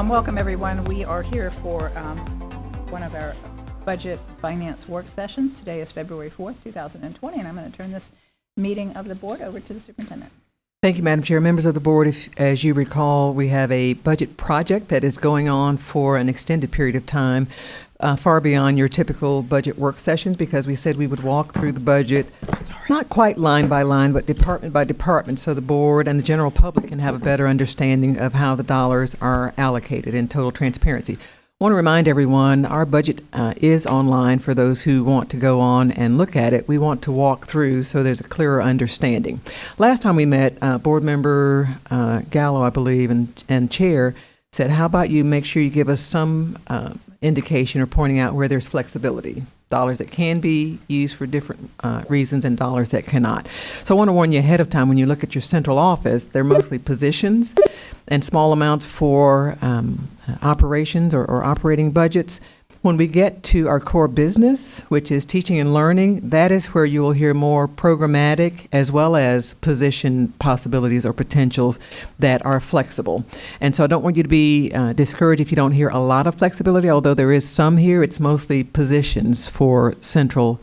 Welcome, everyone. We are here for one of our budget finance work sessions. Today is February 4th, 2020, and I'm going to turn this meeting of the board over to the superintendent. Thank you, Madam Chair. Members of the board, as you recall, we have a budget project that is going on for an extended period of time, far beyond your typical budget work sessions, because we said we would walk through the budget, not quite line by line, but department by department, so the board and the general public can have a better understanding of how the dollars are allocated in total transparency. I want to remind everyone our budget is online for those who want to go on and look at it. We want to walk through so there's a clearer understanding. Last time we met, board member Gallo, I believe, and chair said, how about you make sure you give us some indication or pointing out where there's flexibility, dollars that can be used for different reasons and dollars that cannot. So I want to warn you ahead of time, when you look at your central office, they're mostly positions and small amounts for operations or operating budgets. When we get to our core business, which is teaching and learning, that is where you will hear more programmatic as well as position possibilities or potentials that are flexible. And so I don't want you to be discouraged if you don't hear a lot of flexibility, although there is some here. It's mostly positions for central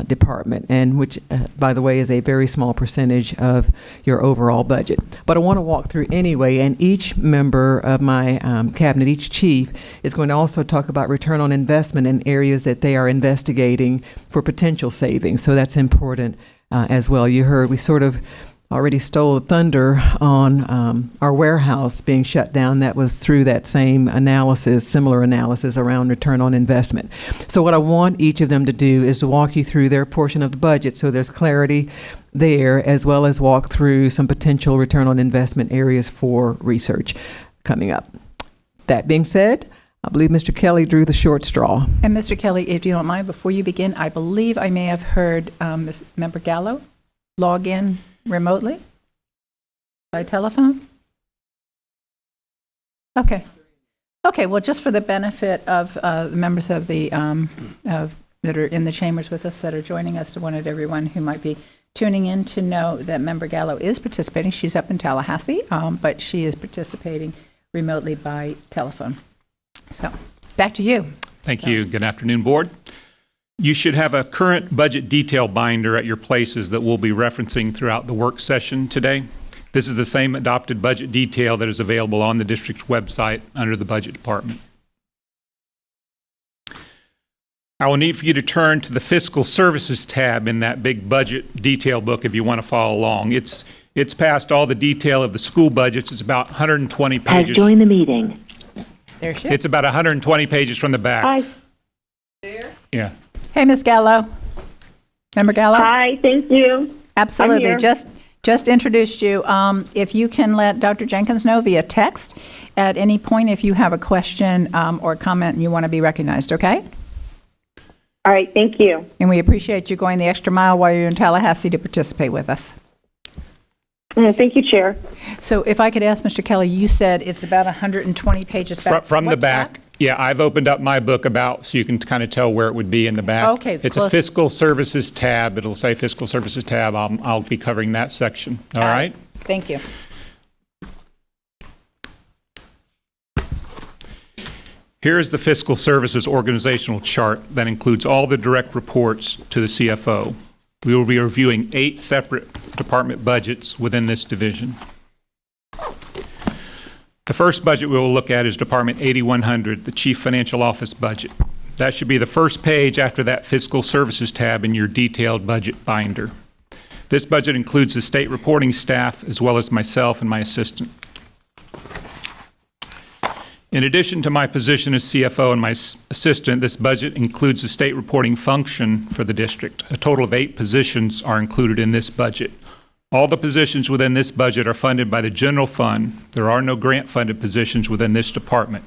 department, and which, by the way, is a very small percentage of your overall budget. But I want to walk through anyway, and each member of my cabinet, each chief, is going to also talk about return on investment in areas that they are investigating for potential savings. So that's important as well. You heard we sort of already stole the thunder on our warehouse being shut down. That was through that same analysis, similar analysis around return on investment. So what I want each of them to do is to walk you through their portion of the budget so there's clarity there, as well as walk through some potential return on investment areas for research coming up. That being said, I believe Mr. Kelly drew the short straw. And Mr. Kelly, if you don't mind, before you begin, I believe I may have heard Member Gallo log in remotely by telephone? Okay. Okay, well, just for the benefit of the members of the that are in the chambers with us that are joining us, I wanted everyone who might be tuning in to know that Member Gallo is participating. She's up in Tallahassee, but she is participating remotely by telephone. So, back to you. Thank you. Good afternoon, board. You should have a current budget detail binder at your places that we'll be referencing throughout the work session today. This is the same adopted budget detail that is available on the district's website under the budget department. I will need for you to turn to the Fiscal Services tab in that big budget detail book if you want to follow along. It's past all the detail of the school budgets. It's about 120 pages. Has joined the meeting. There she is. It's about 120 pages from the back. Hi. There? Yeah. Hey, Ms. Gallo. Member Gallo? Hi, thank you. Absolutely. Just introduced you. If you can let Dr. Jenkins know via text at any point if you have a question or comment and you want to be recognized, okay? All right, thank you. And we appreciate you going the extra mile while you're in Tallahassee to participate with us. Thank you, Chair. So if I could ask Mr. Kelly, you said it's about 120 pages back. From the What back. tab? Yeah, I've opened up my book so you can kind of tell where it would be in the back. Okay, it's close. a Fiscal Services tab. It'll say Fiscal Services tab. I'll be covering that section. All right? Thank you. Here's the Fiscal Services organizational chart that includes all the direct reports to the CFO. We will be reviewing 8 separate department budgets within this division. The first budget we will look at is Department 8100, the Chief Financial Office budget. That should be the first page after that Fiscal Services tab in your detailed budget binder. This budget includes the state reporting staff as well as myself and my assistant. In addition to my position as CFO and my assistant, this budget includes the state reporting function for the district. A total of 8 positions are included in this budget. All the positions within this budget are funded by the general fund. There are no grant-funded positions within this department.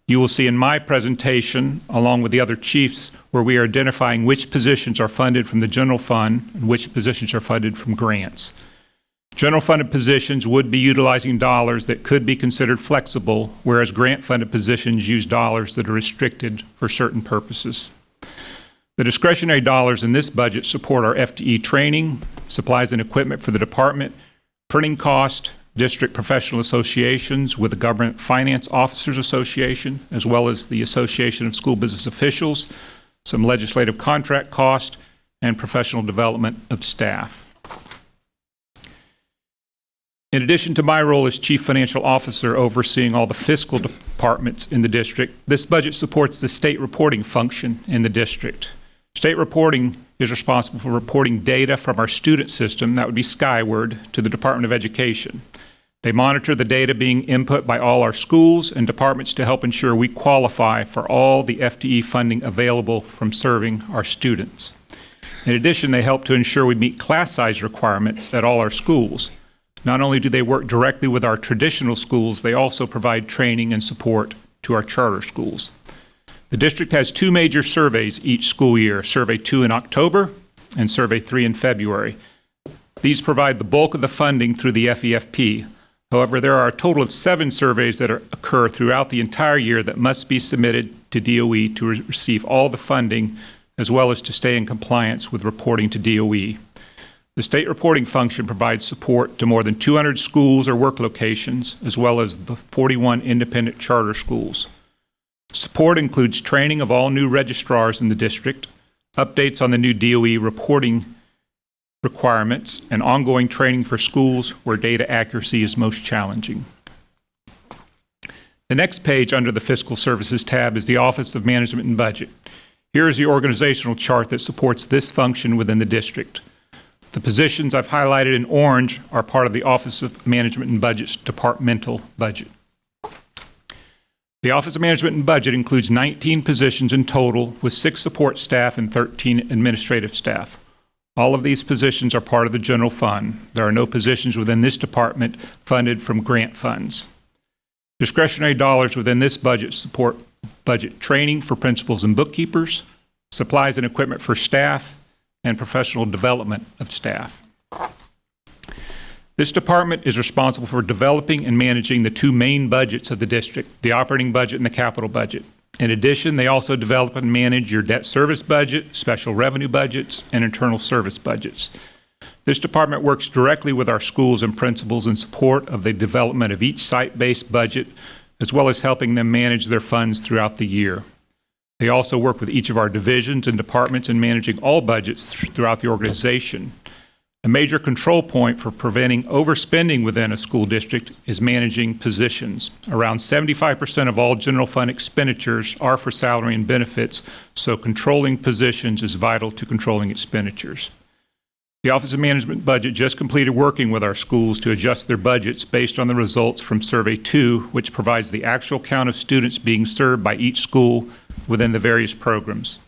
You will see in my presentation, along with the other chiefs, where we are identifying which positions are funded from the general fund and which positions are funded from grants. General funded positions would be utilizing dollars that could be considered flexible, whereas grant-funded positions use dollars that are restricted for certain purposes. The discretionary dollars in this budget support our FTE training, supplies and equipment for the department, printing cost, district professional associations with the Government Finance Officers Association, as well as the Association of School Business Officials, some legislative contract cost, and professional development of staff. In addition to my role as Chief Financial Officer overseeing all the fiscal departments in the district, this budget supports the state reporting function in the district. State reporting is responsible for reporting data from our student system, that would be Skyward, to the Department of Education. They monitor the data being input by all our schools and departments to help ensure we qualify for all the FTE funding available from serving our students. In addition, they help to ensure we meet class size requirements at all our schools. Not only do they work directly with our traditional schools, they also provide training and support to our charter schools. The district has 2 major surveys each school year, Survey 2 in October and Survey 3 in February. These provide the bulk of the funding through the FEFP. However, there are a total of 7 surveys that occur throughout the entire year that must be submitted to DOE to receive all the funding, as well as to stay in compliance with reporting to DOE. The state reporting function provides support to more than 200 schools or work locations, as well as the 41 independent charter schools. Support includes training of all new registrars in the district, updates on the new DOE reporting requirements, and ongoing training for schools where data accuracy is most challenging. The next page under the Fiscal Services tab is the Office of Management and Budget. Here is the organizational chart that supports this function within the district. The positions I've highlighted in orange are part of the Office of Management and Budget's departmental budget. The Office of Management and Budget includes 19 positions in total, with 6 support staff and 13 administrative staff. All of these positions are part of the general fund. There are no positions within this department funded from grant funds. Discretionary dollars within this budget support budget training for principals and bookkeepers, supplies and equipment for staff, and professional development of staff. This department is responsible for developing and managing the 2 main budgets of the district, the operating budget and the capital budget. In addition, they also develop and manage your debt service budget, special revenue budgets, and internal service budgets. This department works directly with our schools and principals in support of the development of each site-based budget, as well as helping them manage their funds throughout the year. They also work with each of our divisions and departments in managing all budgets throughout the organization. A major control point for preventing overspending within a school district is managing positions. Around 75% of all general fund expenditures are for salary and benefits, so controlling positions is vital to controlling expenditures. The Office of Management Budget just completed working with our schools to adjust their budgets based on the results from Survey 2, which provides the actual count of students being served by each school within the various programs.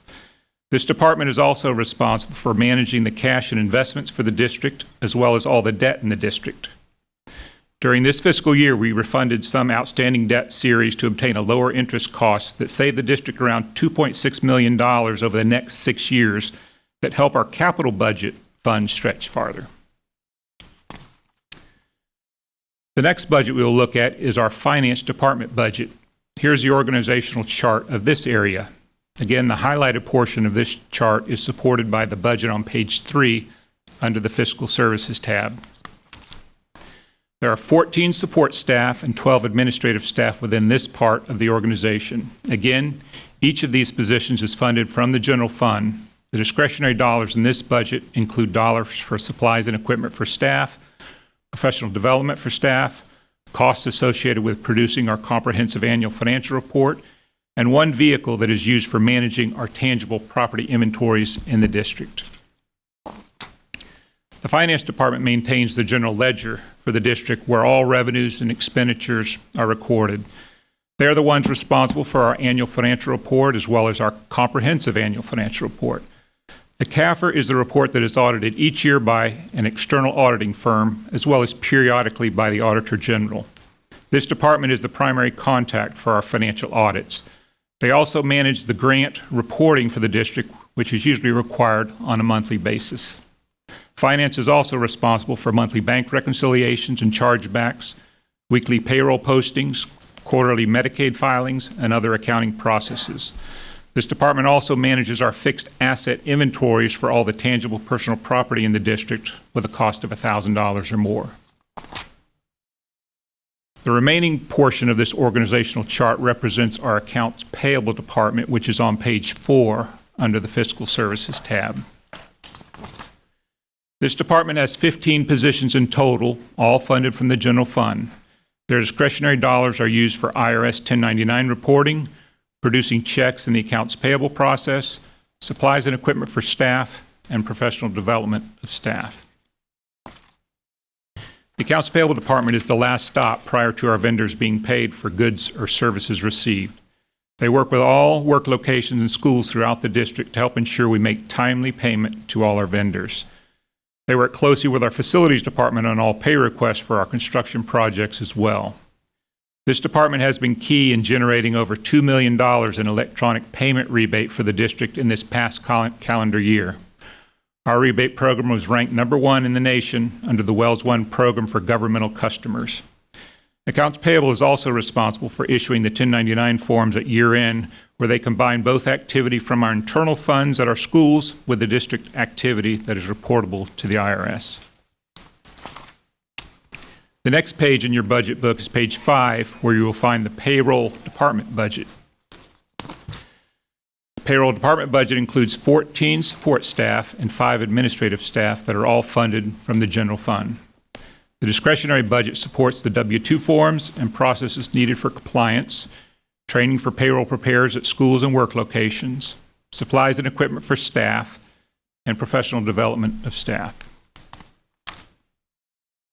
This department is also responsible for managing the cash and investments for the district, as well as all the debt in the district. During this fiscal year, we refunded some outstanding debt series to obtain a lower interest cost that saved the district around $2.6 million over the next 6 years that help our capital budget fund stretch farther. The next budget we will look at is our finance department budget. Here's the organizational chart of this area. Again, the highlighted portion of this chart is supported by the budget on page 3 under the Fiscal Services tab. There are 14 support staff and 12 administrative staff within this part of the organization. Again, each of these positions is funded from the general fund. The discretionary dollars in this budget include dollars for supplies and equipment for staff, professional development for staff, costs associated with producing our comprehensive annual financial report, and 1 vehicle that is used for managing our tangible property inventories in the district. The Finance Department maintains the general ledger for the district where all revenues and expenditures are recorded. They're the ones responsible for our annual financial report as well as our comprehensive annual financial report. The CAFR is the report that is audited each year by an external auditing firm as well as periodically by the Auditor General. This department is the primary contact for our financial audits. They also manage the grant reporting for the district, which is usually required on a monthly basis. Finance is also responsible for monthly bank reconciliations and chargebacks, weekly payroll postings, quarterly Medicaid filings, and other accounting processes. This department also manages our fixed asset inventories for all the tangible personal property in the district with a cost of $1,000 or more. The remaining portion of this organizational chart represents our accounts payable department, which is on page 4 under the Fiscal Services tab. This department has 15 positions in total, all funded from the general fund. Their discretionary dollars are used for IRS 1099 reporting, producing checks in the accounts payable process, supplies and equipment for staff, and professional development of staff. The accounts payable department is the last stop prior to our vendors being paid for goods or services received. They work with all work locations and schools throughout the district to help ensure we make timely payment to all our vendors. They work closely with our facilities department on all pay requests for our construction projects as well. This department has been key in generating over $2 million in electronic payment rebate for the district in this past calendar year. Our rebate program was ranked #1 in the nation under the Wells One program for governmental customers. Accounts payable is also responsible for issuing the 1099 forms at year-end, where they combine both activity from our internal funds at our schools with the district activity that is reportable to the IRS. The next page in your budget book is page 5, where you will find the payroll department budget. The payroll department budget includes 14 support staff and 5 administrative staff that are all funded from the general fund. The discretionary budget supports the W-2 forms and processes needed for compliance, training for payroll preparers at schools and work locations, supplies and equipment for staff, and professional development of staff.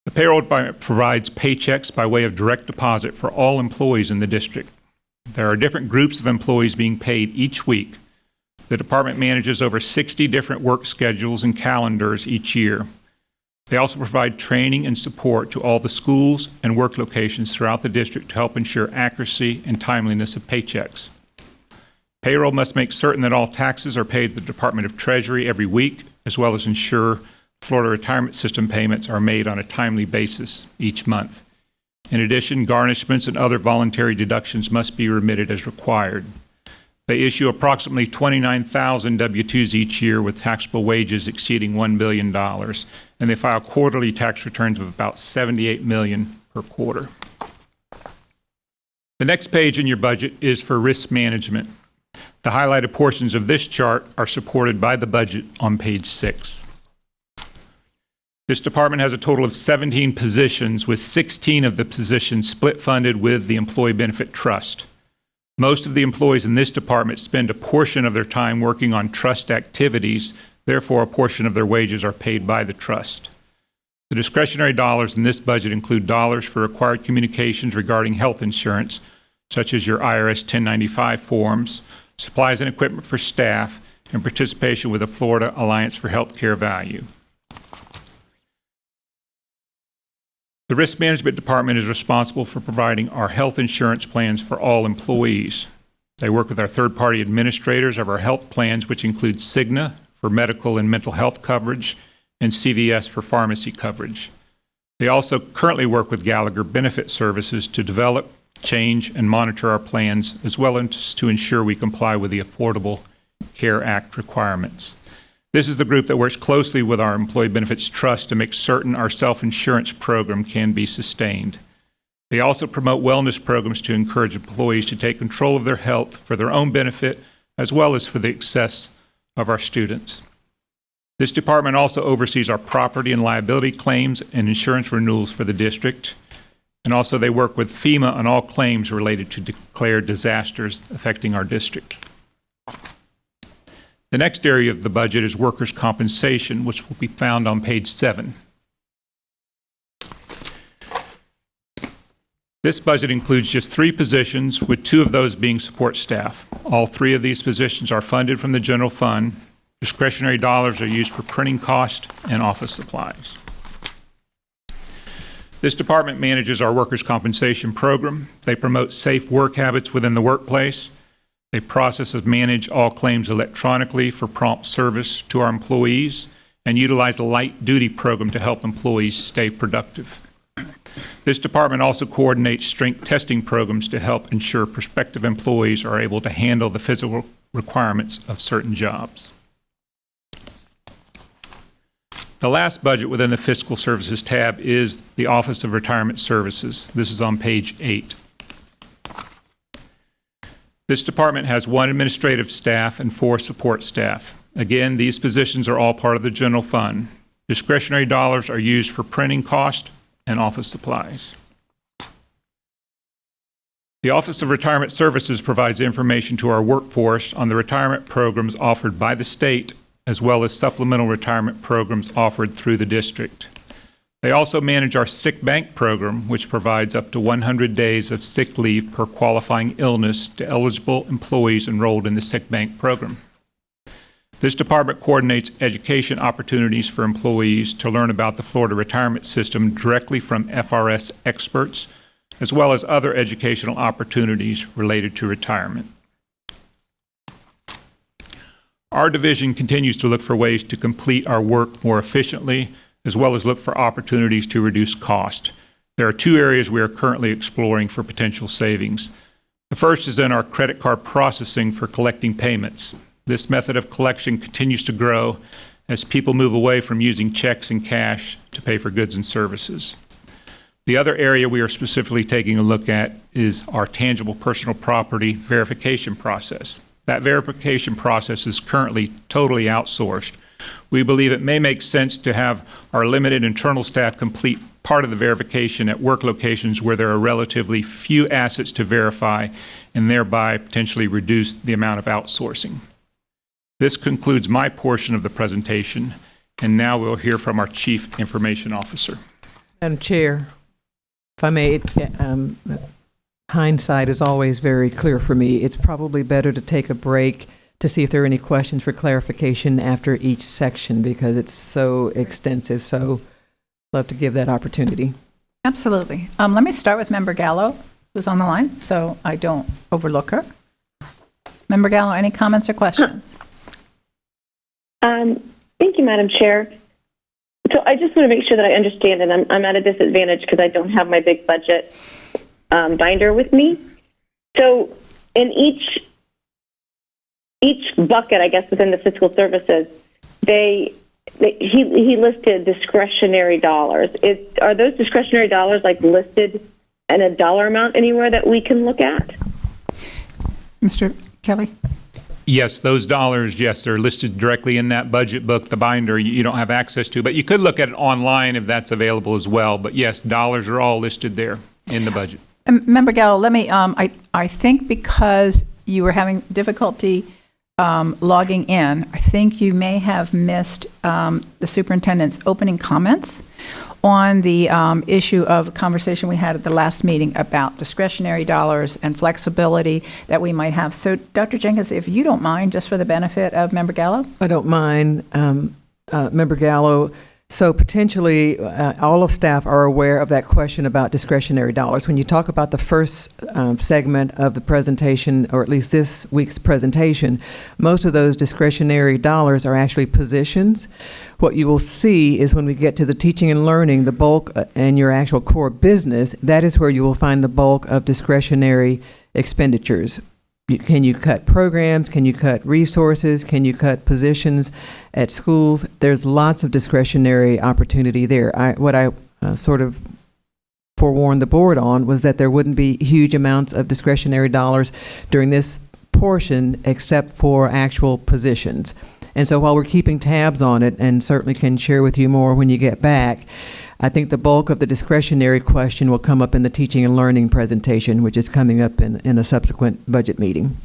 The payroll department provides paychecks by way of direct deposit for all employees in the district. There are different groups of employees being paid each week. The department manages over 60 different work schedules and calendars each year. They also provide training and support to all the schools and work locations throughout the district to help ensure accuracy and timeliness of paychecks. Payroll must make certain that all taxes are paid to the Department of Treasury every week, as well as ensure Florida retirement system payments are made on a timely basis each month. In addition, garnishments and other voluntary deductions must be remitted as required. They issue approximately 29,000 W-2s each year with taxable wages exceeding $1 billion, and they file quarterly tax returns of about $78 million per quarter. The next page in your budget is for risk management. The highlighted portions of this chart are supported by the budget on page 6. This department has a total of 17 positions, with 16 of the positions split funded with the Employee Benefit Trust. Most of the employees in this department spend a portion of their time working on trust activities, therefore a portion of their wages are paid by the trust. The discretionary dollars in this budget include dollars for required communications regarding health insurance, such as your IRS 1095 forms, supplies and equipment for staff, and participation with the Florida Alliance for Healthcare Value. The Risk Management Department is responsible for providing our health insurance plans for all employees. They work with our third-party administrators of our health plans, which include Cigna for medical and mental health coverage and CVS for pharmacy coverage. They also currently work with Gallagher Benefit Services to develop, change, and monitor our plans, as well as to ensure we comply with the Affordable Care Act requirements. This is the group that works closely with our Employee Benefits Trust to make certain our self-insurance program can be sustained. They also promote wellness programs to encourage employees to take control of their health for their own benefit, as well as for the success of our students. This department also oversees our property and liability claims and insurance renewals for the district. And also they work with FEMA on all claims related to declared disasters affecting our district. The next area of the budget is workers' compensation, which will be found on page 7. This budget includes just 3 positions, with 2 of those being support staff. All 3 of these positions are funded from the general fund. Discretionary dollars are used for printing cost and office supplies. This department manages our workers' compensation program. They promote safe work habits within the workplace. They process and manage all claims electronically for prompt service to our employees, and utilize a light duty program to help employees stay productive. This department also coordinates strength testing programs to help ensure prospective employees are able to handle the physical requirements of certain jobs. The last budget within the Fiscal Services tab is the Office of Retirement Services. This is on page 8. This department has 1 administrative staff and 4 support staff. Again, these positions are all part of the general fund. Discretionary dollars are used for printing cost and office supplies. The Office of Retirement Services provides information to our workforce on the retirement programs offered by the state, as well as supplemental retirement programs offered through the district. They also manage our sick bank program, which provides up to 100 days of sick leave per qualifying illness to eligible employees enrolled in the sick bank program. This department coordinates education opportunities for employees to learn about the Florida retirement system directly from FRS experts, as well as other educational opportunities related to retirement. Our division continues to look for ways to complete our work more efficiently, as well as look for opportunities to reduce cost. There are 2 areas we are currently exploring for potential savings. The first is in our credit card processing for collecting payments. This method of collection continues to grow as people move away from using checks and cash to pay for goods and services. The other area we are specifically taking a look at is our tangible personal property verification process. That verification process is currently totally outsourced. We believe it may make sense to have our limited internal staff complete part of the verification at work locations where there are relatively few assets to verify and thereby potentially reduce the amount of outsourcing. This concludes my portion of the presentation, and now we'll hear from our Chief Information Officer. Madam Chair, if I may, hindsight is always very clear for me. It's probably better to take a break to see if there are any questions for clarification after each section because it's so extensive. So love to give that opportunity. Absolutely. Let me start with Member Gallo, who's on the line, so I don't overlook her. Member Gallo, any comments or questions? Thank you, Madam Chair. So I just want to make sure that I understand, and I'm at a disadvantage because I don't have my big budget binder with me. So in each bucket, I guess, within the fiscal services, he listed discretionary dollars. Are those discretionary dollars like listed in a dollar amount anywhere that we can look at? Mr. Kelly? Yes, those dollars, yes, they're listed directly in that budget book, the binder you don't have access to, but you could look at it online if that's available as well. But yes, dollars are all listed there in the budget. Member Gallo, let me, I think because you were having difficulty logging in, I think you may have missed the superintendent's opening comments on the issue of a conversation we had at the last meeting about discretionary dollars and flexibility that we might have. So, Dr. Jenkins, if you don't mind, just for the benefit of Member Gallo. I don't mind, Member Gallo. So potentially, all of staff are aware of that question about discretionary dollars. When you talk about the first segment of the presentation, or at least this week's presentation, most of those discretionary dollars are actually positions. What you will see is when we get to the teaching and learning, the bulk and your actual core business, that is where you will find the bulk of discretionary expenditures. Can you cut programs? Can you cut resources? Can you cut positions at schools? There's lots of discretionary opportunity there. What I sort of forewarned the board on was that there wouldn't be huge amounts of discretionary dollars during this portion except for actual positions. And so while we're keeping tabs on it and certainly can share with you more when you get back, I think the bulk of the discretionary question will come up in the teaching and learning presentation, which is coming up in a subsequent budget meeting.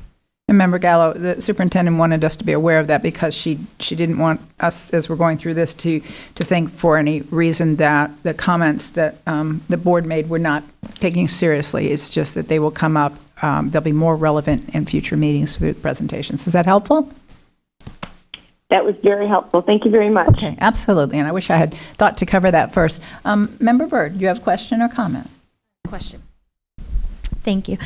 And Member Gallo, the superintendent wanted us to be aware of that because she didn't want us, as we're going through this, to think for any reason that the comments that the board made were not taking seriously. It's just that they will come up, they'll be more relevant in future meetings through the presentations. Is that helpful? That was very helpful. Thank you very much. Okay, absolutely. And I wish I had thought to cover that first. Member Byrd, do you have a question or comment? Question. Thank you.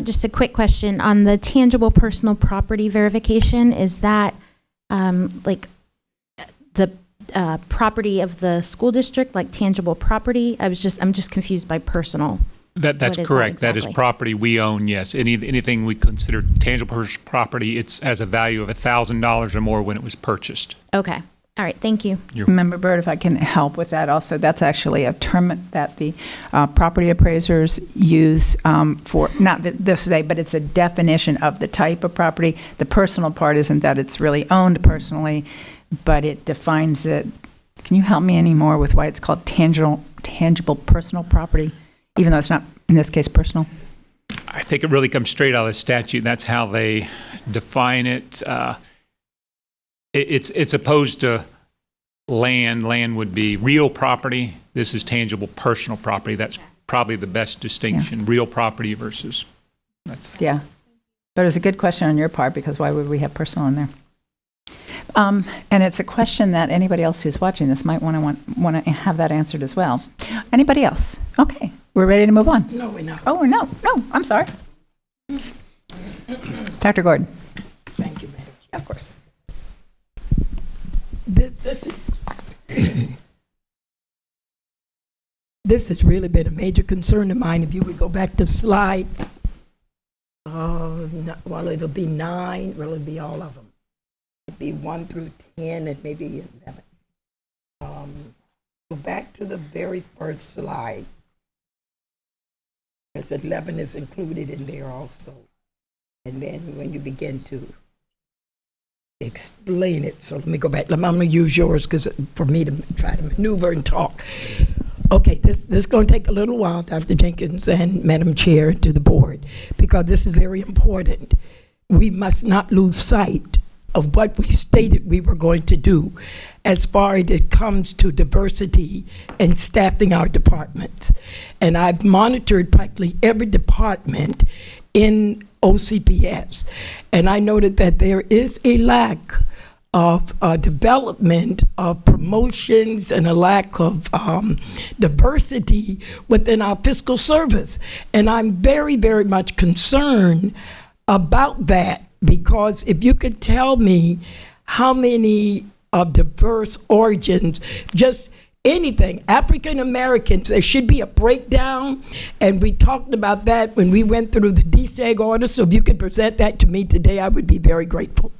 Just a quick question on the tangible personal property verification. Is that like the property of the school district, like tangible property? I'm just confused by personal. That's correct. That is property we own, yes. Anything we consider tangible property, it's as a value of $1,000 or more when it was purchased. Okay. All right, thank you. Member Byrd, if I can help with that also, that's actually a term that the property appraisers use for, not this today, but it's a definition of the type of property. The personal part isn't that it's really owned personally, but it defines it. Can you help me any more with why it's called tangible personal property, even though it's not, in this case, personal? I think it really comes straight out of the statute. That's how they define it. It's opposed to land. Land would be real property. This is tangible personal property. That's probably the best distinction. Real property versus that's. Yeah, but it's a good question on your part, because why would we have personal in there? And it's a question that anybody else who's watching this might want to have that answered as well. Anybody else? Okay, we're ready to move on. No, we're not. Oh, no, I'm sorry. Dr. Gordon. Thank you, Madam. Of course. This has really been a major concern of mine. If you would go back to slide, well, it'll be 9, well, it'll be all of them. It'll be 1 through 10 and maybe 11. Go back to the very first slide, because 11 is included in there also. And then when you begin to explain it, so let me go back. I'm going to use yours because for me to try to maneuver and talk. Okay, this is going to take a little while, Dr. Jenkins and Madam Chair, to the board, because this is very important. We must not lose sight of what we stated we were going to do as far as it comes to diversity and staffing our departments. And I've monitored practically every department in OCPS, and I noted that there is a lack of development of promotions and a lack of diversity within our fiscal service. And I'm very, very much concerned about that, because if you could tell me how many of diverse origins, just anything, African Americans, there should be a breakdown, and we talked about that when we went through the DSEG order, so if you could present that to me today, I would be very grateful.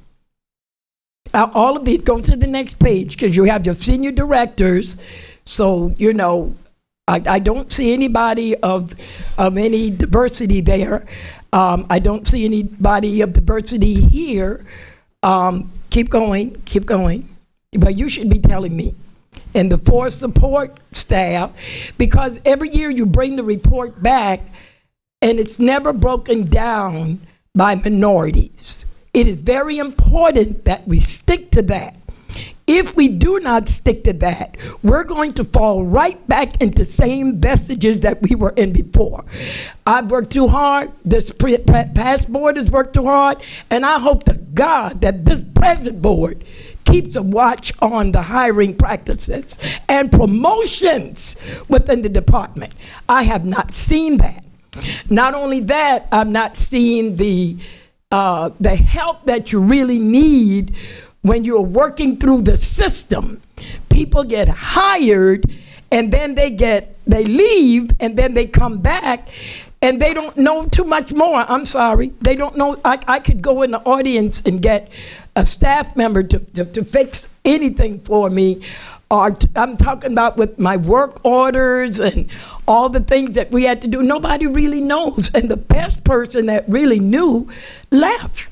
All of these, go to the next page, because you have your senior directors, so, you know, I don't see anybody of any diversity there. I don't see anybody of diversity here. Keep going. But you should be telling me. And the 4 support staff, because every year you bring the report back and it's never broken down by minorities. It is very important that we stick to that. If we do not stick to that, we're going to fall right back into same vestiges that we were in before. I've worked too hard, this past board has worked too hard, and I hope to God that this present board keeps a watch on the hiring practices and promotions within the department. I have not seen that. Not only that, I've not seen the help that you really need when you're working through the system. People get hired and then they leave and then they come back and they don't know too much more. I'm sorry. They don't know. I could go in the audience and get a staff member to fix anything for me. Or I'm talking about with my work orders and all the things that we had to do. Nobody really knows. And the best person that really knew left.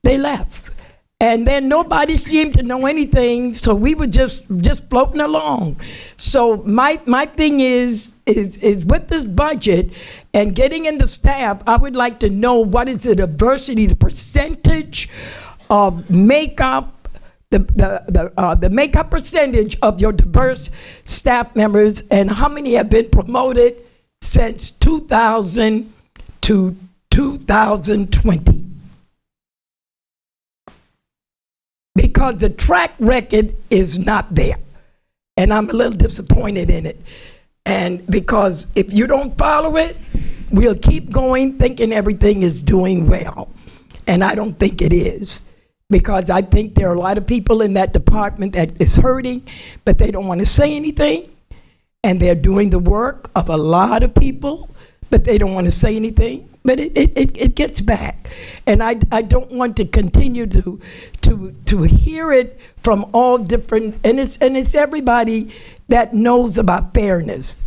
They left. And then nobody seemed to know anything, so we were just floating along. So my thing is with this budget and getting in the staff, I would like to know what is the diversity, the percentage of makeup, the makeup percentage of your diverse staff members, and how many have been promoted since 2000 to 2020. Because the track record is not there. And I'm a little disappointed in it. And because if you don't follow it, we'll keep going thinking everything is doing well. And I don't think it is. Because I think there are a lot of people in that department that is hurting, but they don't want to say anything. And they're doing the work of a lot of people, but they don't want to say anything. but it gets back. And I don't want to continue to hear it from all different, and it's everybody that knows about fairness.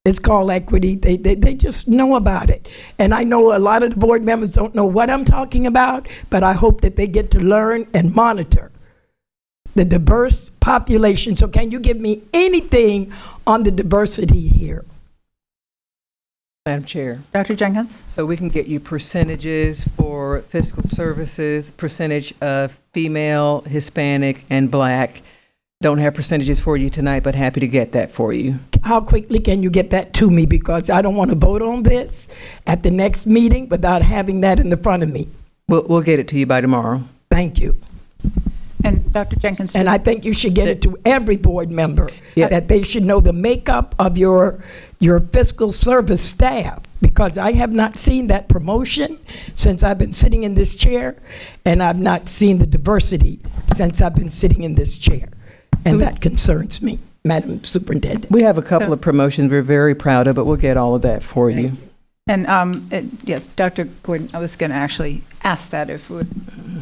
It's called equity. They just know about it. And I know a lot of the board members don't know what I'm talking about, but I hope that they get to learn and monitor the diverse population. So can you give me anything on the diversity here? Madam Chair, Dr. Jenkins? so we can get you percentages for fiscal services, percentage of female, Hispanic, and Black. Don't have percentages for you tonight, but happy to get that for you. How quickly can you get that to me? Because I don't want to vote on this at the next meeting without having that in the front of me. We'll get it to you by tomorrow. Thank you. And Dr. Jenkins? And I think you should get it to every board member, Yeah. that they should know the makeup of your fiscal service staff, because I have not seen that promotion since I've been sitting in this chair, and I've not seen the diversity since I've been sitting in this chair. And that concerns me, Madam Superintendent. We have a couple of promotions we're very proud of, but we'll get all of that for you. And yes, Dr. Gordon, I was going to actually ask that if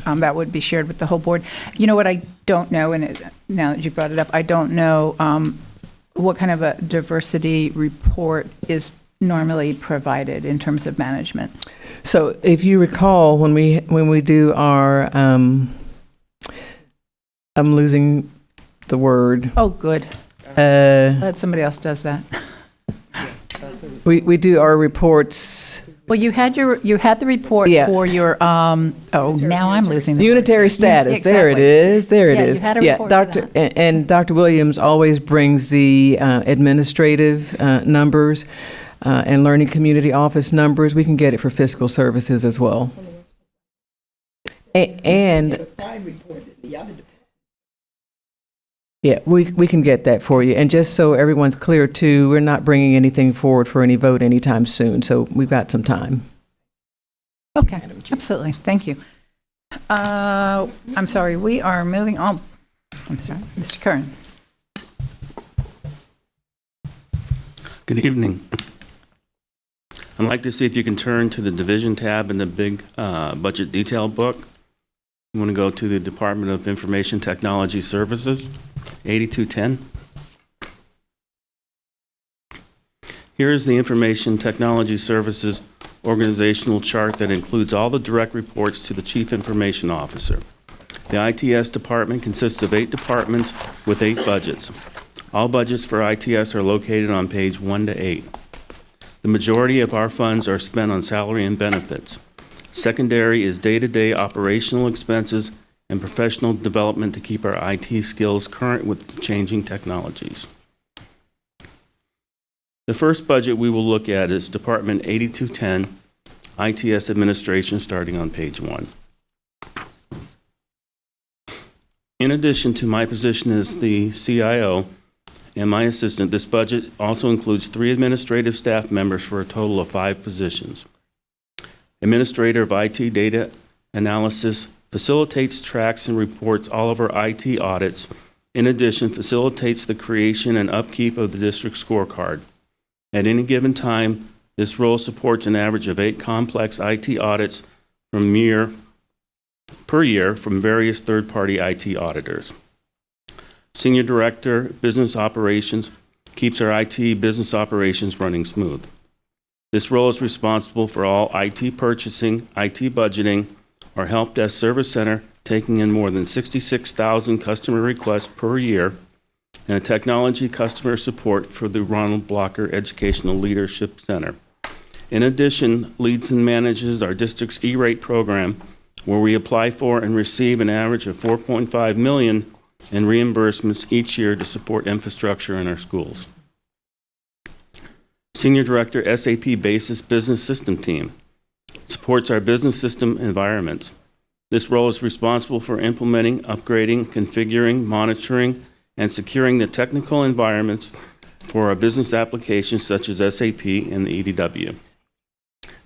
that would be shared with the whole board. You know what I don't know, and now that you brought it up, I don't know what kind of a diversity report is normally provided in terms of management. So if you recall, when we do our, I'm losing the word. Oh, good. Uh, Glad somebody else does that. we do our reports. Well, you had the report Yeah. for your now I'm losing the Unitary status. Exactly. There it is. There it Yeah, you is. had a report for Dr. that. And Dr. Williams always brings the administrative numbers and learning community office numbers. We can get it for fiscal services as well. And yeah, we can get that for you. And just so everyone's clear too, we're not bringing anything forward for any vote anytime soon. So we've got some time. Okay, absolutely. Thank you. I'm sorry, we are moving on. I'm sorry, Mr. Curran. Good evening. I'd like to see if you can turn to the division tab in the big budget detail book. You want to go to the Department of Information Technology Services, 8210. Here is the Information Technology Services organizational chart that includes all the direct reports to the Chief Information Officer. The ITS department consists of 8 departments with 8 budgets. All budgets for ITS are located on page 1 to 8. The majority of our funds are spent on salary and benefits. Secondary is day-to-day operational expenses and professional development to keep our IT skills current with changing technologies. The first budget we will look at is Department 8210, ITS Administration, starting on page 1. In addition to my position as the CIO and my assistant, this budget also includes 3 administrative staff members for a total of 5 positions. Administrator of IT Data Analysis facilitates, tracks, and reports all of our IT audits. In addition, facilitates the creation and upkeep of the district scorecard. At any given time, this role supports an average of 8 complex IT audits per year from various third-party IT auditors. Senior Director, Business Operations, keeps our IT business operations running smooth. This role is responsible for all IT purchasing, IT budgeting, our help desk service center, taking in more than 66,000 customer requests per year, and a technology customer support for the Ronald Blocker Educational Leadership Center. In addition, leads and manages our district's E-rate program, where we apply for and receive an average of $4.5 million in reimbursements each year to support infrastructure in our schools. Senior Director, SAP Basis Business System Team, supports our business system environments. This role is responsible for implementing, upgrading, configuring, monitoring, and securing the technical environments for our business applications such as SAP and the EDW.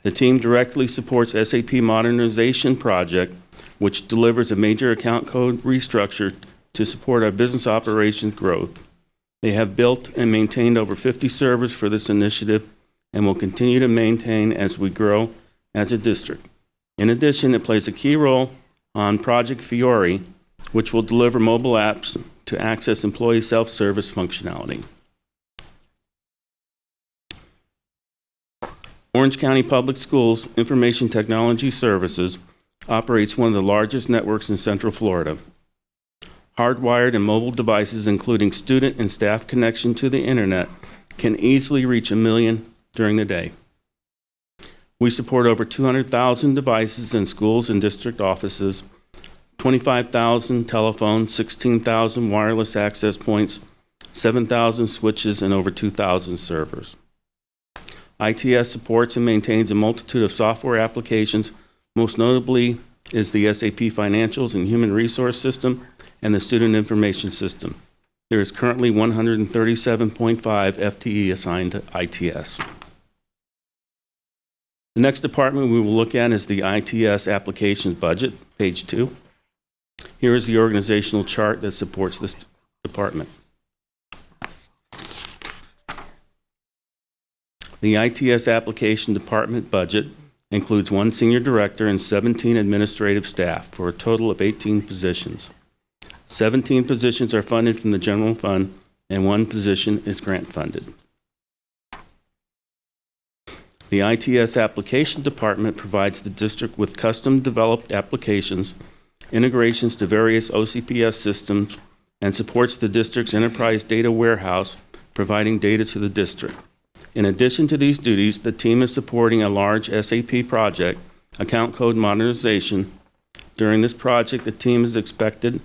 The team directly supports SAP Modernization Project, which delivers a major account code restructure to support our business operations growth. They have built and maintained over 50 servers for this initiative and will continue to maintain as we grow as a district. In addition, it plays a key role on Project Fiori, which will deliver mobile apps to access employee self-service functionality. Orange County Public Schools Information Technology Services operates one of the largest networks in Central Florida. Hardwired and mobile devices, including student and staff connection to the internet, can easily reach 1 million during the day. We support over 200,000 devices in schools and district offices, 25,000 telephones, 16,000 wireless access points, 7,000 switches, and over 2,000 servers. ITS supports and maintains a multitude of software applications. Most notably is the SAP Financials and Human Resource System and the Student Information System. There is currently 137.5 FTE assigned to ITS. The next department we will look at is the ITS Applications Budget, page 2. Here is the organizational chart that supports this department. The ITS Application Department budget includes 1 senior director and 17 administrative staff for a total of 18 positions. 17 positions are funded from the general fund and 1 position is grant funded. The ITS Application Department provides the district with custom developed applications, integrations to various OCPS systems, and supports the district's enterprise data warehouse, providing data to the district. In addition to these duties, the team is supporting a large SAP project, account code modernization. During this project, the team is expected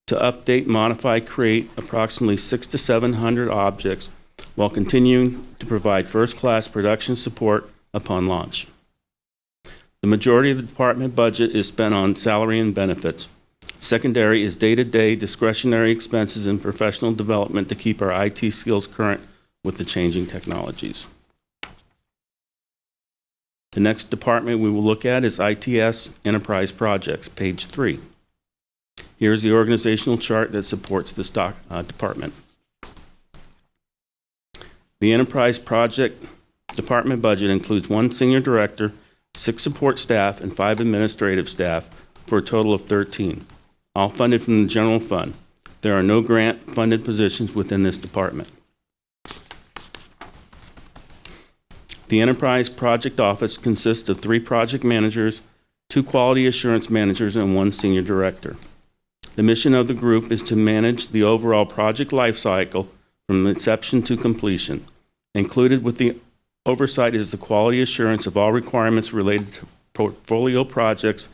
to update, modify, create approximately 600 to 700 objects while continuing to provide first-class production support upon launch. The majority of the department budget is spent on salary and benefits. Secondary is day-to-day discretionary expenses and professional development to keep our IT skills current with the changing technologies. The next department we will look at is ITS Enterprise Projects, page 3. Here is the organizational chart that supports this department. The Enterprise Project Department budget includes 1 senior director, 6 support staff, and 5 administrative staff for a total of 13, all funded from the general fund. There are no grant-funded positions within this department. The Enterprise Project Office consists of 3 project managers, 2 quality assurance managers, and 1 senior director. The mission of the group is to manage the overall project lifecycle from inception to completion. Included with the oversight is the quality assurance of all requirements related to portfolio projects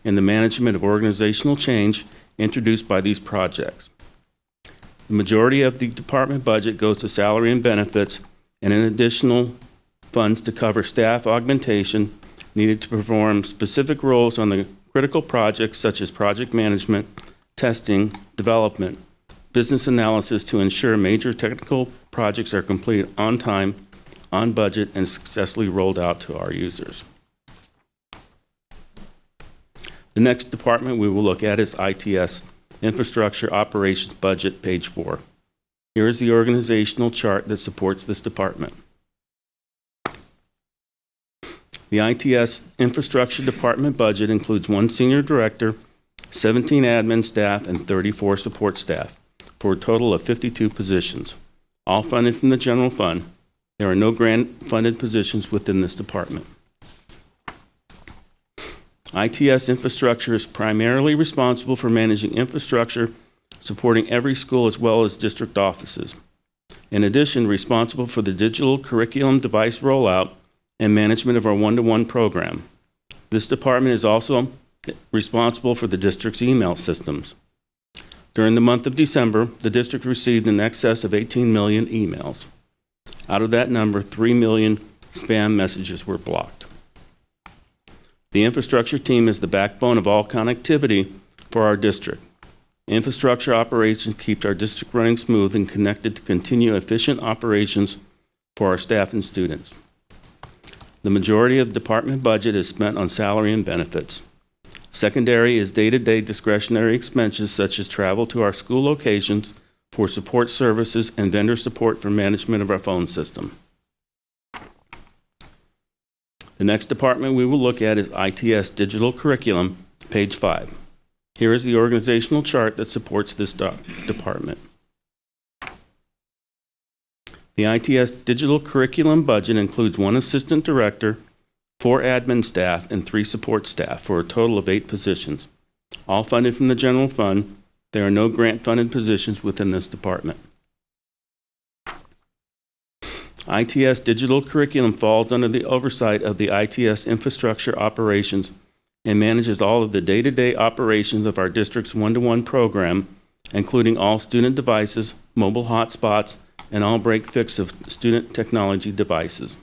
and the management of organizational change introduced by these projects. The majority of the department budget goes to salary and benefits and an additional funds to cover staff augmentation needed to perform specific roles on the critical projects such as project management, testing, development, business analysis to ensure major technical projects are completed on time, on budget, and successfully rolled out to our users. The next department we will look at is ITS Infrastructure Operations Budget, page 4. Here is the organizational chart that supports this department. The ITS Infrastructure Department budget includes 1 senior director, 17 admin staff, and 34 support staff, for a total of 52 positions, all funded from the general fund. There are no grant-funded positions within this department. ITS Infrastructure is primarily responsible for managing infrastructure, supporting every school as well as district offices. In addition, responsible for the digital curriculum device rollout and management of our one-to-one program. This department is also responsible for the district's email systems. During the month of December, the district received in excess of 18 million emails. Out of that number, 3 million spam messages were blocked. The infrastructure team is the backbone of all connectivity for our district. Infrastructure operations keeps our district running smooth and connected to continue efficient operations for our staff and students. The majority of the department budget is spent on salary and benefits. Secondary is day-to-day discretionary expenses such as travel to our school locations for support services and vendor support for management of our phone system. The next department we will look at is ITS Digital Curriculum, page 5. Here is the organizational chart that supports this department. The ITS Digital Curriculum budget includes 1 assistant director, 4 admin staff, and 3 support staff for a total of 8 positions, all funded from the general fund. There are no grant-funded positions within this department. ITS Digital Curriculum falls under the oversight of the ITS Infrastructure Operations and manages all of the day-to-day operations of our district's one-to-one program, including all student devices, mobile hotspots, and all break-fix of student technology devices.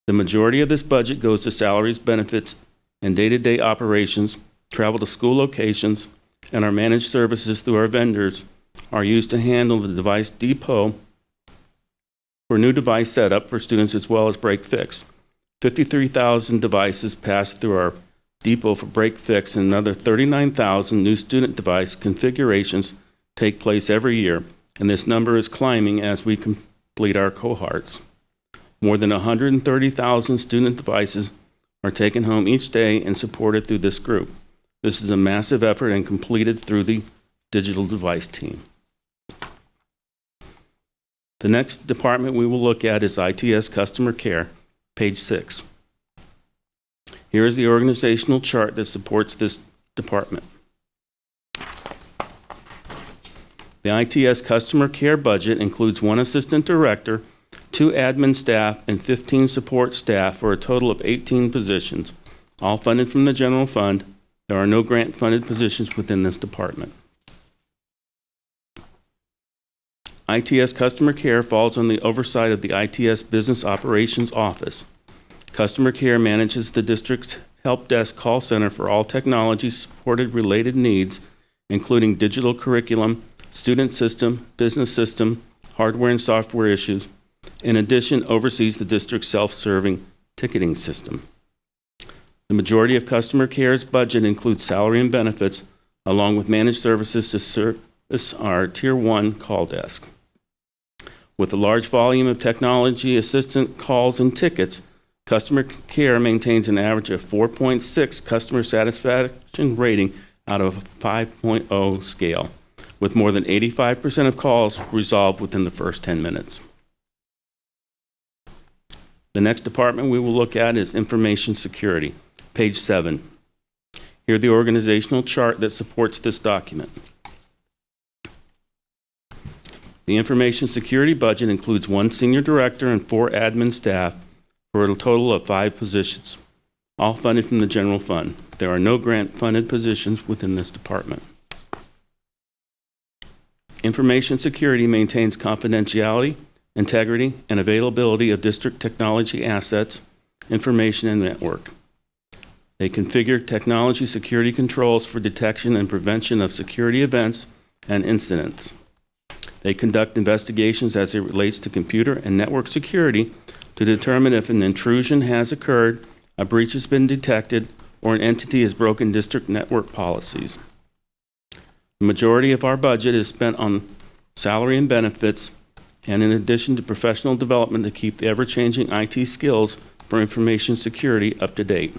The majority of this budget goes to salaries, benefits, and day-to-day operations, travel to school locations, and our managed services through our vendors are used to handle the device depot for new device setup for students as well as break-fix. 53,000 devices pass through our depot for break-fix, and another 39,000 new student device configurations take place every year, and this number is climbing as we complete our cohorts. More than 130,000 student devices are taken home each day and supported through this group. This is a massive effort and completed through the digital device team. The next department we will look at is ITS Customer Care, page 6. Here is the organizational chart that supports this department. The ITS Customer Care budget includes 1 assistant director, 2 admin staff, and 15 support staff for a total of 18 positions, all funded from the general fund. There are no grant-funded positions within this department. ITS Customer Care falls on the oversight of the ITS Business Operations Office. Customer Care manages the district's help desk call center for all technology-supported related needs, including digital curriculum, student system, business system, hardware and software issues. In addition, oversees the district's self-serving ticketing system. The majority of Customer Care's budget includes salary and benefits, along with managed services to service our Tier 1 call desk. With a large volume of technology assistant calls and tickets, Customer Care maintains an average of 4.6 customer satisfaction rating out of a 5.0 scale, with more than 85% of calls resolved within the first 10 minutes. The next department we will look at is Information Security, page 7. Here the organizational chart that supports this document. The Information Security budget includes 1 senior director and 4 admin staff for a total of 5 positions, all funded from the general fund. There are no grant-funded positions within this department. Information Security maintains confidentiality, integrity, and availability of district technology assets, information, and network. They configure technology security controls for detection and prevention of security events and incidents. They conduct investigations as it relates to computer and network security to determine if an intrusion has occurred, a breach has been detected, or an entity has broken district network policies. The majority of our budget is spent on salary and benefits, and in addition to professional development to keep the ever-changing IT skills for information security up to date.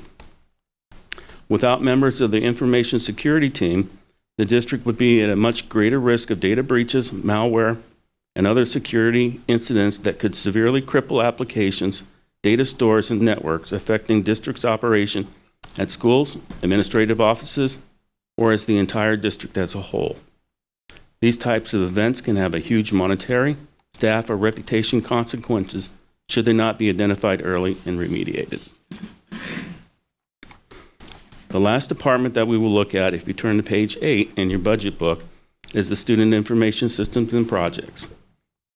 Without members of the information security team, the district would be at a much greater risk of data breaches, malware, and other security incidents that could severely cripple applications, data stores, and networks, affecting district's operation at schools, administrative offices, or as the entire district as a whole. These types of events can have a huge monetary, staff, or reputation consequences should they not be identified early and remediated. The last department that we will look at, if you turn to page 8 in your budget book, is the Student Information Systems and Projects.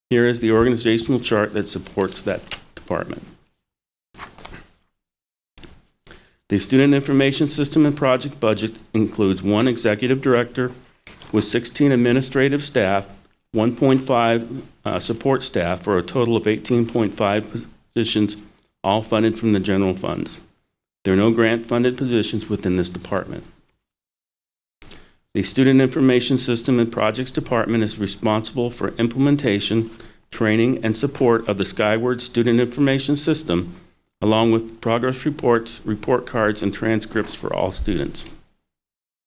Here is the organizational chart that supports that department. The Student Information System and Project budget includes 1 executive director with 16 administrative staff, 1.5 support staff for a total of 18.5 positions, all funded from the general funds. There are no grant-funded positions within this department. The Student Information System and Projects Department is responsible for implementation, training, and support of the Skyward Student Information System, along with progress reports, report cards, and transcripts for all students.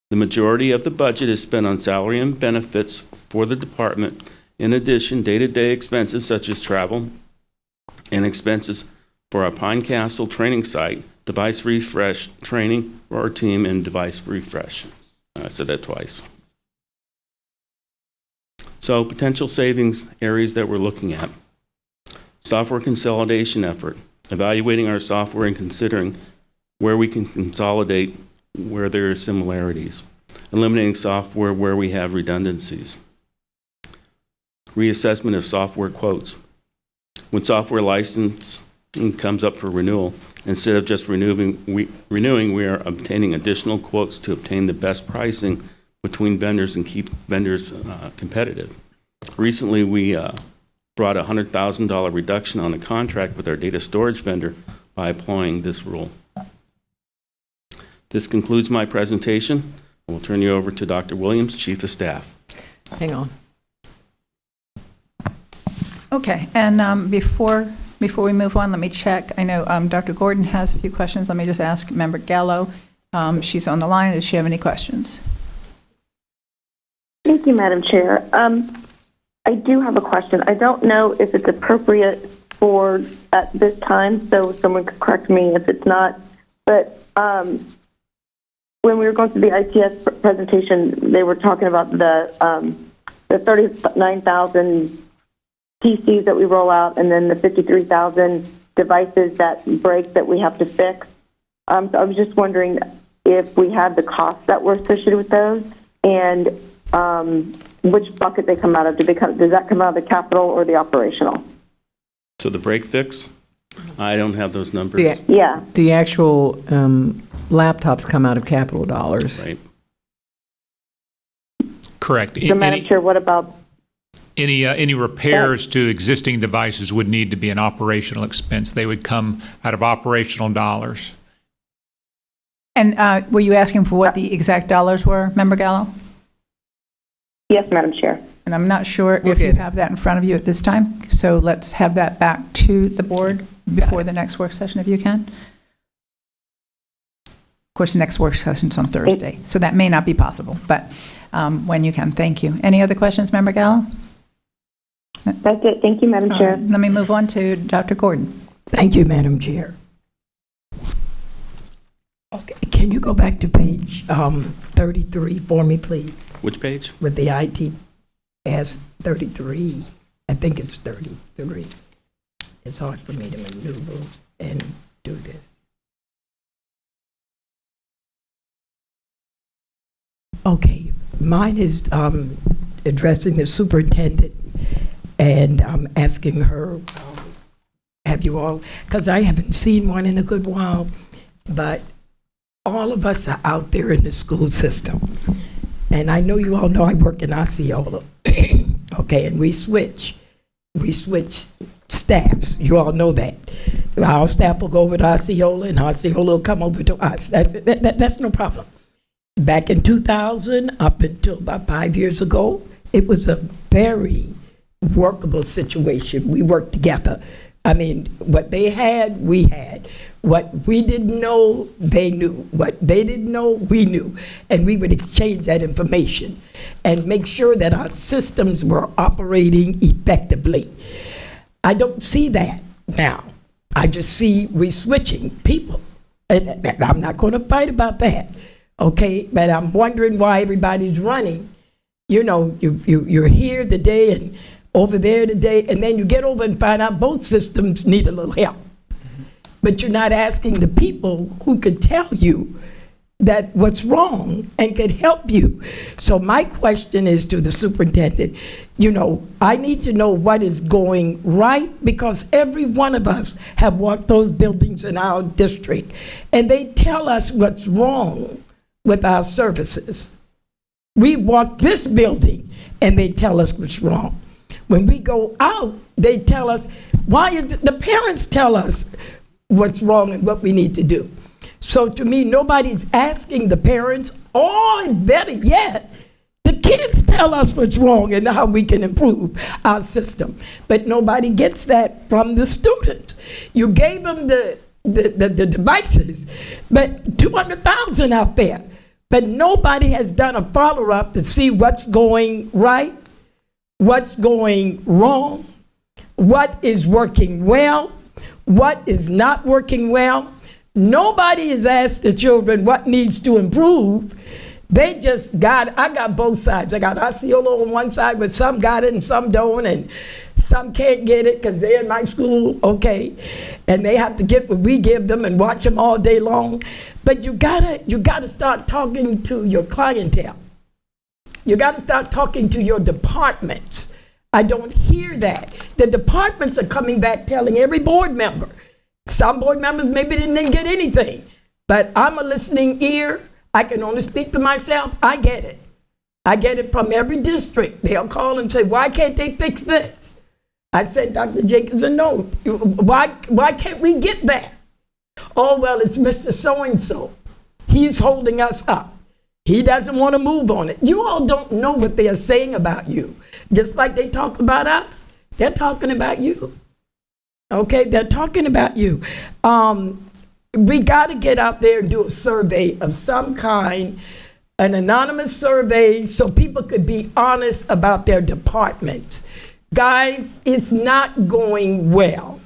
The majority of the budget is spent on salary and benefits for the department. In addition, day-to-day expenses such as travel and expenses for our Pine Castle training site, device refresh training for our team, and device refresh. I said that twice. So potential savings areas that we're looking at. Software consolidation effort, evaluating our software and considering where we can consolidate where there are similarities. Eliminating software where we have redundancies. Reassessment of software quotes. When software license comes up for renewal, instead of just renewing, we are obtaining additional quotes to obtain the best pricing between vendors and keep vendors competitive. Recently, we brought a $100,000 reduction on a contract with our data storage vendor by applying this rule. This concludes my presentation. I will turn you over to Dr. Williams, Chief of Staff. Hang on. Okay, and before we move on, let me check. I know Dr. Gordon has a few questions. Let me just ask Member Gallo. She's on the line. Does she have any questions? Thank you, Madam Chair. I do have a question. I don't know if it's appropriate for at this time, so someone could correct me if it's not. But when we were going through the ITS presentation, they were talking about the 39,000 PCs that we roll out, and then the 53,000 devices that break that we have to fix. So I was just wondering if we had the costs that were associated with those, and which bucket they come out of. Does that come out of the capital or the operational? So the break fix, I don't have those numbers. Yeah. The actual laptops come out of capital dollars. Right. Correct. So, Madam Chair, what about Any repairs to existing devices would need to be an operational expense. They would come out of operational dollars. And were you asking for what the exact dollars were, Member Gallo? Yes, Madam Chair. And I'm not sure if you have that in front of you at this time, so let's have that back to the board before the next work session, if you can. Of course, the next work session's on Thursday, so that may not be possible, but when you can. Thank you. Any other questions, Member Gallo? That's it. Thank you, Madam Chair. Let me move on to Dr. Gordon. Thank you, Madam Chair. Okay, can you go back to page 33 for me, please? Which page? With the ITS 33. I think it's 33. It's hard for me to maneuver and do this. Okay, mine is addressing the superintendent, and I'm asking her, have you all, because I haven't seen one in a good while, but all of us are out there in the school system. And I know you all know I work in Osceola, okay, and we switch staffs. You all know that. Our staff will go over to Osceola, and Osceola will come over to us. That's no problem. Back in 2000, up until about 5 years ago, it was a very workable situation. We worked together. I mean, what they had, we had. What we didn't know, they knew. What they didn't know, we knew. And we would exchange that information and make sure that our systems were operating effectively. I don't see that now. I just see we switching people. And I'm not going to fight about that, okay? But I'm wondering why everybody's running. You know, you're here today and over there today, and then you get over and find out both systems need a little help. But you're not asking the people who could tell you that what's wrong and could help you. So my question is to the superintendent, you know, I need to know what is going right, because every one of us have walked those buildings in our district, and they tell us what's wrong with our services. We walk this building, and they tell us what's wrong. When we go out, they tell us, the parents tell us what's wrong and what we need to do. So to me, nobody's asking the parents, or better yet, the kids tell us what's wrong and how we can improve our system. But nobody gets that from the students. You gave them the the devices, but 200,000 out there. But nobody has done a follow-up to see what's going right, what's going wrong, what is working well, what is not working well. Nobody has asked the children what needs to improve. They just I got both sides. I got Osceola on one side, but some got it and some don't, and some can't get it because they're in my school, okay, and they have to get what we give them and watch them all day long. But you gotta start talking to your clientele. You gotta start talking to your departments. I don't hear that. The departments are coming back telling every board member. Some board members maybe didn't get anything, but I'm a listening ear. I can only speak for myself. I get it. I get it from every district. They'll call and say, why can't they fix this? I said, Dr. Jenkins, no. Why can't we get that? Oh, well, it's Mr. So-and-so. He's holding us up. He doesn't want to move on it. You all don't know what they are saying about you. Just like they talk about us, they're talking about you. Okay, they're talking about you. We got to get out there and do a survey of some kind, an anonymous survey, so people could be honest about their departments. Guys, it's not going well.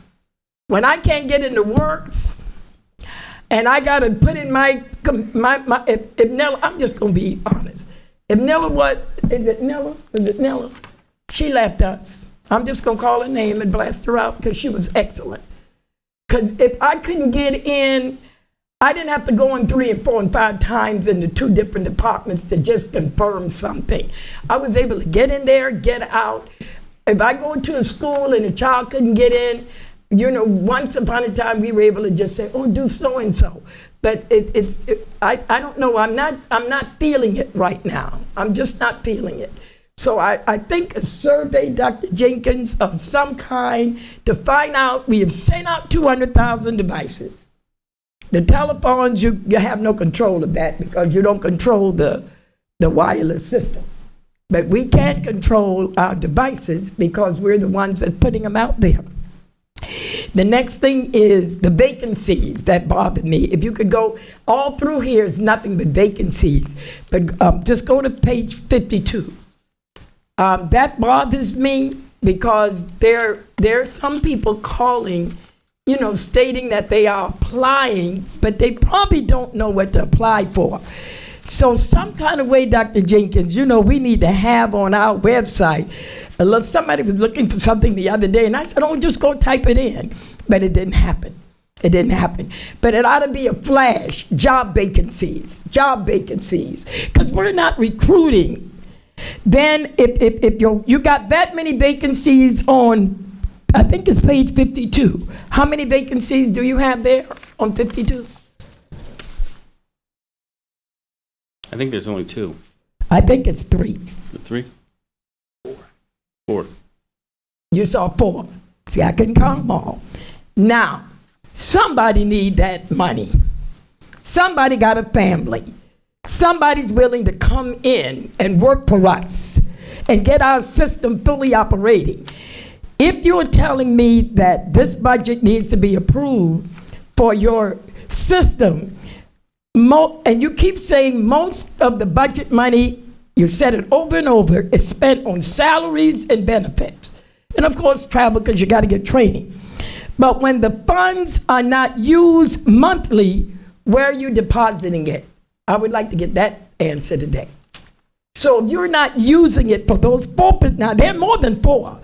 When I can't get into works, and I got to put in if Nella, I'm just going to be honest. If Nella is it Nella? She left us. I'm just going to call her name and blast her out because she was excellent. Because if I couldn't get in, I didn't have to go in 3 and 4 and 5 times into 2 different departments to just confirm something. I was able to get in there, get out. If I go to a school and a child couldn't get in, once upon a time we were able to just say, oh, do so-and-so. But I don't know, I'm not feeling it right now. I'm just not feeling it. So I think a survey, Dr. Jenkins, of some kind to find out. We have sent out 200,000 devices. The telephones, you have no control of that because you don't control the wireless system. But we can't control our devices because we're the ones that's putting them out there. The next thing is the vacancies that bothered me. If you could go all through here, it's nothing but vacancies. But just go to page 52. That bothers me because there are some people calling, stating that they are applying, but they probably don't know what to apply for. So some kind of way, Dr. Jenkins, we need to have on our website. Somebody was looking for something the other day, and I said, oh, just go type it in. But it didn't happen. It didn't happen. But it ought to be a flash, job vacancies, because we're not recruiting. Then if you got that many vacancies on, I think it's page 52. How many vacancies do you have there on 52? I think there's only 2. I think it's 3. 3? 4. You saw 4. See, I couldn't count them all. Now, somebody need that money. Somebody got a family. Somebody's willing to come in and work for us and get our system fully operating. If you're telling me that this budget needs to be approved for your system, and you keep saying most of the budget money, you said it over and over, is spent on salaries and benefits. And of course, travel, because you got to get training. But when the funds are not used monthly, where are you depositing it? I would like to get that answer today. So if you're not using it for those 4, now there are more than 4,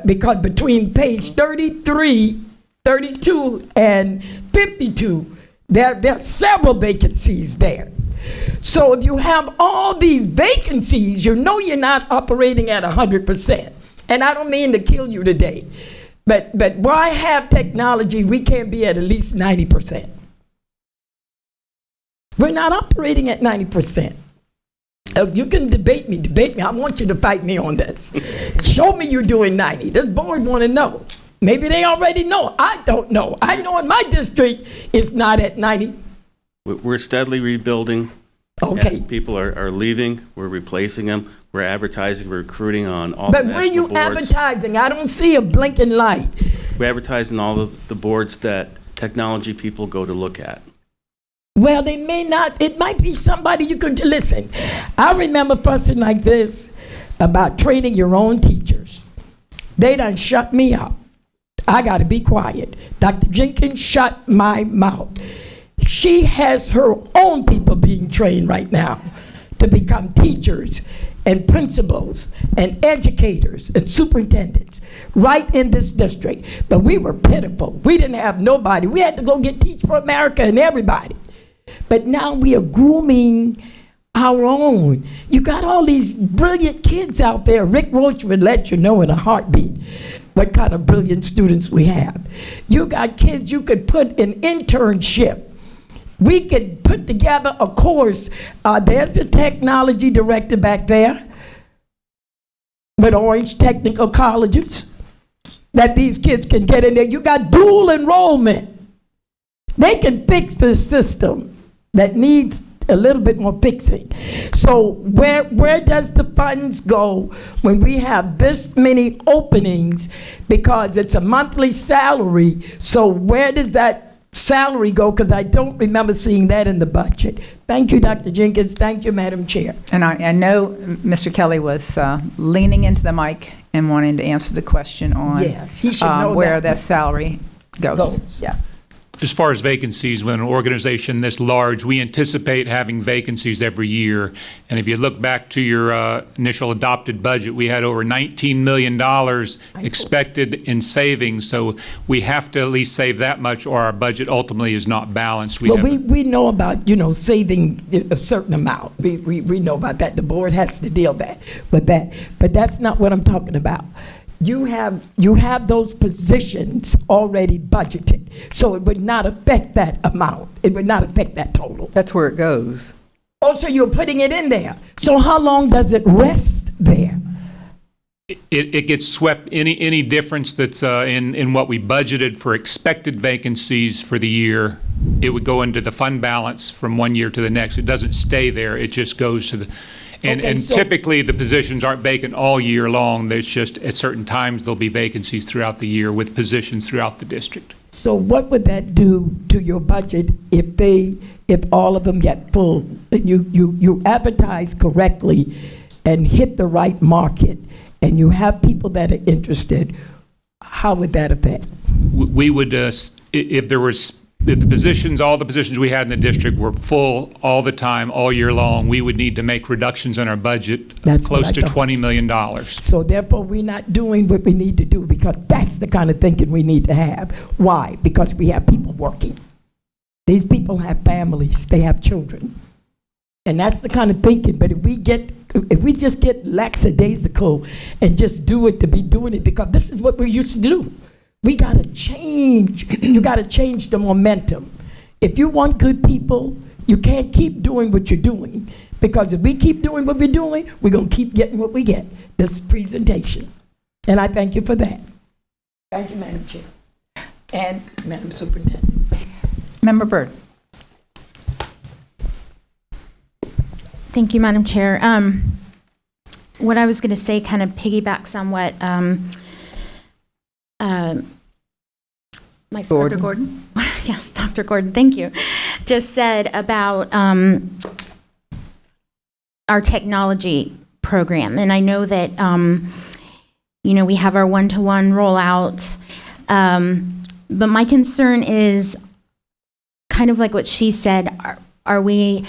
because between page 33, 32, and 52, there are several vacancies there. So if you have all these vacancies, you're not operating at 100%. And I don't mean to kill you today, but why have technology we can't be at least 90%? We're not operating at 90%. You can debate me. I want you to fight me on this. Show me you're doing 90. This board want to know. Maybe they already know. I don't know. I know in my district it's not at 90. We're steadily rebuilding. Okay. As people are leaving, we're replacing them. We're advertising, we're recruiting on all the national boards. But where you advertising? I don't see a blinking light. We advertise in all of the boards that technology people go to look at? Well, they may not. It might be somebody you can listen. I remember fussing like this about training your own teachers. They done shut me up. I got to be quiet. Dr. Jenkins shut my mouth. She has her own people being trained right now to become teachers and principals and educators and superintendents right in this district. But we were pitiful. We didn't have nobody. We had to go get Teach for America and everybody. But now we are grooming our own. You got all these brilliant kids out there. Rick Roach would let you know in a heartbeat what kind of brilliant students we have. You got kids you could put in internship. We could put together a course. There's the technology director back there with Orange Technical Colleges that these kids can get in there. You got dual enrollment. They can fix the system that needs a little bit more fixing. So where does the funds go when we have this many openings? Because it's a monthly salary. So where does that salary go? Because I don't remember seeing that in the budget. Thank you, Dr. Jenkins. Thank you, Madam Chair. And I know Mr. Kelly was leaning into the mic and wanting to answer the question on Yes, he should know where that. that salary goes. Yeah. As far as vacancies, when an organization this large, we anticipate having vacancies every year. And if you look back to your initial adopted budget, we had over $19 million expected in savings. So we have to at least save that much, or our budget ultimately is not balanced. Well, we know about, saving a certain amount. We know about that. The board has to deal with that. But that's not what I'm talking about. You have those positions already budgeted, so it would not affect that amount. It would not affect that total. That's where it goes. Oh, so you're putting it in there. So how long does it rest there? It gets swept, any difference that's in what we budgeted for expected vacancies for the year, it would go into the fund balance from one year to the next. It doesn't stay there, it just goes to the, and so typically the positions aren't vacant all year long. There's just at certain times there'll be vacancies throughout the year with positions throughout the district. So what would that do to your budget if all of them get full and you advertise correctly and hit the right market and you have people that are interested? How would that affect? We would, if the positions, all the positions we had in the district were full all the time, all year long, we would need to make reductions in our budget That's close what I to thought. $20 million. So therefore, we're not doing what we need to do, because that's the kind of thinking we need to have. Why? Because we have people working. These people have families, they have children. And that's the kind of thinking. But if we just get lackadaisical and just do it to be doing it, because this is what we used to do. We got to change. You got to change the momentum. If you want good people, you can't keep doing what you're doing. Because if we keep doing what we're doing, we're going to keep getting what we get, this presentation. And I thank you for that. Thank you, Madam Chair. And Madam Superintendent. Member Byrd. Thank you, Madam Chair. What I was going to say kind of piggybacks on what my Dr. Gordon. Yes, Dr. Gordon, thank you, just said about our technology program. And I know that, we have our one-to-one rollout, but my concern is kind of like what she said, are we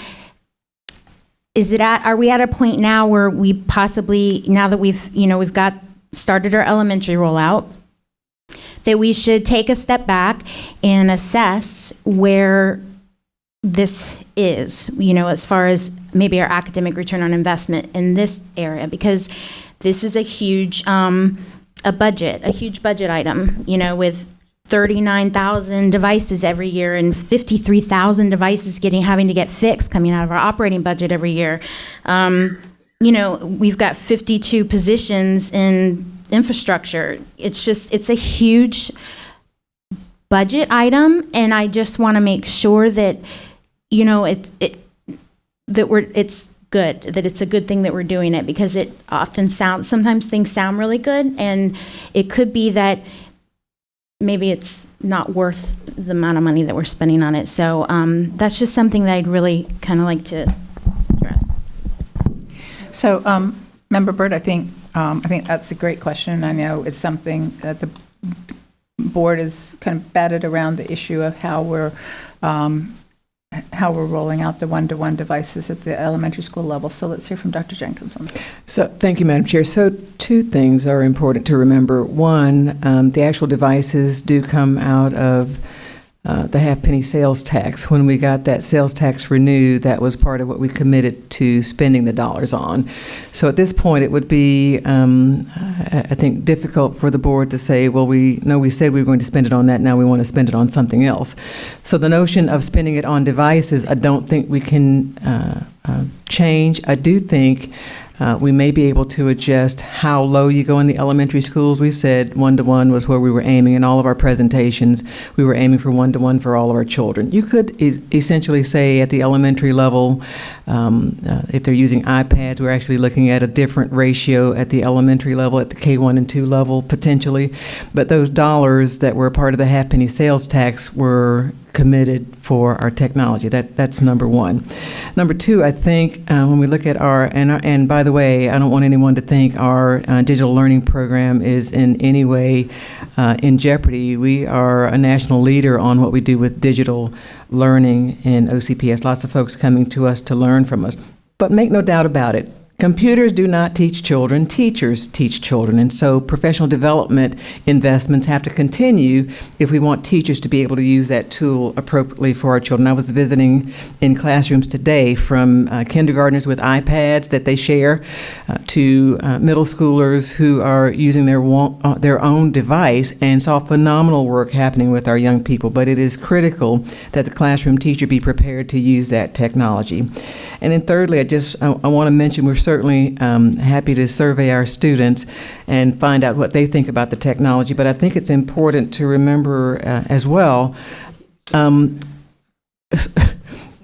at a point now where we possibly, now that we've got started our elementary rollout, that we should take a step back and assess where this is, as far as maybe our academic return on investment in this area, because this is a huge budget item, with 39,000 devices every year and 53,000 devices having to get fixed coming out of our operating budget every year. We've got 52 positions in infrastructure. It's a huge budget item, and I just want to make sure that, it's good, that it's a good thing that we're doing it, because it often sometimes things sound really good, and it could be that maybe it's not worth the amount of money that we're spending on it. So that's just something that I'd really kind of like to address. So, Member Byrd, I think that's a great question. I know it's something that the board is kind of batted around the issue of how we're rolling out the one-to-one devices at the elementary school level. So let's hear from Dr. Jenkins on that. So, thank you, Madam Chair. So, two things are important to remember. One, the actual devices do come out of the half-penny sales tax. When we got that sales tax renewed, that was part of what we committed to spending the dollars on. So at this point, it would be, I think, difficult for the board to say, well, we said we were going to spend it on that, now we want to spend it on something else. So the notion of spending it on devices, I don't think we can change. I do think we may be able to adjust how low you go in the elementary schools. We said one-to-one was where we were aiming in all of our presentations. We were aiming for one-to-one for all of our children. You could essentially say at the elementary level, if they're using iPads, we're actually looking at a different ratio at the elementary level, at the K1 and 2 level, potentially. But those dollars that were part of the half-penny sales tax were committed for our technology. That's number one. Number two, I think when we look at and by the way, I don't want anyone to think our digital learning program is in any way in jeopardy. We are a national leader on what we do with digital learning in OCPS. Lots of folks coming to us to learn from us. But make no doubt about it, computers do not teach children, teachers teach children. And so professional development investments have to continue if we want teachers to be able to use that tool appropriately for our children. I was visiting in classrooms today from kindergartners with iPads that they share to middle schoolers who are using their own device, and saw phenomenal work happening with our young people. But it is critical that the classroom teacher be prepared to use that technology. And then thirdly, I want to mention we're certainly happy to survey our students and find out what they think about the technology. But I think it's important to remember as well,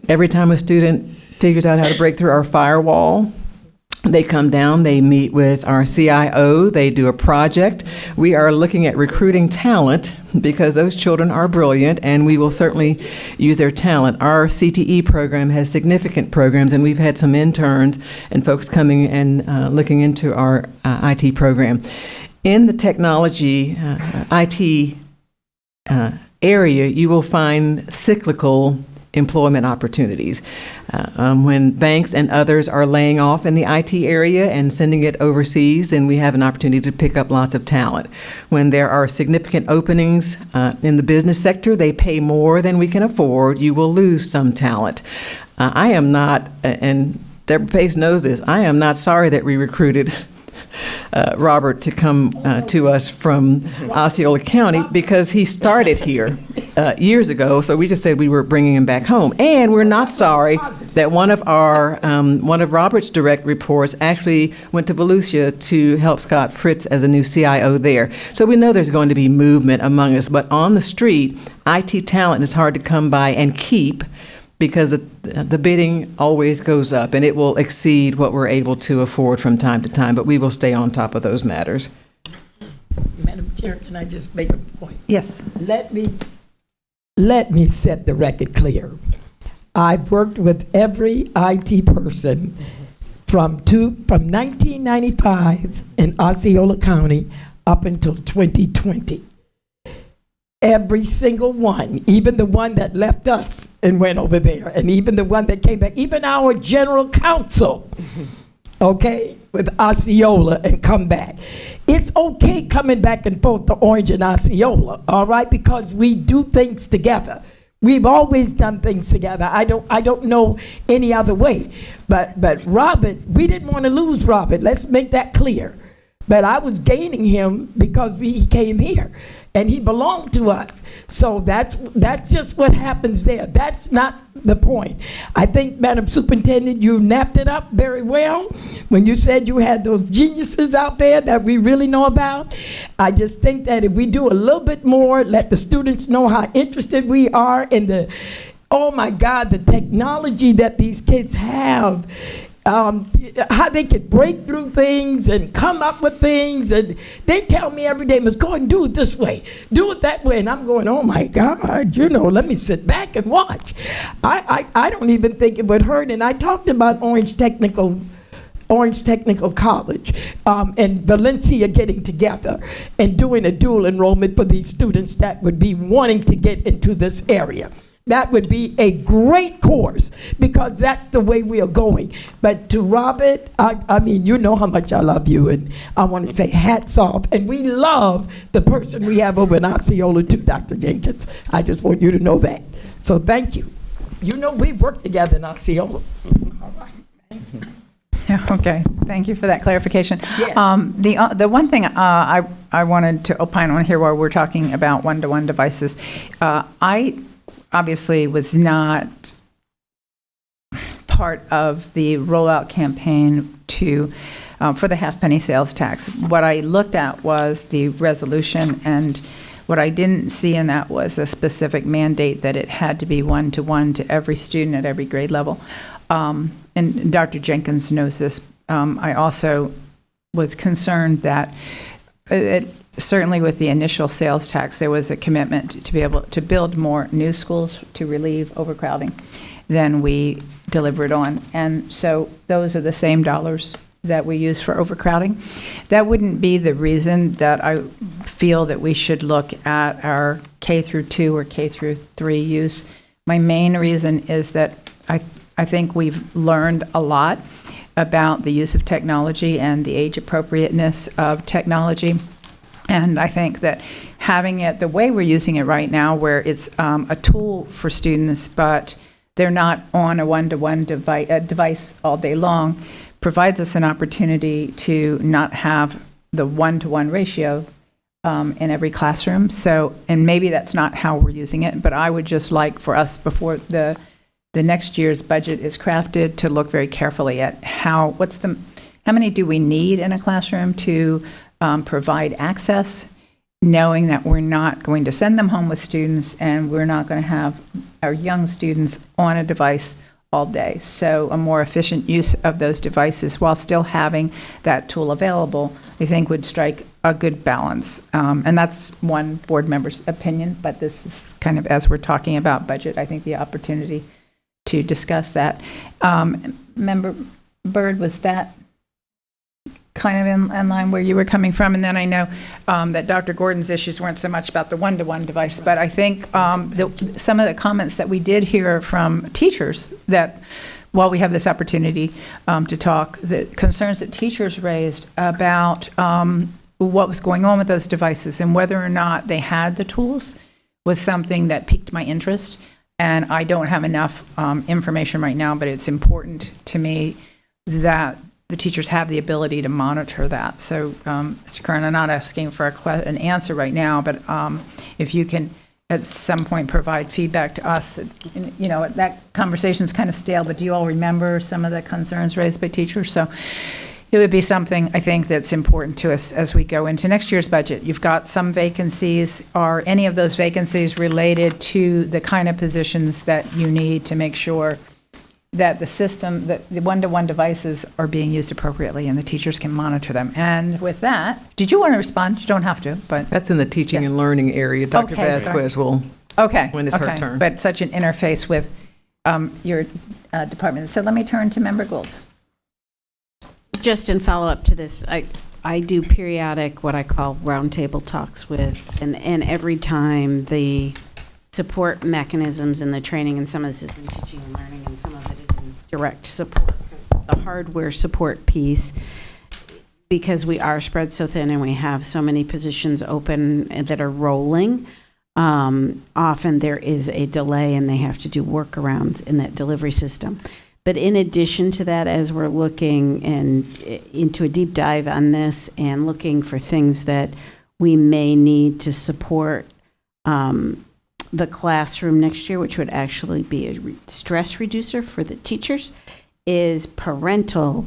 every time a student figures out how to break through our firewall, they come down, they meet with our CIO, they do a project. We are looking at recruiting talent because those children are brilliant, and we will certainly use their talent. Our CTE program has significant programs, and we've had some interns and folks coming and looking into our IT program. In the technology IT area, you will find cyclical employment opportunities. When banks and others are laying off in the IT area and sending it overseas, then we have an opportunity to pick up lots of talent. When there are significant openings in the business sector, they pay more than we can afford, you will lose some talent. I am not, and Deborah Pace knows this, I am not sorry that we recruited Robert to come to us from Osceola County, because he started here years ago, so we just said we were bringing him back home. And we're not sorry that one of Robert's direct reports actually went to Volusia to help Scott Fritz as a new CIO there. So we know there's going to be movement among us, but on the street, IT talent is hard to come by and keep, because the bidding always goes up, and it will exceed what we're able to afford from time to time, but we will stay on top of those matters. Madam Chair, can I just make a point? Yes. Let me set the record clear. I've worked with every IT person from 1995 in Osceola County up until 2020. Every single one, even the one that left us and went over there, and even the one that came back, even our general counsel, okay, with Osceola and come back. It's okay coming back and forth to Orange and Osceola, all right, because we do things together. We've always done things together. I don't know any other way. But Robert, we didn't want to lose Robert. Let's make that clear. But I was gaining him because he came here, and he belonged to us. So that's just what happens there. That's not the point. I think, Madam Superintendent, you napped it up very well when you said you had those geniuses out there that we really know about. I just think that if we do a little bit more, let the students know how interested we are in oh my God, the technology that these kids have. how they could break through things and come up with things. And they tell me every day, "Miss Gordon, do it this way, do it that way." And I'm going, "Oh my God, let me sit back and watch." I don't even think it would hurt. And I talked about Orange Technical College and Valencia getting together and doing a dual enrollment for these students that would be wanting to get into this area. That would be a great course, because that's the way we are going. But to Robert, I mean, you know how much I love you, and I want to say hats off. And we love the person we have over in Osceola too, Dr. Jenkins. I just want you to know that. So thank you. We've worked together in Osceola. All right. Thank you. Okay, thank you for that clarification. Yes. The one thing I wanted to opine on here while we're talking about one-to-one devices, I obviously was not part of the rollout campaign for the half-penny sales tax. What I looked at was the resolution, and what I didn't see in that was a specific mandate that it had to be one-to-one to every student at every grade level. And Dr. Jenkins knows this. I also was concerned that certainly with the initial sales tax, there was a commitment to be able to build more new schools to relieve overcrowding than we delivered on. And so those are the same dollars that we use for overcrowding. That wouldn't be the reason that I feel that we should look at our K through 2 or K through 3 use. My main reason is that I think we've learned a lot about the use of technology and the age appropriateness of technology. And I think that having it the way we're using it right now, where it's a tool for students, but they're not on a one-to-one device all day long, provides us an opportunity to not have the one-to-one ratio in every classroom. So, and maybe that's not how we're using it, but I would just like for us, before the next year's budget is crafted, to look very carefully at how many do we need in a classroom to provide access, knowing that we're not going to send them home with students and we're not going to have our young students on a device all day. So a more efficient use of those devices while still having that tool available, I think would strike a good balance. And that's one board member's opinion, but this is kind of, as we're talking about budget, I think the opportunity to discuss that. Member Byrd, was that kind of in line where you were coming from? And then I know that Dr. Gordon's issues weren't so much about the one-to-one device, but I think some of the comments that we did hear from teachers, that while we have this opportunity to talk, the concerns that teachers raised about what was going on with those devices and whether or not they had the tools was something that piqued my interest. And I don't have enough information right now, but it's important to me that the teachers have the ability to monitor that. So, Mr. Kern, I'm not asking for an answer right now, but if you can at some point provide feedback to us. That conversation's kind of stale, but do you all remember some of the concerns raised by teachers? So it would be something, I think, that's important to us as we go into next year's budget. You've got some vacancies. Are any of those vacancies related to the kind of positions that you need to make sure that the system, that the one-to-one devices are being used appropriately and the teachers can monitor them? And with that, did you want to respond? You don't have to, but. That's in the teaching and learning area. Dr. Vasquez will, when it's her turn. But such an interface with your department. So let me turn to Member Gould. Just in follow-up to this, I do periodic what I call roundtable talks with, and every time the support mechanisms and the training, and some of this is in teaching and learning, and some of it is in direct support, because the hardware support piece, because we are spread so thin and we have so many positions open that are rolling, often there is a delay and they have to do workarounds in that delivery system. But in addition to that, as we're looking into a deep dive on this and looking for things that we may need to support the classroom next year, which would actually be a stress reducer for the teachers, is parental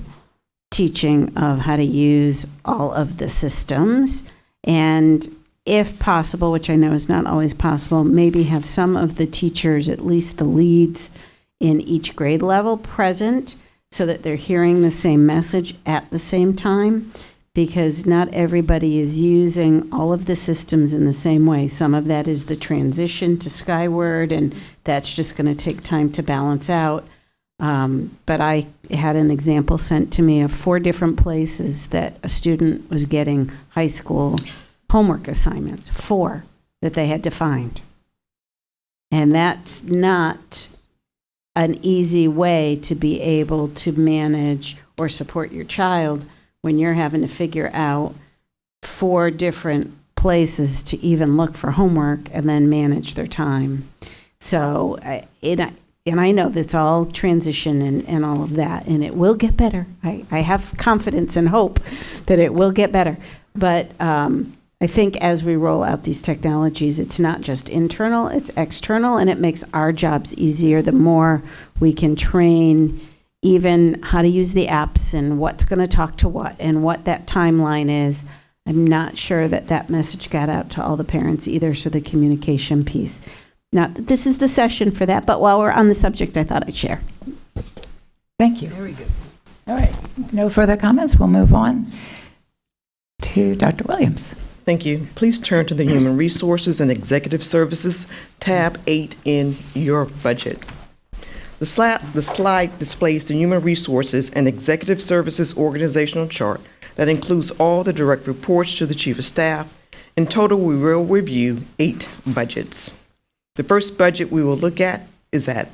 teaching of how to use all of the systems. And if possible, which I know is not always possible, maybe have some of the teachers, at least the leads in each grade level, present, so that they're hearing the same message at the same time, because not everybody is using all of the systems in the same way. Some of that is the transition to Skyward, and that's just going to take time to balance out. But I had an example sent to me of 4 different places that a student was getting high school homework assignments, 4 that they had to find. And that's not an easy way to be able to manage or support your child when you're having to figure out 4 different places to even look for homework and then manage their time. So, and I know that's all transition and all of that, and it will get better. I have confidence and hope that it will get better. But I think as we roll out these technologies, it's not just internal, it's external, and it makes our jobs easier the more we can train even how to use the apps and what's going to talk to what and what that timeline is. I'm not sure that that message got out to all the parents either, so the communication piece. Not that this is the session for that, but while we're on the subject, I thought I'd share. Thank you. Very good. All right. No further comments. We'll move on to Dr. Williams. Thank you. Please turn to the Human Resources and Executive Services, tab 8 in your budget. The slide displays the Human Resources and Executive Services organizational chart that includes all the direct reports to the Chief of Staff. In total, we will review 8 budgets. The first budget we will look at is at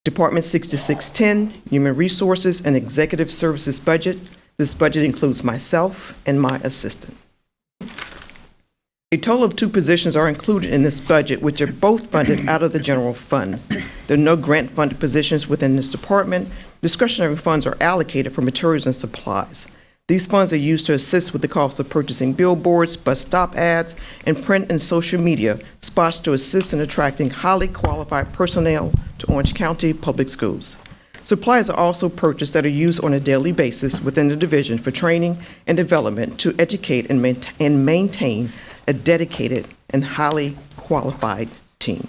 Department 6610, Human Resources and Executive Services budget. This budget includes myself and my assistant. A total of 2 positions are included in this budget, which are both funded out of the general fund. There are no grant-funded positions within this department. Discretionary funds are allocated for materials and supplies. These funds are used to assist with the cost of purchasing billboards, bus stop ads, and print and social media spots to assist in attracting highly qualified personnel to Orange County Public Schools. Supplies are also purchased that are used on a daily basis within the division for training and development to educate and maintain a dedicated and highly qualified team.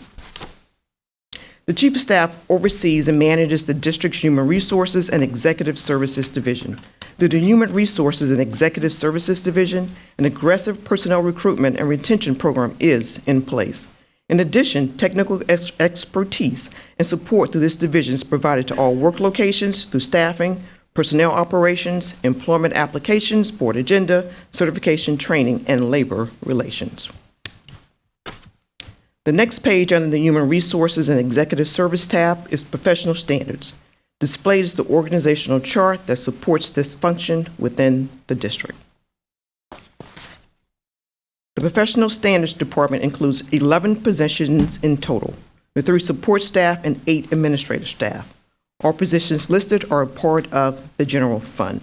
The Chief of Staff oversees and manages the district's Human Resources and Executive Services Division. Through the Human Resources and Executive Services Division, an aggressive personnel recruitment and retention program is in place. In addition, technical expertise and support through this division is provided to all work locations through staffing, personnel operations, employment applications, board agenda, certification, training, and labor relations. The next page under the Human Resources and Executive Service tab is Professional Standards. Displayed is the organizational chart that supports this function within the district. The Professional Standards Department includes 11 positions in total, with 3 support staff and 8 administrative staff. All positions listed are a part of the general fund.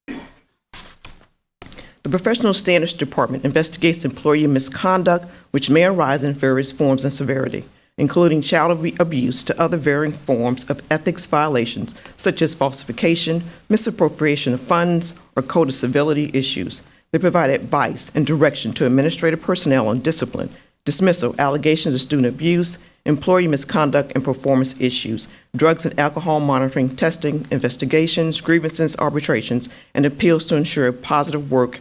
The Professional Standards Department investigates employee misconduct, which may arise in various forms and severity, including child abuse to other varying forms of ethics violations, such as falsification, misappropriation of funds, or code of civility issues. They provide advice and direction to administrative personnel on discipline, dismissal, allegations of student abuse, employee misconduct and performance issues, drugs and alcohol monitoring, testing, investigations, grievances, arbitrations, and appeals to ensure a positive work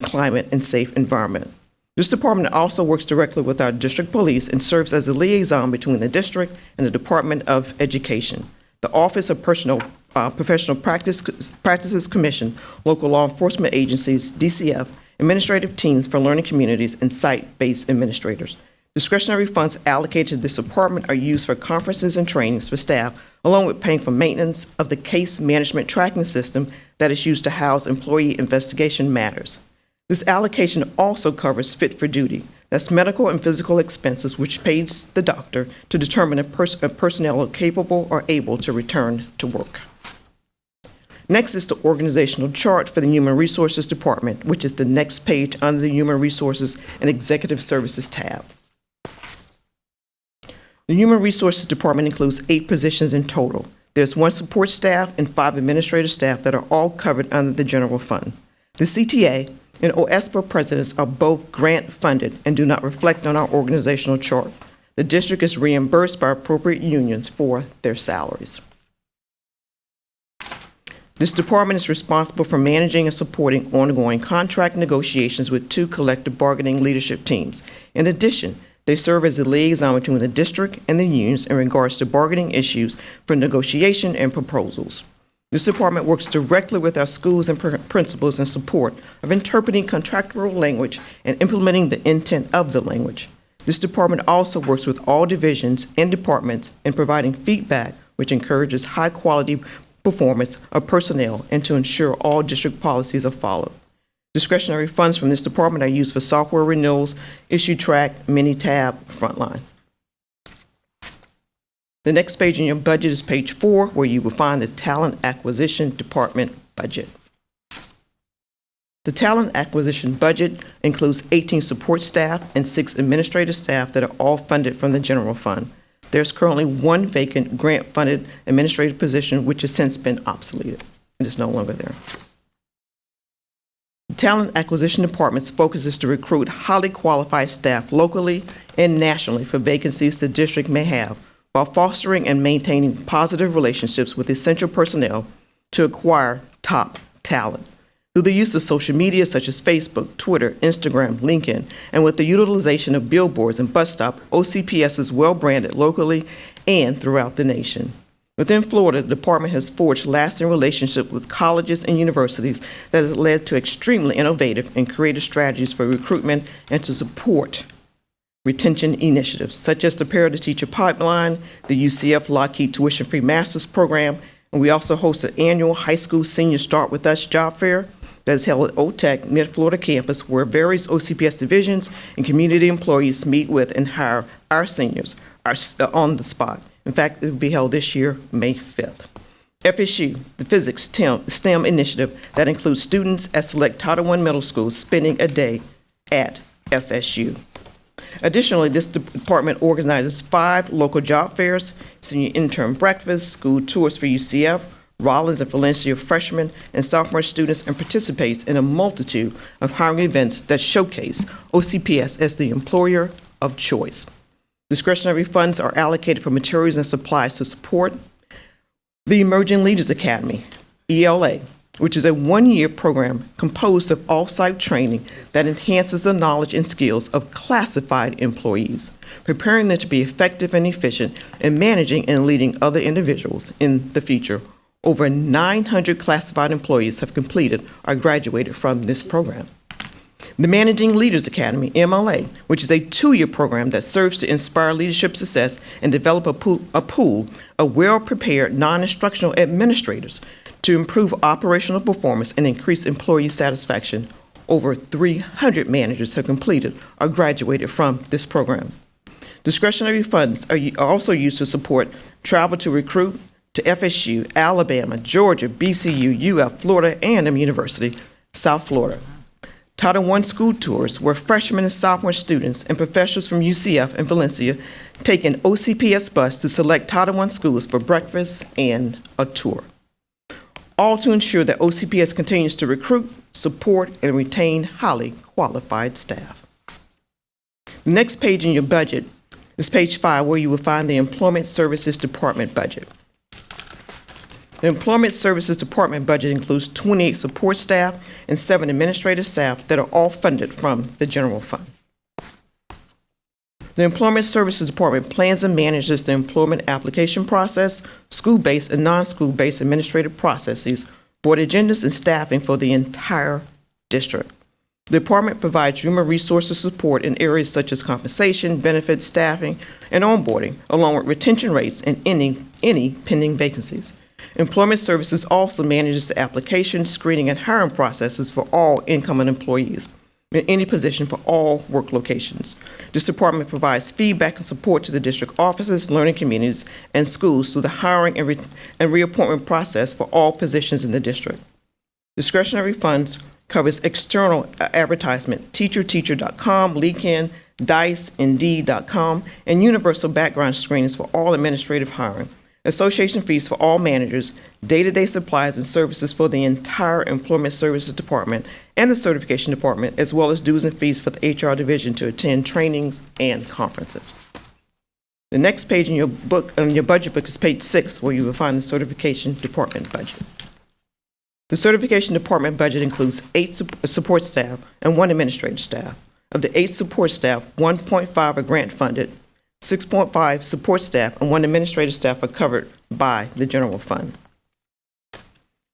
climate and safe environment. This department also works directly with our district police and serves as a liaison between the district and the Department of Education. The Office of Professional Practices Commission, local law enforcement agencies, DCF, administrative teams for learning communities, and site-based administrators. Discretionary funds allocated to this department are used for conferences and trainings for staff, along with paying for maintenance of the case management tracking system that is used to house employee investigation matters. This allocation also covers fit for duty. That's medical and physical expenses, which pays the doctor to determine if personnel are capable or able to return to work. Next is the organizational chart for the Human Resources Department, which is the next page under the Human Resources and Executive Services tab. The Human Resources Department includes 8 positions in total. There's 1 support staff and 5 administrative staff that are all covered under the general fund. The CTA and OSPA presidents are both grant funded and do not reflect on our organizational chart. The district is reimbursed by appropriate unions for their salaries. This department is responsible for managing and supporting ongoing contract negotiations with 2 collective bargaining leadership teams. In addition, they serve as a liaison between the district and the unions in regards to bargaining issues for negotiation and proposals. This department works directly with our schools and principals in support of interpreting contractual language and implementing the intent of the language. This department also works with all divisions and departments in providing feedback, which encourages high-quality performance of personnel and to ensure all district policies are followed. Discretionary funds from this department are used for software renewals, issue track, mini-tab, frontline. The next page in your budget is page 4, where you will find the Talent Acquisition Department budget. The Talent Acquisition budget includes 18 support staff and 6 administrative staff that are all funded from the general fund. There's currently 1 vacant grant-funded administrative position, which has since been obsoleted and is no longer there. The Talent Acquisition Department's focus is to recruit highly qualified staff locally and nationally for vacancies the district may have, while fostering and maintaining positive relationships with essential personnel to acquire top talent. Through the use of social media such as Facebook, Twitter, Instagram, LinkedIn, and with the utilization of billboards and bus stops, OCPS is well branded locally and throughout the nation. Within Florida, the department has forged lasting relationships with colleges and universities that has led to extremely innovative and creative strategies for recruitment and to support retention initiatives, such as the Parent Teacher Pipeline, the UCF Lockheed Tuition-Free Master's Program, and we also host an annual high school senior Start With Us job fair that is held at OTEC Mid-Florida campus, where various OCPS divisions and community employees meet with and hire our seniors on the spot. In fact, it will be held this year, May 5th. FSU, the Physics STEM initiative that includes students at select Title I middle schools spending a day at FSU. Additionally, this department organizes 5 local job fairs, senior intern breakfasts, school tours for UCF, Rollins and Valencia freshmen and sophomore students, and participates in a multitude of hiring events that showcase OCPS as the employer of choice. Discretionary funds are allocated for materials and supplies to support the Emerging Leaders Academy, ELA, which is a 1-year program composed of off-site training that enhances the knowledge and skills of classified employees, preparing them to be effective and efficient in managing and leading other individuals in the future. Over 900 classified employees have completed or graduated from this program. The Managing Leaders Academy, MLA, which is a 2-year program that serves to inspire leadership success and develop a pool of well-prepared non-instructional administrators to improve operational performance and increase employee satisfaction. Over 300 managers have completed or graduated from this program. Discretionary funds are also used to support travel to recruit to FSU, Alabama, Georgia, BCU, UF, Florida, and M University, South Florida. Title I school tours, where freshmen and sophomore students and professionals from UCF and Valencia take an OCPS bus to select Title I schools for breakfast and a tour. All to ensure that OCPS continues to recruit, support, and retain highly qualified staff. The next page in your budget is page 5, where you will find the Employment Services Department budget. The Employment Services Department budget includes 28 support staff and 7 administrative staff that are all funded from the general fund. The Employment Services Department plans and manages the employment application process, school-based and non-school-based administrative processes, board agendas, and staffing for the entire district. The department provides human resources support in areas such as compensation, benefits, staffing, and onboarding, along with retention rates and any pending vacancies. Employment Services also manages the application, screening, and hiring processes for all incoming employees in any position for all work locations. This department provides feedback and support to the district offices, learning communities, and schools through the hiring and reappointment process for all positions in the district. Discretionary funds covers external advertisement, teacher.com, LinkedIn, Dice, Indeed.com, and universal background screenings for all administrative hiring, association fees for all managers, day-to-day supplies and services for the entire Employment Services Department and the Certification Department, as well as dues and fees for the HR Division to attend trainings and conferences. The next page in your budget book is page 6, where you will find the Certification Department budget. The certification department budget includes 8 support staff and 1 administrative staff. Of the 8 support staff, 1.5 are grant funded, 6.5 support staff, and 1 administrative staff are covered by the general fund.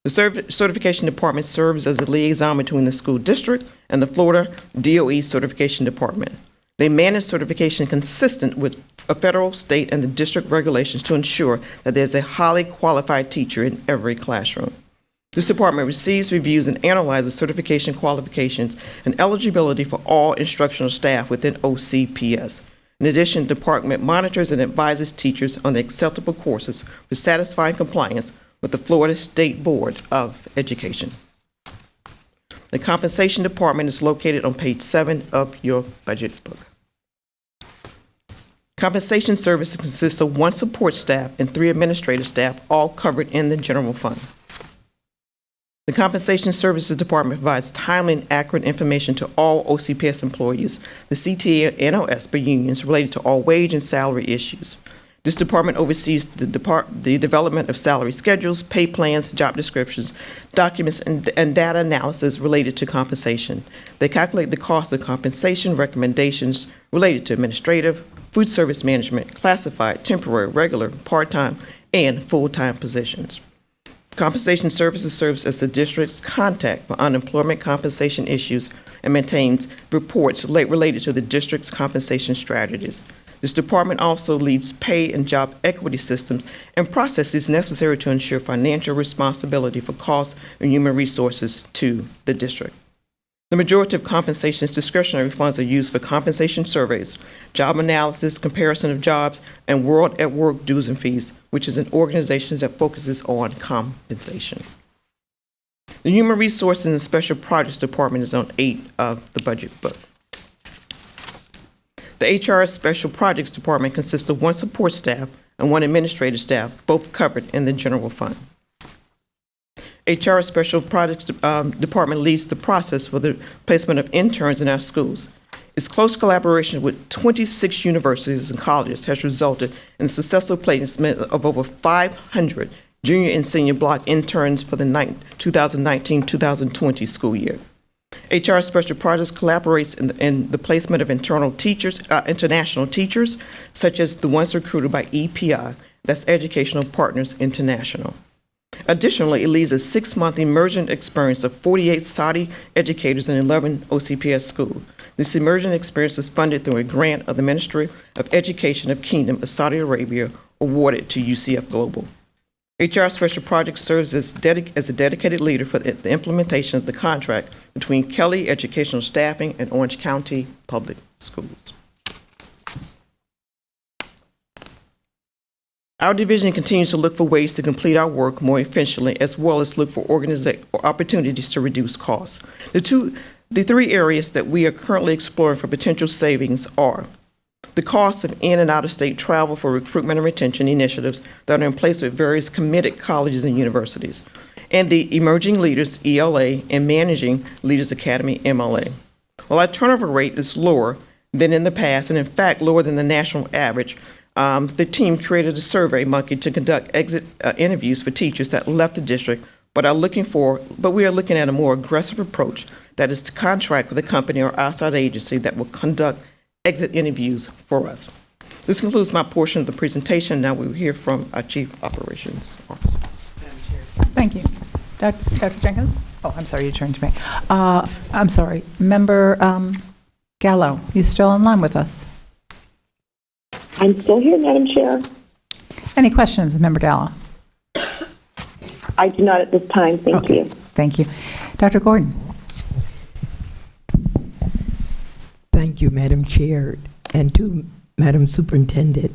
The certification department serves as a liaison between the school district and the Florida DOE certification department. They manage certification consistent with federal, state, and the district regulations to ensure that there's a highly qualified teacher in every classroom. This department receives, reviews, and analyzes certification qualifications and eligibility for all instructional staff within OCPS. In addition, the department monitors and advises teachers on the acceptable courses for satisfying compliance with the Florida State Board of Education. The compensation department is located on page 7 of your budget book. Compensation services consists of 1 support staff and 3 administrative staff, all covered in the general fund. The Compensation Services Department provides timely and accurate information to all OCPS employees, the CTA and OSPA unions related to all wage and salary issues. This department oversees the development of salary schedules, pay plans, job descriptions, documents, and data analysis related to compensation. They calculate the cost of compensation recommendations related to administrative, food service management, classified, temporary, regular, part-time, and full-time positions. Compensation Services serves as the district's contact for unemployment compensation issues and maintains reports related to the district's compensation strategies. This department also leads pay and job equity systems and processes necessary to ensure financial responsibility for costs and human resources to the district. The majority of compensation's discretionary funds are used for compensation surveys, job analysis, comparison of jobs, and World at Work dues and fees, which is an organization that focuses on compensation. The Human Resources and Special Projects Department is on 8 of the budget book. The HR Special Projects Department consists of 1 support staff and 1 administrative staff, both covered in the general fund. HR Special Projects Department leads the process for the placement of interns in our schools. Its close collaboration with 26 universities and colleges has resulted in the successful placement of over 500 junior and senior block interns for the 2019-2020 school year. HR Special Projects collaborates in the placement of international teachers, such as the ones recruited by EPI, that's Educational Partners International. Additionally, it leads a 6-month immersion experience of 48 Saudi educators in 11 OCPS schools. This immersion experience is funded through a grant of the Ministry of Education of Kingdom of Saudi Arabia awarded to UCF Global. HR Special Projects serves as a dedicated leader for the implementation of the contract between Kelly Educational Staffing and Orange County Public Schools. Our division continues to look for ways to complete our work more efficiently, as well as look for opportunities to reduce costs. The 3 areas that we are currently exploring for potential savings are the cost of in and out-of-state travel for recruitment and retention initiatives that are in place with various committed colleges and universities, and the Emerging Leaders, ELA, and Managing Leaders Academy, MLA. While our turnover rate is lower than in the past, and in fact lower than the national average, the team created a survey monkey to conduct exit interviews for teachers that left the district, but we are looking at a more aggressive approach, that is to contract with a company or outside agency that will conduct exit interviews for us. This concludes my portion of the presentation. Now we will hear from our Chief Operations Officer. Thank you. Dr. Jenkins? Oh, I'm sorry, you turned to me. I'm sorry. Member Gallo, you still online with us? I'm still here, Madam Chair. Any questions, Member Gallo? I do not at this time. Thank you. Thank you. Dr. Gordon? Thank you, Madam Chair, and to Madam Superintendent,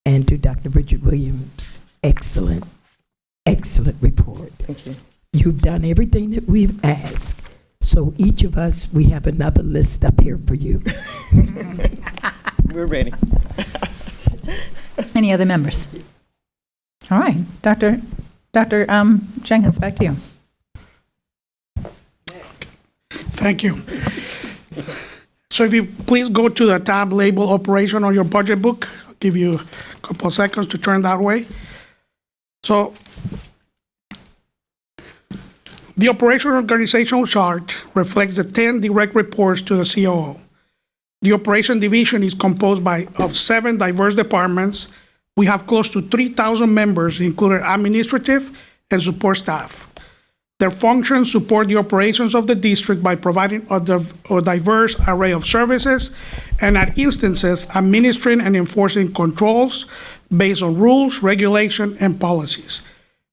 and to Dr. Bridget Williams. Excellent, excellent report. Thank you. You've done everything that we've asked. So each of us, we have another list up here for you. We're ready. Any other members? All right. Dr. Jenkins, back to you. Thank you. So if you please go to the tab labeled Operation on your budget book, I'll give you a couple of seconds to turn that way. So The operational organizational chart reflects the 10 direct reports to the COO. The operation division is composed of 7 diverse departments. We have close to 3,000 members, including administrative and support staff. Their functions support the operations of the district by providing a diverse array of services and, at instances, administering and enforcing controls based on rules, regulation, and policies.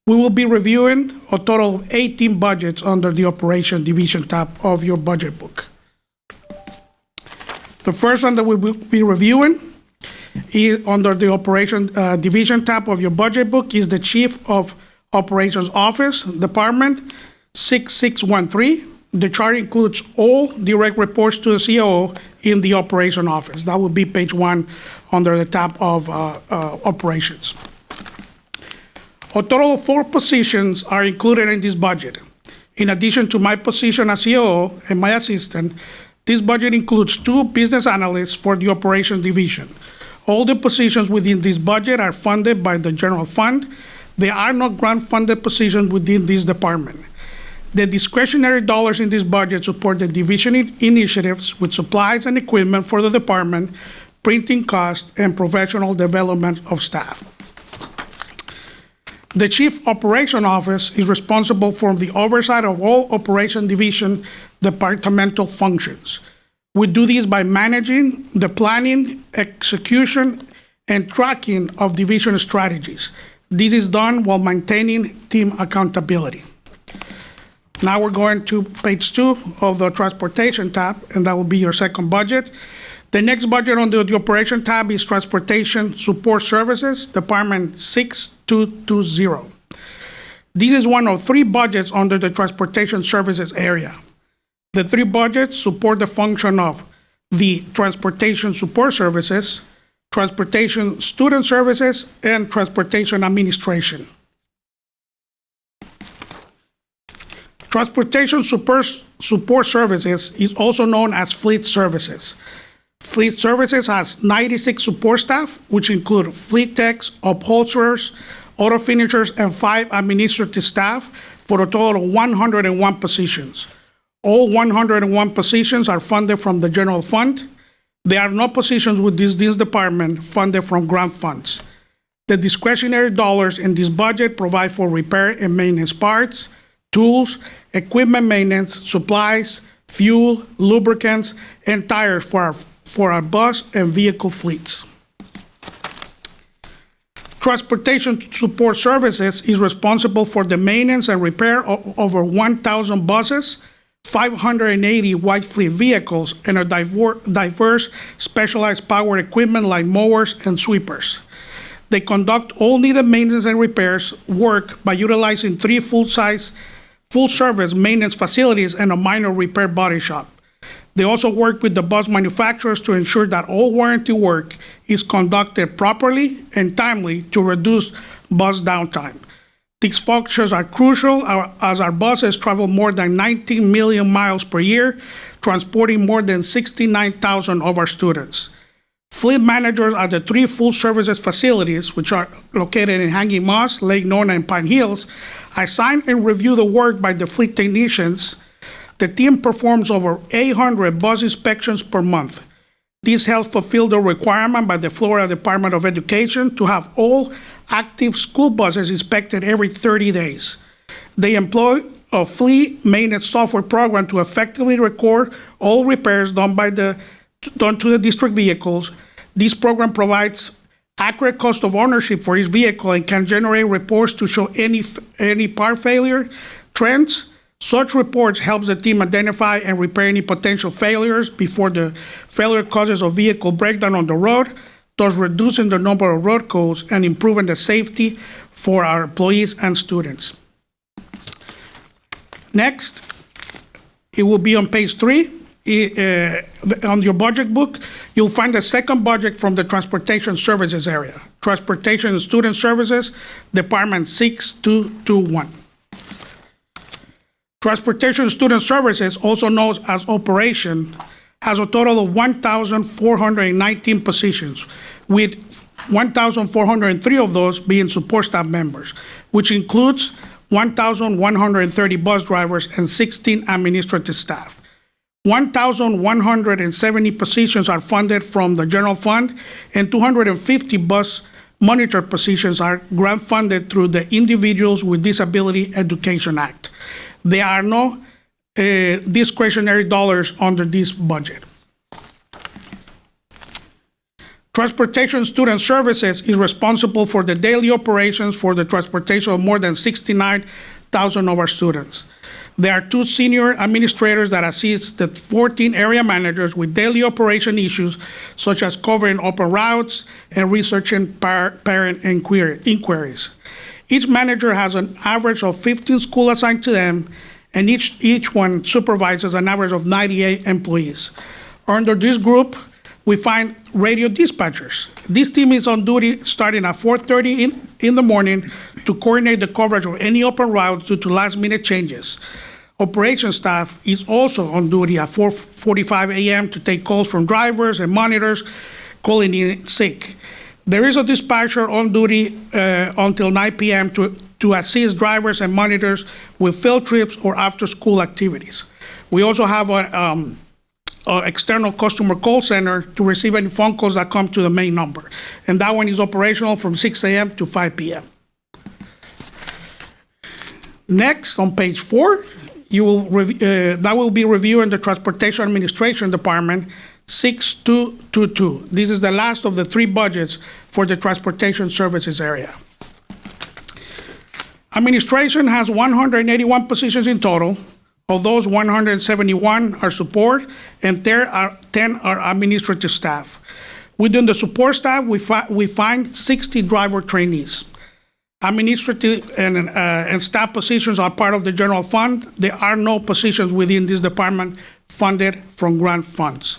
We will be reviewing a total of 18 budgets under the Operation Division tab of your budget book. The first one that we will be reviewing is under the Operation Division tab of your budget book is the Chief of Operations Office, Department 6613. The chart includes all direct reports to the COO in the Operation Office. That would be page 1 under the tab of Operations. A total of 4 positions are included in this budget. In addition to my position as COO and my assistant, this budget includes 2 business analysts for the Operations Division. All the positions within this budget are funded by the general fund. There are no grant-funded positions within this department. The discretionary dollars in this budget support the division initiatives with supplies and equipment for the department, printing costs, and professional development of staff. The Chief Operation Office is responsible for the oversight of all Operation Division departmental functions. We do this by managing the planning, execution, and tracking of division strategies. This is done while maintaining team accountability. Now we're going to page 2 of the Transportation tab, and that will be your second budget. The next budget under the Operation tab is Transportation Support Services, Department 6220. This is one of 3 budgets under the Transportation Services area. The 3 budgets support the function of the Transportation Support Services, Transportation Student Services, and Transportation Administration. Transportation Support Services is also known as Fleet Services. Fleet Services has 96 support staff, which include fleet techs, upholsterers, auto finishers, and 5 administrative staff for a total of 101 positions. All 101 positions are funded from the general fund. There are no positions with this department funded from grant funds. The discretionary dollars in this budget provide for repair and maintenance parts, tools, equipment maintenance, supplies, fuel, lubricants, and tires for our bus and vehicle fleets. Transportation Support Services is responsible for the maintenance and repair of over 1,000 buses, 580 white fleet vehicles, and a diverse specialized power equipment like mowers and sweepers. They conduct all needed maintenance and repairs work by utilizing 3 full-service maintenance facilities and a minor repair body shop. They also work with the bus manufacturers to ensure that all warranty work is conducted properly and timely to reduce bus downtime. These functions are crucial as our buses travel more than 19 million miles per year, transporting more than 69,000 of our students. Fleet managers at the 3 full services facilities, which are located in Hanging Moss, Lake Nona, and Pine Hills, assign and review the work by the fleet technicians. The team performs over 800 bus inspections per month. This helps fulfill the requirement by the Florida Department of Education to have all active school buses inspected every 30 days. They employ a fleet maintenance software program to effectively record all repairs done to the district vehicles. This program provides accurate cost of ownership for each vehicle and can generate reports to show any part failure trends. Such reports helps the team identify and repair any potential failures before the failure causes a vehicle breakdown on the road, thus reducing the number of road calls and improving the safety for our employees and students. Next, it will be on page 3. On your budget book, you'll find the second budget from the Transportation Services area. Transportation and Student Services, Department 6221. Transportation Student Services, also known as Operation, has a total of 1,419 positions, with 1,403 of those being support staff members, which includes 1,130 bus drivers, and 16 administrative staff. 1,170 positions are funded from the general fund, and 250 bus monitor positions are grant funded through the Individuals with Disability Education Act. There are no discretionary dollars under this budget. Transportation Student Services is responsible for the daily operations for the transportation of more than 69,000 of our students. There are 2 senior administrators that assist the 14 area managers with daily operation issues, such as covering open routes and researching parent inquiries. Each manager has an average of 15 schools assigned to them, and each one supervises an average of 98 employees. Under this group, we find radio dispatchers. This team is on duty starting at 4:30 in the morning to coordinate the coverage of any open routes due to last-minute changes. Operations staff is also on duty at 4:45 a.m. to take calls from drivers and monitors calling in sick. There is a dispatcher on duty until 9 p.m. to assist drivers and monitors with field trips or after-school activities. We also have an external customer call center to receive any phone calls that come to the main number. And that one is operational from 6 a.m. to 5 p.m. Next, on page 4, that will be reviewing the Transportation Administration Department 6222. This is the last of the 3 budgets for the transportation services area. Administration has 181 positions in total. Of those, 171 are support, and 10 are administrative staff. Within the support staff, we find 60 driver trainees. Administrative and staff positions are part of the general fund. There are no positions within this department funded from grant funds.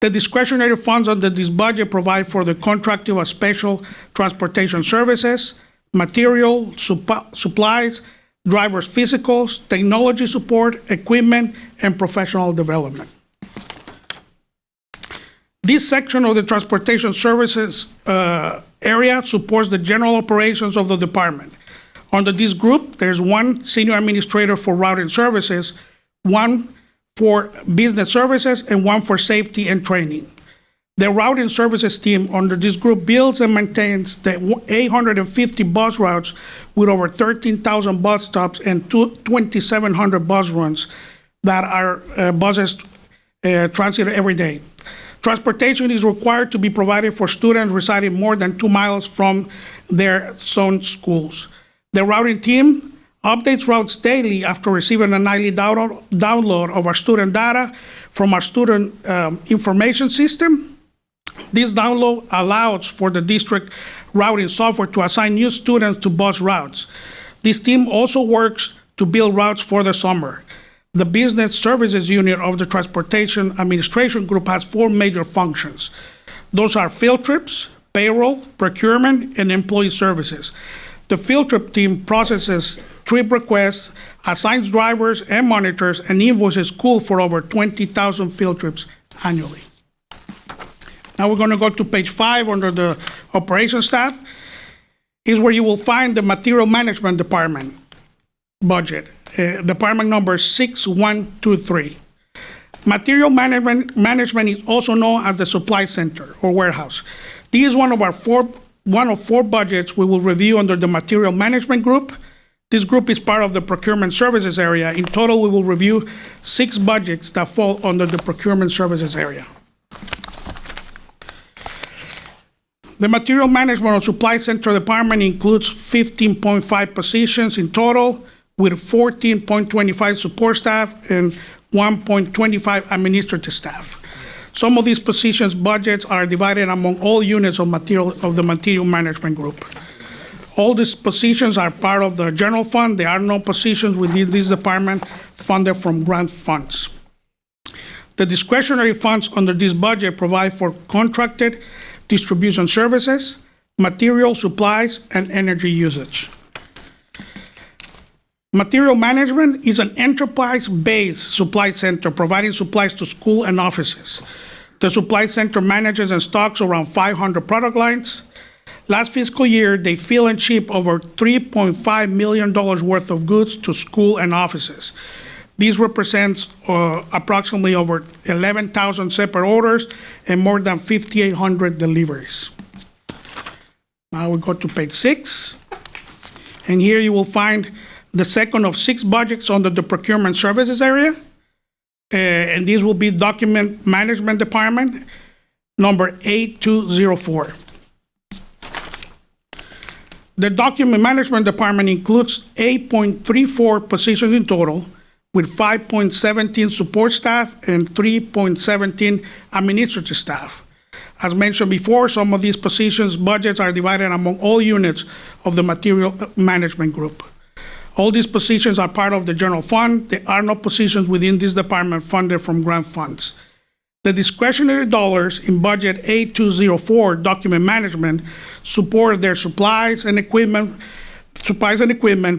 The discretionary funds under this budget provide for the contracting of special transportation services, material, supplies, driver's physicals, technology support, equipment, and professional development. This section of the transportation services area supports the general operations of the department. Under this group, there's 1 senior administrator for routing services, 1 for business services, and 1 for safety and training. The routing services team under this group builds and maintains the 850 bus routes with over 13,000 bus stops and 2,700 bus runs that are buses transit every day. Transportation is required to be provided for students residing more than 2 miles from their zone schools. The routing team updates routes daily after receiving a nightly download of our student data from our student information system. This download allows for the district routing software to assign new students to bus routes. This team also works to build routes for the summer. The business services unit of the Transportation Administration Group has 4 major functions. Those are field trips, payroll, procurement, and employee services. The field trip team processes trip requests, assigns drivers and monitors, and invoices school for over 20,000 field trips annually. Now we're going to go to page 5 under the operations tab, is where you will find the Material Management Department budget, department number 6123. Material management is also known as the supply center or warehouse. This is one of 4 budgets we will review under the Material Management Group. This group is part of the Procurement Services area. In total, we will review 6 budgets that fall under the Procurement Services area. The Material Management or Supply Center Department includes 15.5 positions in total, with 14.25 support staff and 1.25 administrative staff. Some of these positions' budgets are divided among all units of the Material Management Group. All these positions are part of the general fund. There are no positions within this department funded from grant funds. The discretionary funds under this budget provide for contracted distribution services, material supplies, and energy usage. Material management is an enterprise-based supply center providing supplies to school and offices. The supply center manages and stocks around 500 product lines. Last fiscal year, they fill and ship over $3.5 million worth of goods to school and offices. This represents approximately over 11,000 separate orders and more than 5,800 deliveries. Now we go to page 6, and here you will find the second of 6 budgets under the procurement services area, and this will be Document Management Department, number 8204. The Document Management Department includes 8.34 positions in total, with 5.17 support staff and 3.17 administrative staff. As mentioned before, some of these positions' budgets are divided among all units of the Material Management Group. All these positions are part of the general fund. There are no positions within this department funded from grant funds. The discretionary dollars in budget 8204, Document Management, support their supplies and equipment,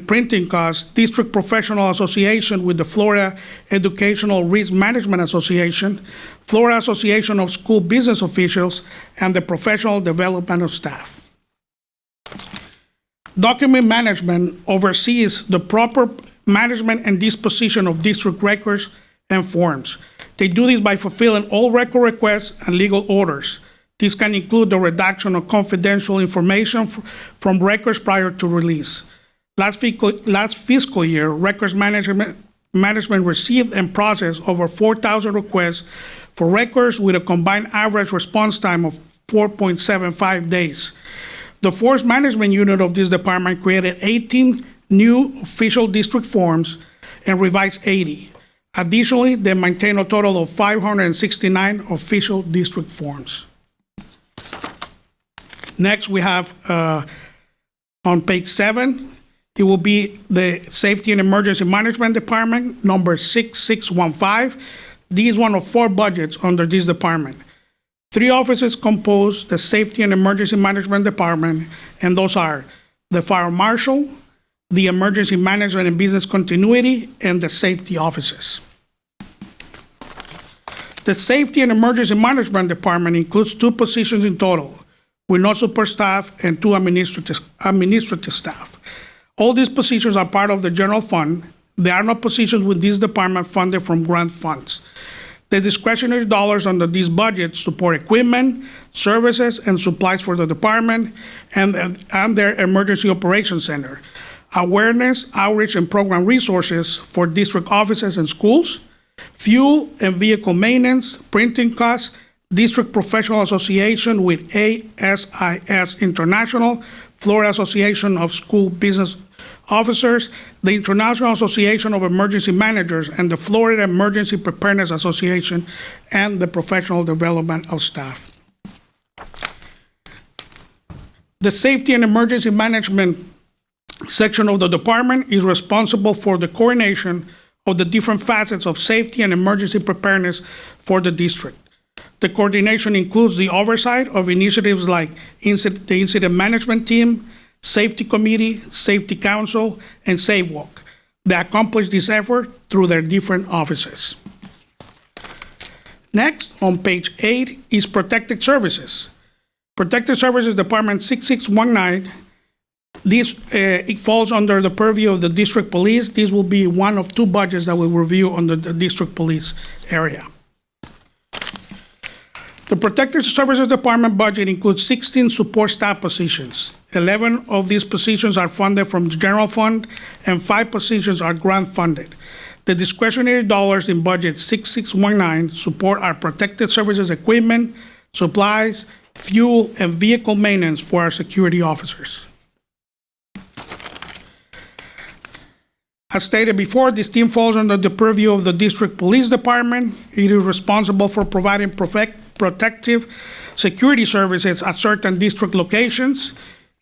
printing costs, District Professional Association with the Florida Educational Risk Management Association, Florida Association of School Business Officials, and the professional development of staff. Document Management oversees the proper management and disposition of district records and forms. They do this by fulfilling all record requests and legal orders. This can include the redaction of confidential information from records prior to release. Last fiscal year, Records Management received and processed over 4,000 requests for records with a combined average response time of 4.75 days. The Force Management Unit of this department created 18 new official district forms and revised 80. Additionally, they maintain a total of 569 official district forms. Next, we have on page 7, it will be the Safety and Emergency Management Department, number 6615. This is one of 4 budgets under this department. 3 offices compose the Safety and Emergency Management Department, and those are the Fire Marshal, the Emergency Management and Business Continuity, and the Safety Offices. The Safety and Emergency Management Department includes 2 positions in total, with no support staff and 2 administrative staff. All these positions are part of the general fund. There are no positions with this department funded from grant funds. The discretionary dollars under these budgets support equipment, services, and supplies for the department and their Emergency Operations Center, awareness, outreach, and program resources for district offices and schools, fuel and vehicle maintenance, printing costs, District Professional Association with ASIS International, Florida Association of School Business Officers, the International Association of Emergency Managers, and the Florida Emergency Preparedness Association, and the professional development of staff. The Safety and Emergency Management section of the department is responsible for the coordination of the different facets of safety and emergency preparedness for the district. The coordination includes the oversight of initiatives like the Incident Management Team, Safety Committee, Safety Council, and SafeWalk. They accomplish this effort through their different offices. Next, on page 8, is Protected Services. Protected Services Department 6619. This it falls under the purview of the District Police. This will be one of 2 budgets that we review under the District Police area. The Protected Services Department budget includes 16 support staff positions. 11 of these positions are funded from the general fund, and 5 positions are grant funded. The discretionary dollars in budget 6619 support our protected services equipment, supplies, fuel, and vehicle maintenance for our security officers. As stated before, this team falls under the purview of the District Police Department. It is responsible for providing protective security services at certain district locations.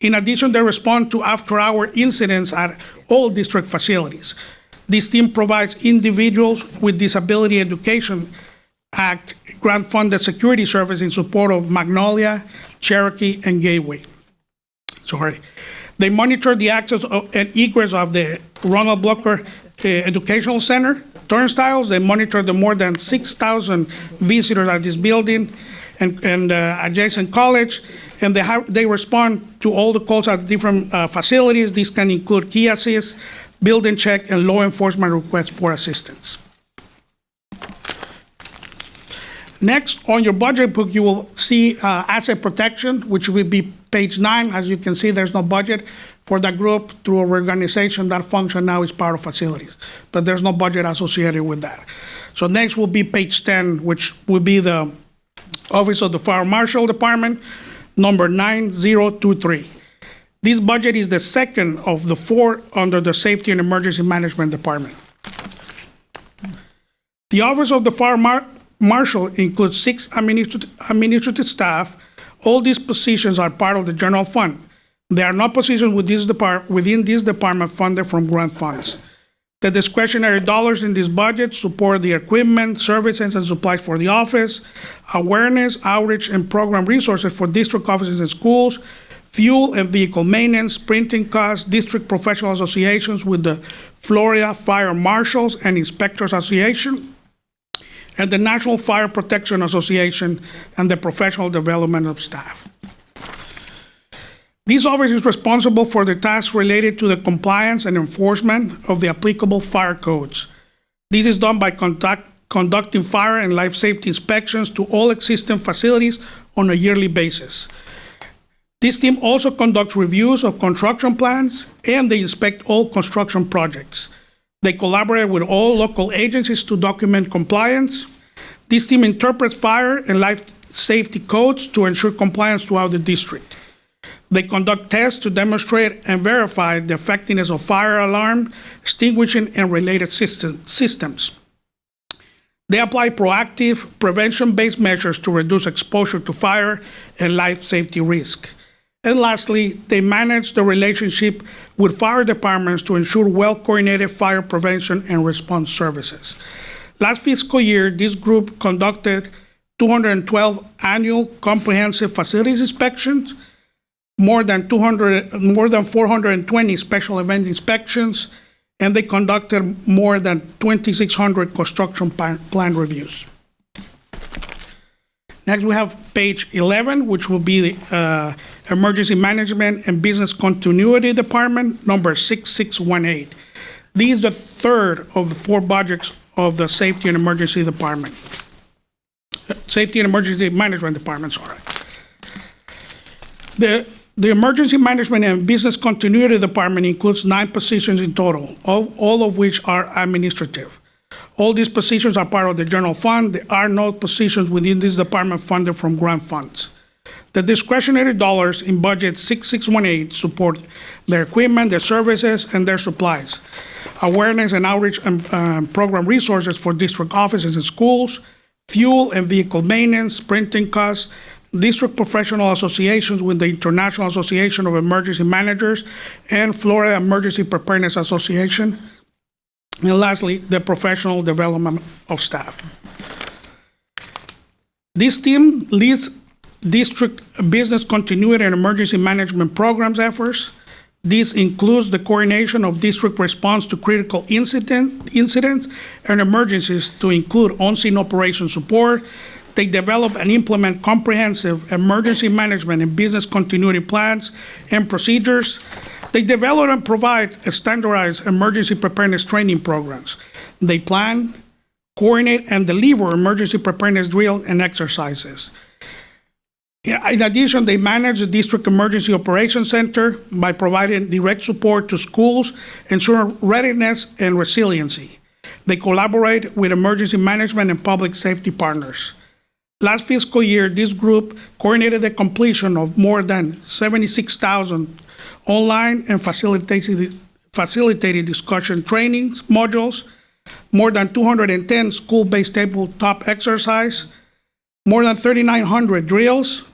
In addition, they respond to after-hour incidents at all district facilities. This team provides individuals with Disability Education Act grant-funded security service in support of Magnolia, Cherokee, and Gateway. They monitor the access and egress of the Ronald Blocker Educational Center, turnstiles. They monitor the more than 6,000 visitors at this building, and adjacent college, and they respond to all the calls at different facilities. These can include key assist, building check, and law enforcement requests for assistance. Next, on your budget book, you will see asset protection, which will be page 9. As you can see, there's no budget for that group through a organization. That function now is part of facilities, but there's no budget associated with that. So next will be page 10, which will be the Office of the Fire Marshal Department, number 9023. This budget is the second of the 4 under the Safety and Emergency Management Department. The Office of the Fire Marshal includes 6 administrative staff. All these positions are part of the general fund. There are no positions within this department funded from grant funds. The discretionary dollars in this budget support the equipment, services, and supplies for the office, awareness, outreach, and program resources for district offices and schools, fuel and vehicle maintenance, printing costs, district professional associations with the Florida Fire Marshals and Inspectors Association, and the National Fire Protection Association, and the professional development of staff. This office is responsible for the tasks related to the compliance and enforcement of the applicable fire codes. This is done by conducting fire and life safety inspections to all existing facilities on a yearly basis. This team also conducts reviews of construction plans, and they inspect all construction projects. They collaborate with all local agencies to document compliance. This team interprets fire and life safety codes to ensure compliance throughout the district. They conduct tests to demonstrate and verify the effectiveness of fire alarm, extinguishing, and related systems. They apply proactive, prevention-based measures to reduce exposure to fire and life safety risk. And lastly, they manage the relationship with fire departments to ensure well-coordinated fire prevention and response services. Last fiscal year, this group conducted 212 annual comprehensive facilities inspections, more than 420 special event inspections, and they conducted more than 2,600 construction plan reviews. Next, we have page 11, which will be the Emergency Management and Business Continuity Department, number 6618. This is the third of the 4 budgets of the Safety and Emergency Department. Safety and Emergency Management Department, sorry. The Emergency Management and Business Continuity Department includes 9 positions in total, all of which are administrative. All these positions are part of the general fund. There are no positions within this department funded from grant funds. The discretionary dollars in budget 6618 support their equipment, their services, and their supplies, awareness and outreach and program resources for district offices and schools, fuel and vehicle maintenance, printing costs, district professional associations with the International Association of Emergency Managers and Florida Emergency Preparedness Association, and lastly, the professional development of staff. This team leads district business continuity and emergency management programs efforts. This includes the coordination of district response to critical incidents and emergencies to include on-scene operation support. They develop and implement comprehensive emergency management and business continuity plans and procedures. They develop and provide standardized emergency preparedness training programs. They plan, coordinate, and deliver emergency preparedness drills and exercises. In addition, they manage the District Emergency Operations Center by providing direct support to schools, ensuring readiness and resiliency. They collaborate with emergency management and public safety partners. Last fiscal year, this group coordinated the completion of more than 76,000 online and facilitated discussion trainings modules, more than 210 school-based tabletop exercise, more than 3,900 drills.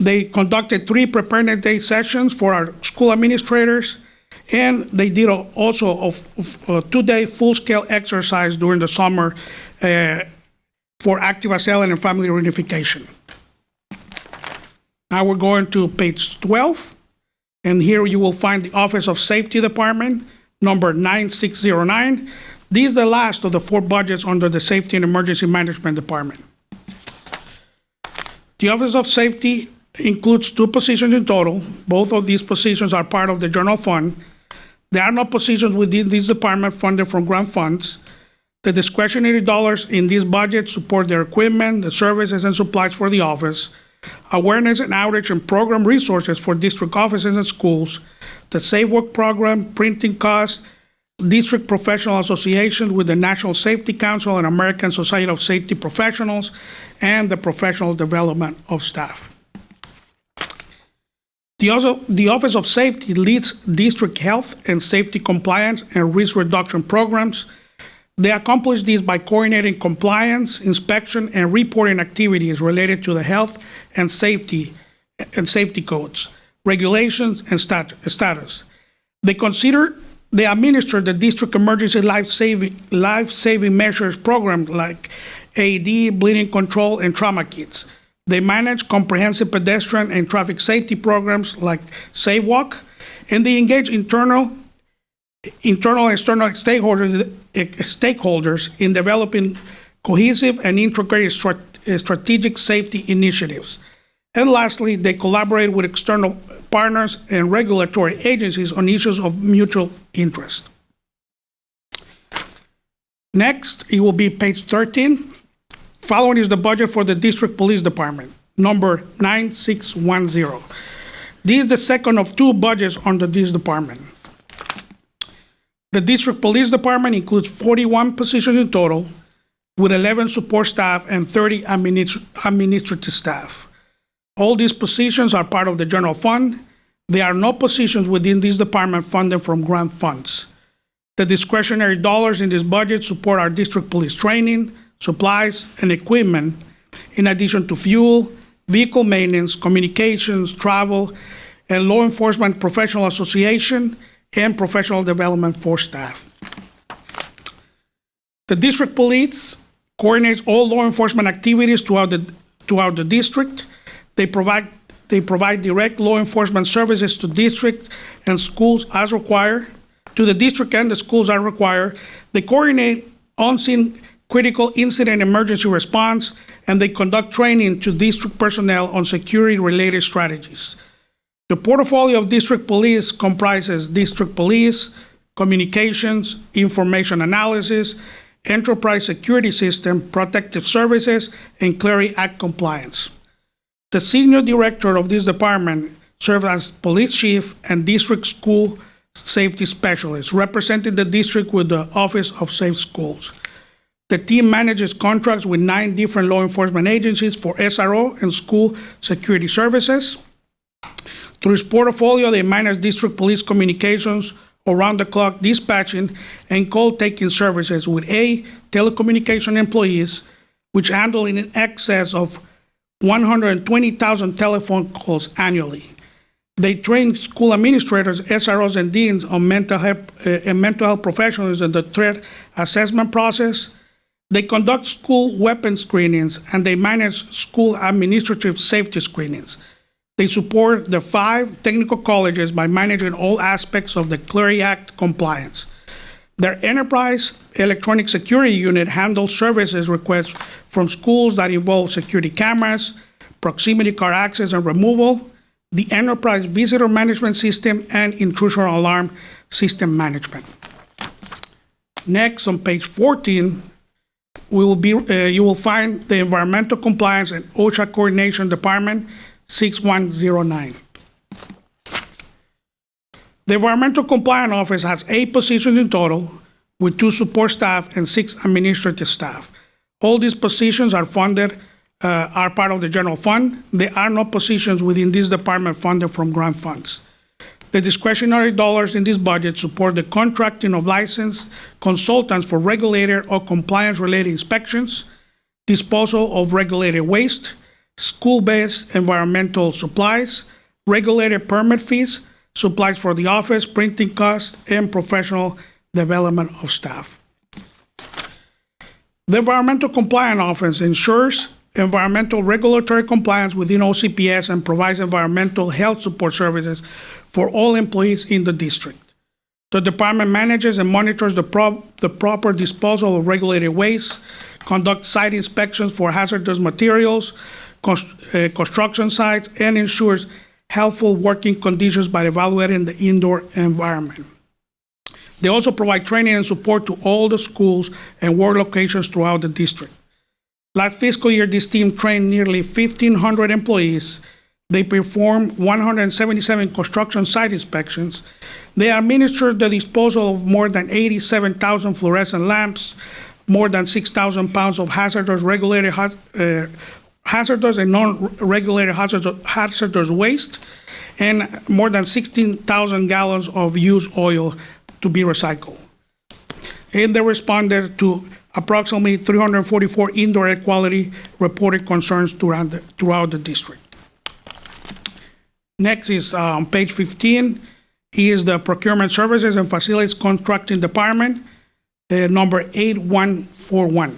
They conducted 3 preparedness day sessions for our school administrators, and they did also a 2-day full-scale exercise during the summer for active assailant and family reunification. Now we're going to page 12, and here you will find the Office of Safety Department, number 9609. This is the last of the 4 budgets under the Safety and Emergency Management Department. The Office of Safety includes 2 positions in total. Both of these positions are part of the general fund. There are no positions within this department funded from grant funds. The discretionary dollars in this budget support their equipment, the services and supplies for the office, awareness and outreach and program resources for district offices and schools, the Safe Work program, printing costs, district professional associations with the National Safety Council and American Society of Safety Professionals, and the professional development of staff. The Office of Safety leads district health and safety compliance and risk reduction programs. They accomplish this by coordinating compliance, inspection, and reporting activities related to the health and safety codes, regulations, and status. They administer the district emergency life-saving measures program like AED, bleeding control, and trauma kits. They manage comprehensive pedestrian and traffic safety programs like Safe Walk, and they engage internal and external stakeholders in developing cohesive and integrated strategic safety initiatives. And lastly, they collaborate with external partners and regulatory agencies on issues of mutual interest. Next, it will be page 13. Following is the budget for the District Police Department, number 9610. This is the second of 2 budgets under this department. The District Police Department includes 41 positions in total, with 11 support staff and 30 administrative staff. All these positions are part of the general fund. There are no positions within this department funded from grant funds. The discretionary dollars in this budget support our district police training, supplies, and equipment, in addition to fuel, vehicle maintenance, communications, travel, and law enforcement professional association, and professional development for staff. The district police coordinates all law enforcement activities throughout the district. They provide direct law enforcement services to district and schools as required. To the district and the schools as required. They coordinate on-scene critical incident emergency response, and they conduct training to district personnel on security-related strategies. The portfolio of district police comprises district police, communications, information analysis, enterprise security system, protective services, and Clery Act compliance. The senior director of this department serves as police chief and district school safety specialist, representing the district with the Office of Safe Schools. The team manages contracts with 9 different law enforcement agencies for SRO and school security services. Through its portfolio, they manage district police communications, around-the-clock dispatching, and call-taking services with telecommunication employees, which handle in excess of 120,000 telephone calls annually. They train school administrators, SROs, and deans on mental health professionals in the threat assessment process. They conduct school weapons screenings, and they manage school administrative safety screenings. They support the 5 technical colleges by managing all aspects of the Clery Act compliance. Their enterprise electronic security unit handles services requests from schools that involve security cameras, proximity car access and removal, the enterprise visitor management system, and intrusion alarm system management. Next, on page 14, you will find the Environmental Compliance and OSHA Coordination Department, 6109. The Environmental Compliance Office has 8 positions in total, with 2 support staff and 6 administrative staff. All these positions are funded, are part of the general fund. There are no positions within this department funded from grant funds. The discretionary dollars in this budget support the contracting of licensed consultants for regulated or compliance-related inspections, disposal of regulated waste, school-based environmental supplies, regulated permit fees, supplies for the office, printing costs, and professional development of staff. The Environmental Compliance Office ensures environmental regulatory compliance within OCPS and provides environmental health support services for all employees in the district. The department manages and monitors the proper disposal of regulated waste, conducts site inspections for hazardous materials, construction sites and ensures healthful working conditions by evaluating the indoor environment. They also provide training and support to all the schools and work locations throughout the district. Last fiscal year, this team trained nearly 1,500 employees. They performed 177 construction site inspections. They administered the disposal of more than 87,000 fluorescent lamps, more than 6,000 pounds of hazardous and non-regulated hazardous waste, and more than 16,000 gallons of used oil to be recycled. And they responded to approximately 344 indoor air quality reported concerns throughout the district. Next is on page 15 is the Procurement Services and Facilities Contracting Department, number 8141.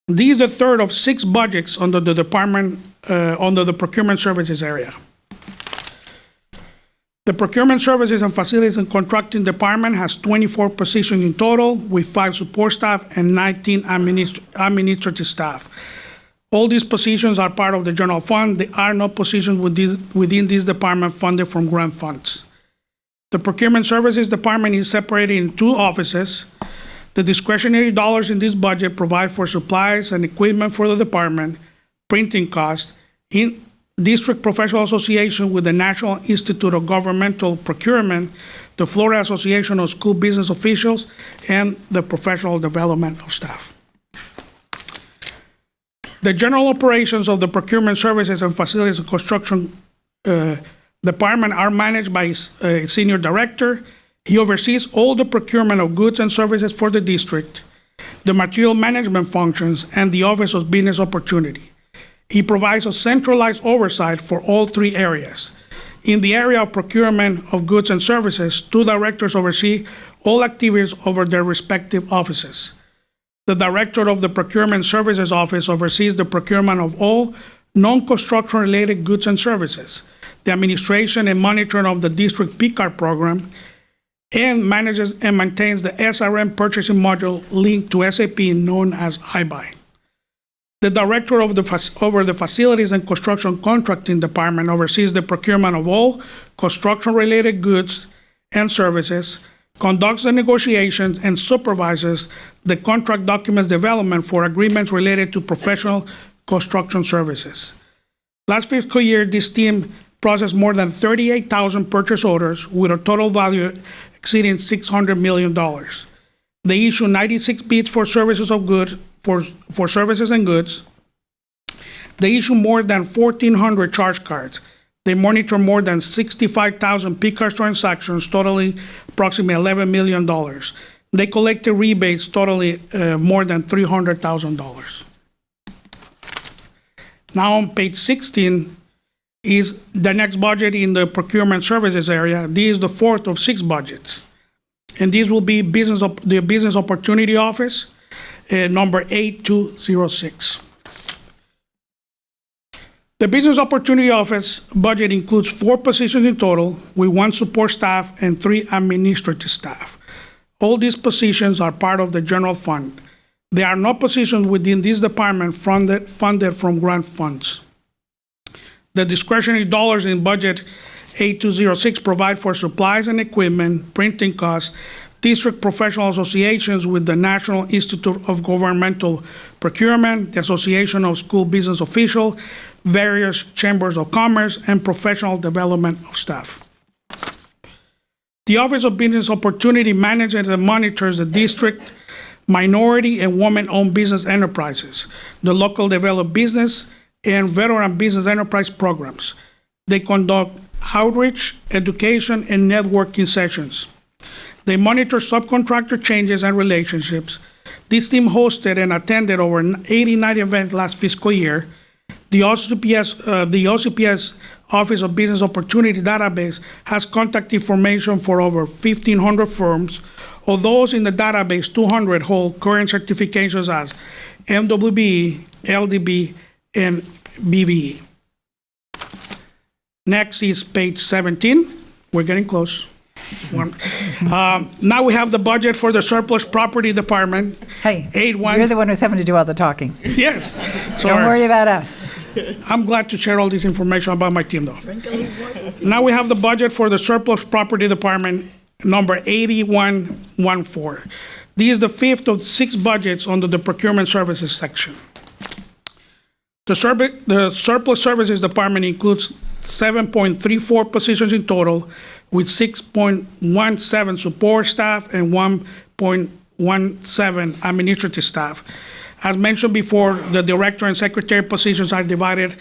This is the third of 6 budgets under the department, under the Procurement Services area. The Procurement Services and Facilities and Contracting Department has 24 positions in total, with 5 support staff and 19 administrative staff. All these positions are part of the general fund. There are no positions within this department funded from grant funds. The Procurement Services Department is separated in 2 offices. The discretionary dollars in this budget provide for supplies and equipment for the department, printing costs, in District Professional Association with the National Institute of Governmental Procurement, the Florida Association of School Business Officials, and the Professional Development of Staff. The general operations of the Procurement Services and Facilities and Construction Department are managed by a senior director. He oversees all the procurement of goods and services for the district, the material management functions, and the Office of Business Opportunity. He provides a centralized oversight for all 3 areas. In the area of procurement of goods and services, 2 directors oversee all activities over their respective offices. The director of the Procurement Services Office oversees the procurement of all non-construction related goods and services, the administration and monitoring of the district PCAR program, and manages and maintains the SRM purchasing module linked to SAP known as iBuy. The director of over the Facilities and Construction Contracting Department oversees the procurement of all construction-related goods and services, conducts the negotiations, and supervises the contract documents development for agreements related to professional construction services. Last fiscal year, this team processed more than 38,000 purchase orders with a total value exceeding $600 million. They issue 96 bids for services of goods, for services and goods. They issue more than 1,400 charge cards. They monitor more than 65,000 PCAR transactions, totaling approximately $11 million. They collected rebates totaling more than $300,000. Now on page 16 is the next budget in the procurement services area. This is the 4th of 6 budgets. And this will be the Business Opportunity Office, number 8206. The Business Opportunity Office budget includes 4 positions in total, with 1 support staff and 3 administrative staff. All these positions are part of the general fund. There are no positions within this department funded from grant funds. The discretionary dollars in budget 8206 provide for supplies and equipment, printing costs, district professional associations with the National Institute of Governmental Procurement, the Association of School Business Officials, various chambers of commerce, and professional development of staff. The Office of Business Opportunity manages and monitors the district minority and women-owned business enterprises, the local developed business, and veteran business enterprise programs. They conduct outreach, education, and networking sessions. They monitor subcontractor changes and relationships. This team hosted and attended over 89 events last fiscal year. The OCPS Office of Business Opportunity database has contact information for over 1,500 firms. Of those in the database, 200 hold current certifications as MWBE, LDB, and BVE. Next is page 17. We're getting close. Now we have the budget for the surplus property department. Hey, 8-1. you're the one who's having to do all the talking. Yes. Don't Sorry. worry about us. I'm glad to share all this information about my team, though. Now we have the budget for the surplus property department, number 8114. This is the fifth of 6 budgets under the procurement services section. The surplus services department includes 7.34 positions in total, with 6.17 support staff and 1.17 administrative staff. As mentioned before, the director and secretary positions are divided,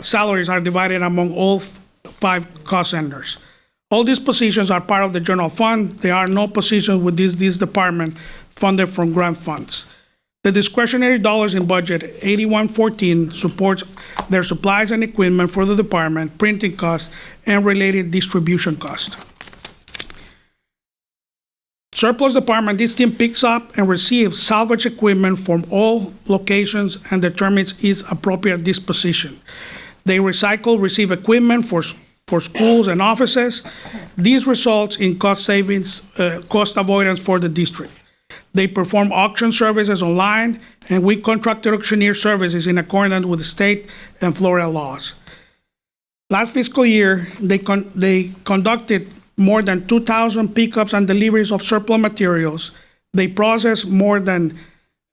salaries are divided among all 5 cost centers. All these positions are part of the general fund. There are no positions with this department funded from grant funds. The discretionary dollars in budget 8114 supports their supplies and equipment for the department, printing costs, and related distribution costs. Surplus department, this team picks up and receives salvage equipment from all locations and determines its appropriate disposition. They receive equipment for schools and offices. This results in cost savings, cost avoidance for the district. They perform auction services online, and we contracted auctioneer services in accordance with the state and Florida laws. Last fiscal year, they conducted more than 2,000 pickups and deliveries of surplus materials. They processed more than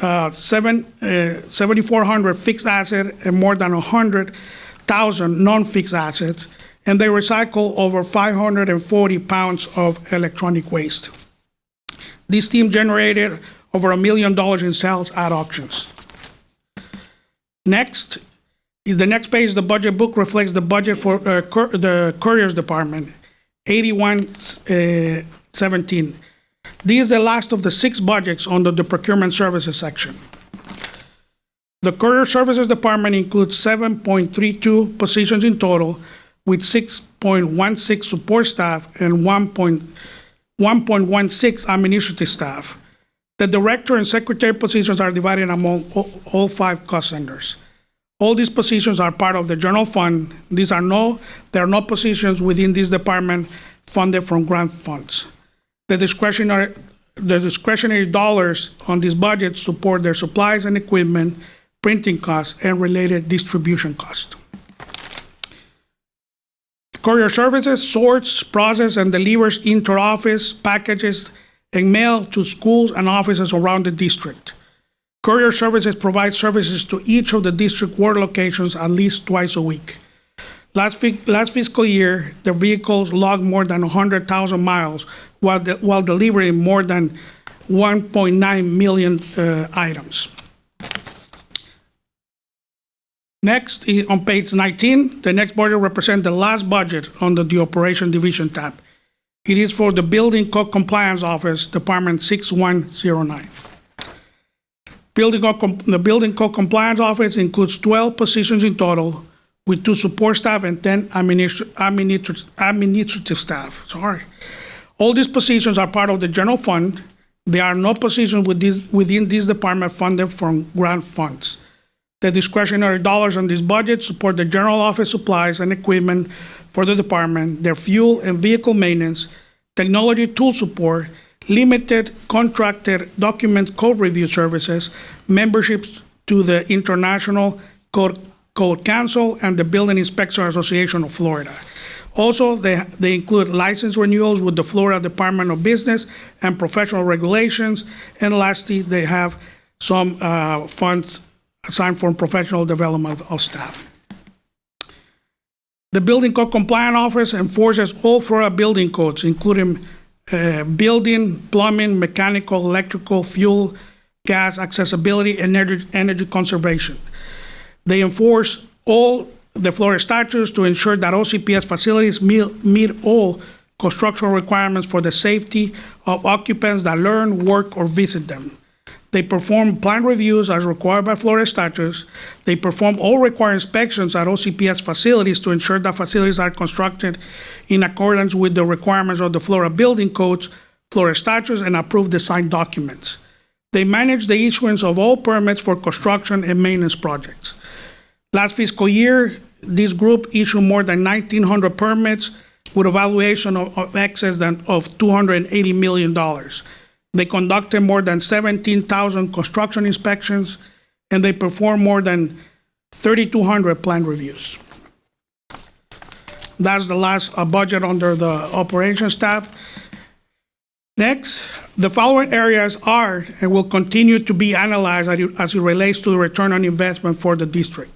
7,400 fixed assets and more than 100,000 non-fixed assets, and they recycle over 540 pounds of electronic waste. This team generated over $1 million in sales at auctions. Next, the next page, the budget book reflects the budget for the couriers department, 8117. This is the last of the 6 budgets under the procurement services section. The courier services department includes 7.32 positions in total, with 6.16 support staff and 1.16 administrative staff. The director and secretary positions are divided among all 5 cost centers. All these positions are part of the general fund. There are no positions within this department funded from grant funds. The discretionary dollars on this budget support their supplies and equipment, printing costs, and related distribution costs. Courier services sorts, processes, and delivers inter-office packages and mail to schools and offices around the district. Courier services provide services to each of the district ward locations at least twice a week. Last fiscal year, the vehicles logged more than 100,000 miles while delivering more than 1.9 million items. Next, on page 19, the next budget represents the last budget under the Operation Division tab. It is for the Building Code Compliance Office, Department 6109. The Building Code Compliance Office includes 12 positions in total, with 2 support staff and 10 administrative staff. All these positions are part of the general fund. There are no positions within this department funded from grant funds. The discretionary dollars on this budget support the general office supplies and equipment for the department, their fuel and vehicle maintenance, technology tool support, limited contracted document code review services, memberships to the International Code Council and the Building Inspection Association of Florida. Also, they include license renewals with the Florida Department of Business and Professional Regulations. And lastly, they have some funds assigned for professional development of staff. The Building Code Compliance Office enforces all Florida building codes, including building, plumbing, mechanical, electrical, fuel, gas, accessibility, and energy conservation. They enforce all the Florida statutes to ensure that OCPS facilities meet all construction requirements for the safety of occupants that learn, work, or visit them. They perform plan reviews as required by Florida statutes. They perform all required inspections at OCPS facilities to ensure that facilities are constructed in accordance with the requirements of the Florida building codes, Florida statutes, and approved design documents. They manage the issuance of all permits for construction and maintenance projects. Last fiscal year, this group issued more than 1,900 permits, with a valuation of excess of $280 million. They conducted more than 17,000 construction inspections, and they performed more than 3,200 plan reviews. That's the last budget under the operations tab. Next, the following areas are and will continue to be analyzed as it relates to the return on investment for the district.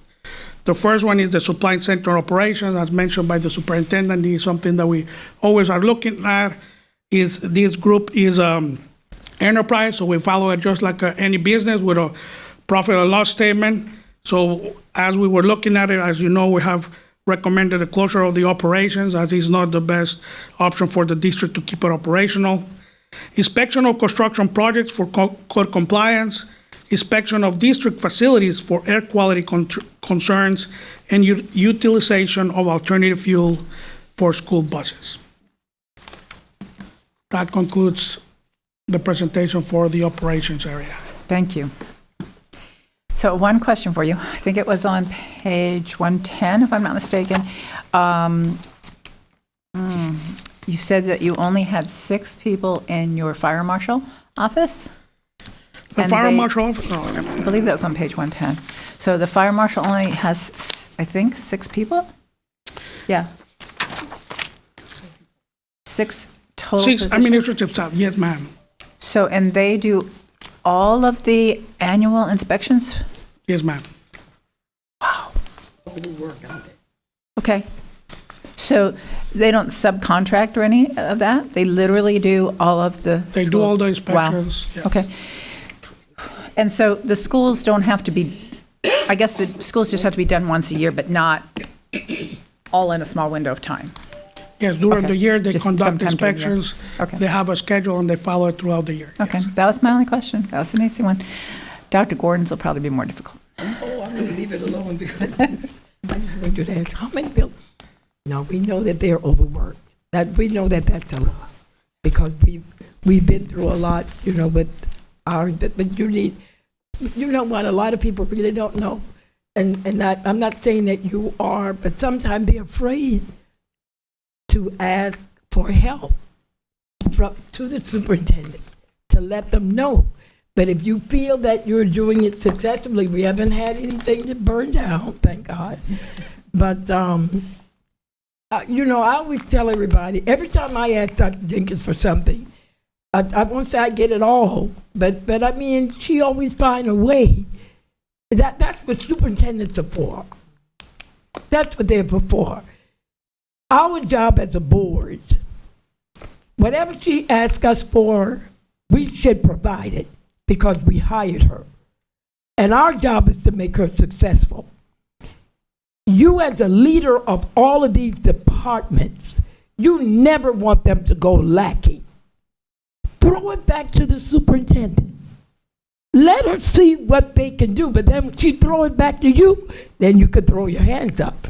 The first one is the supply center operations, as mentioned by the superintendent. This is something that we always are looking at. This group is enterprise, so we follow it just like any business with a profit and loss statement. So as we were looking at it, as you know, we have recommended the closure of the operations, as is not the best option for the district to keep it operational. Inspection of construction projects for code compliance, inspection of district facilities for air quality concerns, and utilization of alternative fuel for school buses. That concludes the presentation for the operations area. Thank you. So one question for you. I think it was on page 110, if I'm not mistaken. You said that you only had 6 people in your fire marshal office? The fire marshal office? No, I believe that was on page 110. So the fire marshal only has, I think, 6 people? Yeah. 6 total 6 positions? administrative staff, yes, ma'am. So, and they do all of the annual inspections? Yes, ma'am. Okay. So they don't subcontract or any of that? They literally do all of the They do all the inspections. Wow. Yeah. Okay. And so the schools don't have to be, I guess the schools just have to be done once a year, but not all in a small window of time? Yes, during Okay. the year, they Just conduct sometime during the year. inspections. Okay. They have a schedule and they follow it throughout the year. Okay, Yes. that was my only question. That was an easy one. Dr. Gordon's will probably be more difficult. Oh, I'm going to leave it alone because I just want you to ask, how many people? No, we know that they're overworked. We know that that's a lot because we've been through a lot, with but you need, what a lot of people really don't know. And I'm not saying that you are, but sometimes they're afraid to ask for help to the superintendent to let them know. But if you feel that you're doing it successfully, we haven't had anything that burned down, thank God. But, I always tell everybody, every time I ask Dr. Jenkins for something, I won't say I get it all, but I mean, she always finds a way. That's what superintendents are for. That's what they're for. Our job as a board, whatever she asks us for, we should provide it because we hired her. And our job is to make her successful. You as a leader of all of these departments, you never want them to go lacking. Throw it back to the superintendent. Let her see what they can do, but then when she throw it back to you, then you could throw your hands up.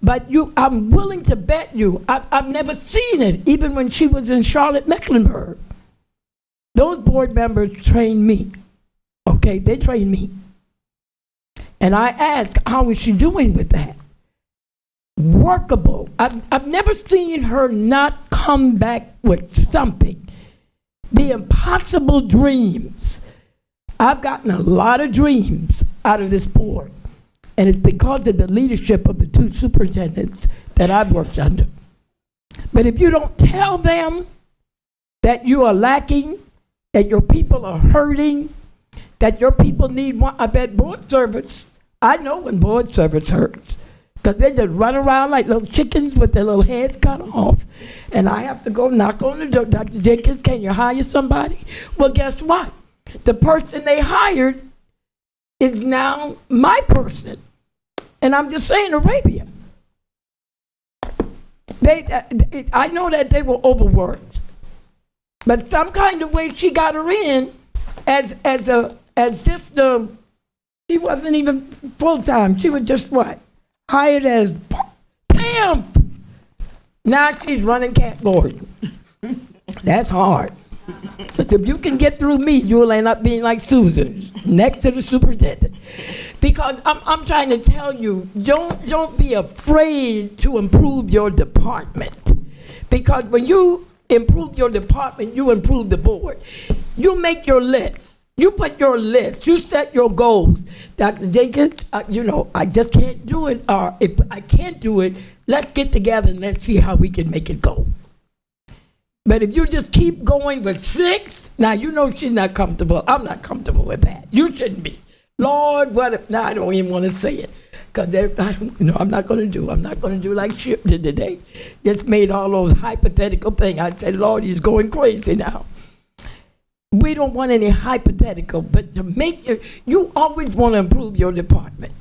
But I'm willing to bet you, I've never seen it, even when she was in Charlotte, Mecklenburg. Those board members trained me, okay? They trained me. And I asked, how is she doing with that? Workable. I've never seen her not come back with something. The impossible dreams. I've gotten a lot of dreams out of this board. And it's because of the leadership of the 2 superintendents that I've worked under. But if you don't tell them that you are lacking, that your people are hurting, that your people need one, I bet board service, I know when board service hurts, because they just run around like little chickens with their little heads cut off. And I have to go knock on the door, Dr. Jenkins, can you hire somebody? Well, guess what? The person they hired is now my person. And I'm just saying, Arabia. I know that they were overworked, but some kind of way she got her in as she wasn't even full time. She was just what? Hired as temp. Now she's running cat board. That's hard. But if you can get through me, you'll end up being like Susan, next to the superintendent. Because I'm trying to tell you, don't be afraid to improve your department. Because when you improve your department, you improve the board. You make your list. You put your list. You set your goals. Dr. Jenkins, I just can't do it. Or if I can't do it, let's get together and let's see how we can make it go. But if you just keep going with 6, now you know she's not comfortable. I'm not comfortable with that. You shouldn't be. Lord, what if, now I don't even want to say it. Because I'm not going to do. I'm not going to do like Chip did today. Just made all those hypothetical things. I said, Lord, he's going crazy now. We don't want any hypothetical, but to make you always want to improve your department.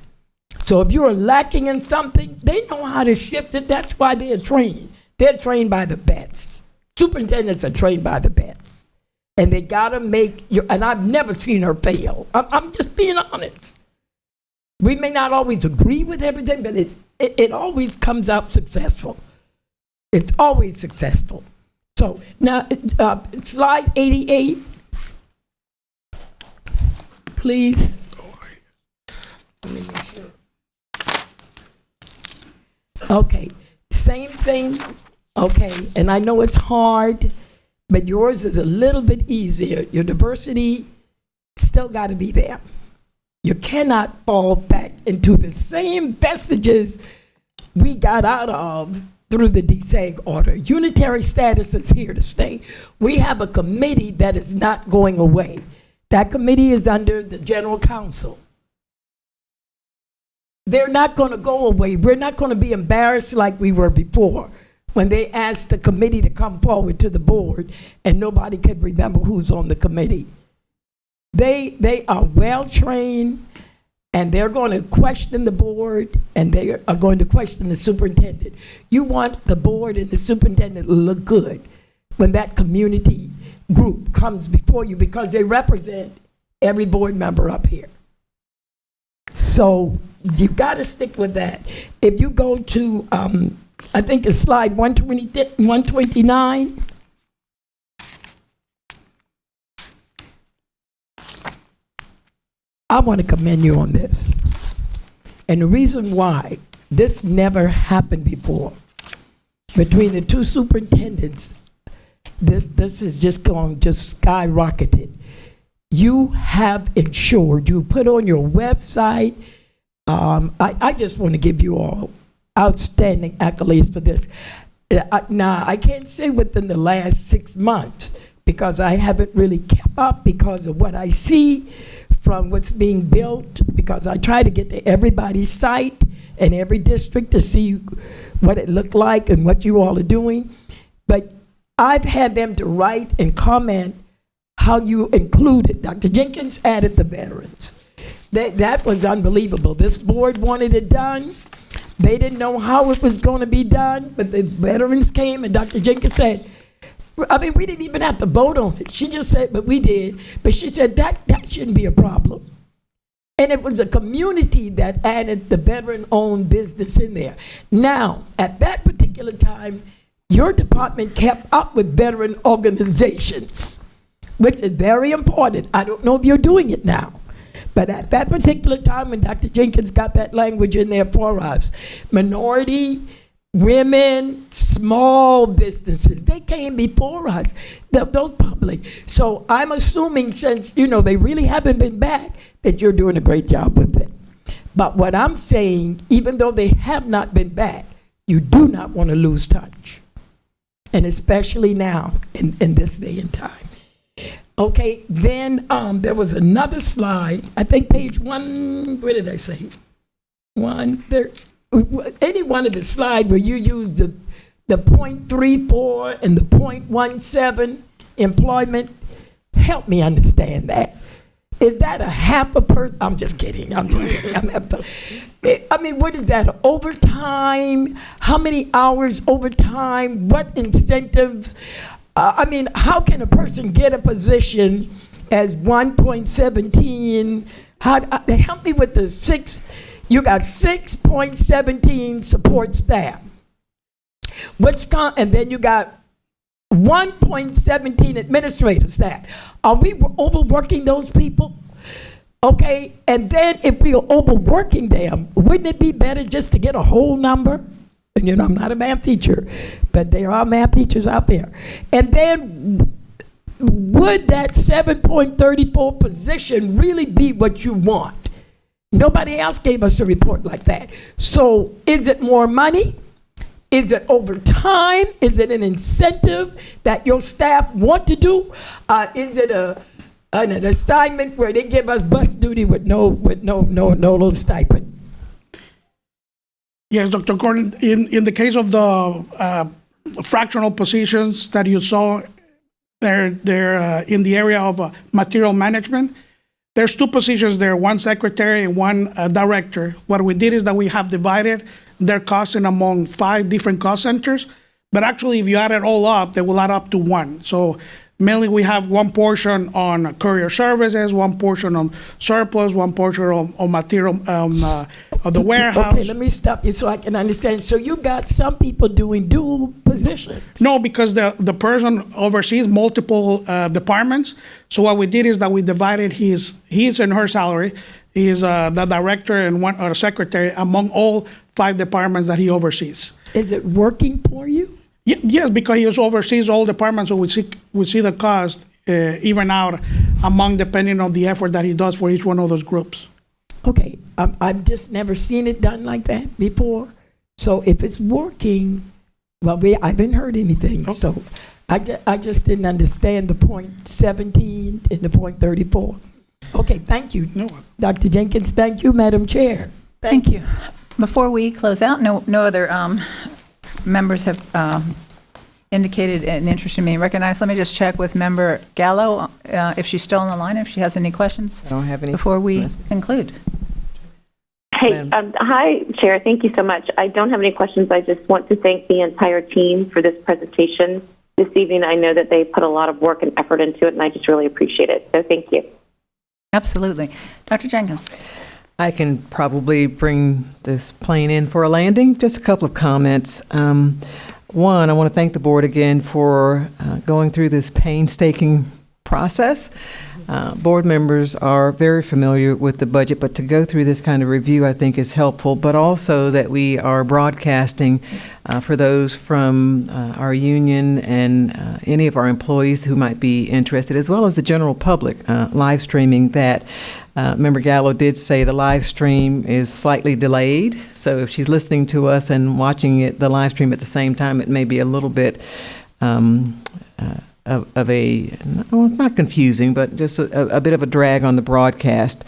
So if you're lacking in something, they know how to shift it. That's why they're trained. They're trained by the best. Superintendents are trained by the best. And they got to make and I've never seen her fail. I'm just being honest. We may not always agree with everything, but it always comes out successful. It's always successful. So now, slide 88, please. Let me make sure. Okay, same thing. Okay, and I know it's hard, but yours is a little bit easier. Your diversity still got to be there. You cannot fall back into the same vestiges we got out of through the DSEG order. Unitary status is here to stay. We have a committee that is not going away. That committee is under the general counsel. They're not going to go away. We're not going to be embarrassed like we were before when they asked the committee to come forward to the board and nobody could remember who's on the committee. They are well trained, and they're going to question the board, and they are going to question the superintendent. You want the board and the superintendent to look good when that community group comes before you, because they represent every board member up here. So you got to stick with that. If you go to, I think it's slide 129. I want to commend you on this. And the reason why this never happened before, between the two superintendents, this is just skyrocketed. You have ensured, you put on your website, I just want to give you all outstanding accolades for this. Now, I can't say within the last 6 months, because I haven't really kept up because of what I see from what's being built, because I try to get to everybody's site and every district to see what it looked like and what you all are doing. But I've had them to write and comment how you included. Dr. Jenkins added the veterans. That was unbelievable. This board wanted it done. They didn't know how it was going to be done, but the veterans came and Dr. Jenkins said, we didn't even have to vote on it. She just said, but we did. But she said that shouldn't be a problem. And it was a community that added the veteran-owned business in there. Now, at that particular time, your department kept up with veteran organizations, which is very important. I don't know if you're doing it now. But at that particular time, when Dr. Jenkins got that language in there for us, minority, women, small businesses, they came before us, those public. So I'm assuming, since, they really haven't been back, that you're doing a great job with it. But what I'm saying, even though they have not been back, you do not want to lose touch. And especially now, in this day and time. Okay, then there was another slide, I think page 1, where did I say? 1, there. Any one of the slides where you use the 0.34 and the 0.17 employment, help me understand that. Is that a half a person? I'm just kidding. I mean, what is that? Overtime? How many hours overtime? What incentives? How can a person get a position as 1.17? Help me with the 6. You got 6.17 support staff. And then you got 1.17 administrative staff. Are we overworking those people? Okay, and then if we are overworking them, wouldn't it be better just to get a whole number? And, I'm not a math teacher, but there are math teachers out there. And then would that 7.34 position really be what you want? Nobody else gave us a report like that. So is it more money? Is it overtime? Is it an incentive that your staff want to do? Is it an assignment where they give us bus duty with no little stipend? Yes, Dr. Gordon, in the case of the fractional positions that you saw, they're in the area of material management. There's two positions there, one secretary and one director. What we did is that we have divided their costing among 5 different cost centers, but actually if you add it all up, they will add up to one. So mainly we have one portion on courier services, one portion on surplus, one portion on material of the warehouse. Okay, let me stop you so I can understand. So you got some people doing dual positions? No, because the person oversees multiple departments. So what we did is that we divided his and her salary. He is the director and one or secretary among all 5 departments that he oversees. Is it working for you? Yes, because he oversees all departments, so we see the cost even out among depending on the effort that he does for each one of those groups. Okay, I've just never seen it done like that before. So if it's working, well, I haven't heard anything. So I just didn't understand the point 17 and the point 34. Okay, thank you. No. Dr. Jenkins, thank you, Madam Chair. Thank you. Before we close out, no other members have indicated an interest in being recognized. Let me just check with Member Gallo if she's still on the line, if she has any questions I don't have any. before we conclude. Hey, hi, Chair. Thank you so much. I don't have any questions. I just want to thank the entire team for this presentation this evening. I know that they put a lot of work and effort into it, and I just really appreciate it. So thank you. Absolutely. Dr. Jenkins. I can probably bring this plane in for a landing. Just a couple of comments. One, I want to thank the board again for going through this painstaking process. Board members are very familiar with the budget, but to go through this kind of review, I think, is helpful, but also that we are broadcasting for those from our union and any of our employees who might be interested, as well as the general public, live streaming that. Member Gallo did say the live stream is slightly delayed, so if she's listening to us and watching the live stream at the same time, it may be a little bit not confusing, but just a bit of a drag on the broadcast.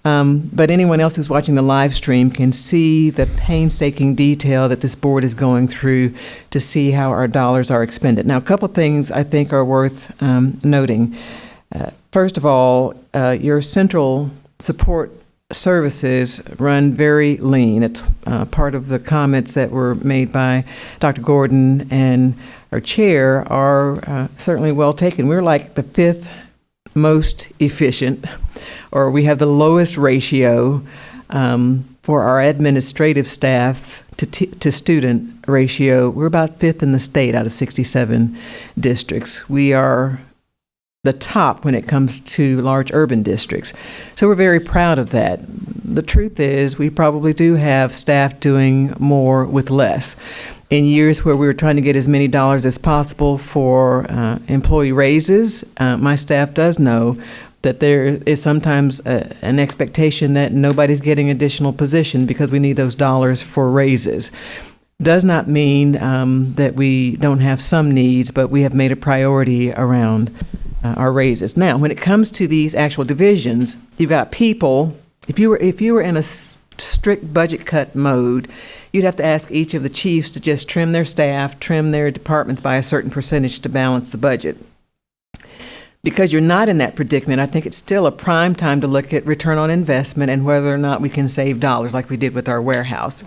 But anyone else who's watching the live stream can see the painstaking detail that this board is going through to see how our dollars are expended. Now, a couple things I think are worth noting. First of all, your central support services run very lean. It's part of the comments that were made by Dr. Gordon and our chair are certainly well taken. We're like the 5th most efficient, or we have the lowest ratio for our administrative staff to student ratio. We're about 5th in the state out of 67 districts. We are the top when it comes to large urban districts. So we're very proud of that. The truth is we probably do have staff doing more with less. In years where we were trying to get as many dollars as possible for employee raises, my staff does know that there is sometimes an expectation that nobody's getting additional position because we need those dollars for raises. Does not mean that we don't have some needs, but we have made a priority around our raises. Now, when it comes to these actual divisions, you've got people, if you were in a strict budget cut mode, you'd have to ask each of the chiefs to just trim their staff, trim their departments by a certain percentage to balance the budget. Because you're not in that predicament, I think it's still a prime time to look at return on investment and whether or not we can save dollars like we did with our warehouse.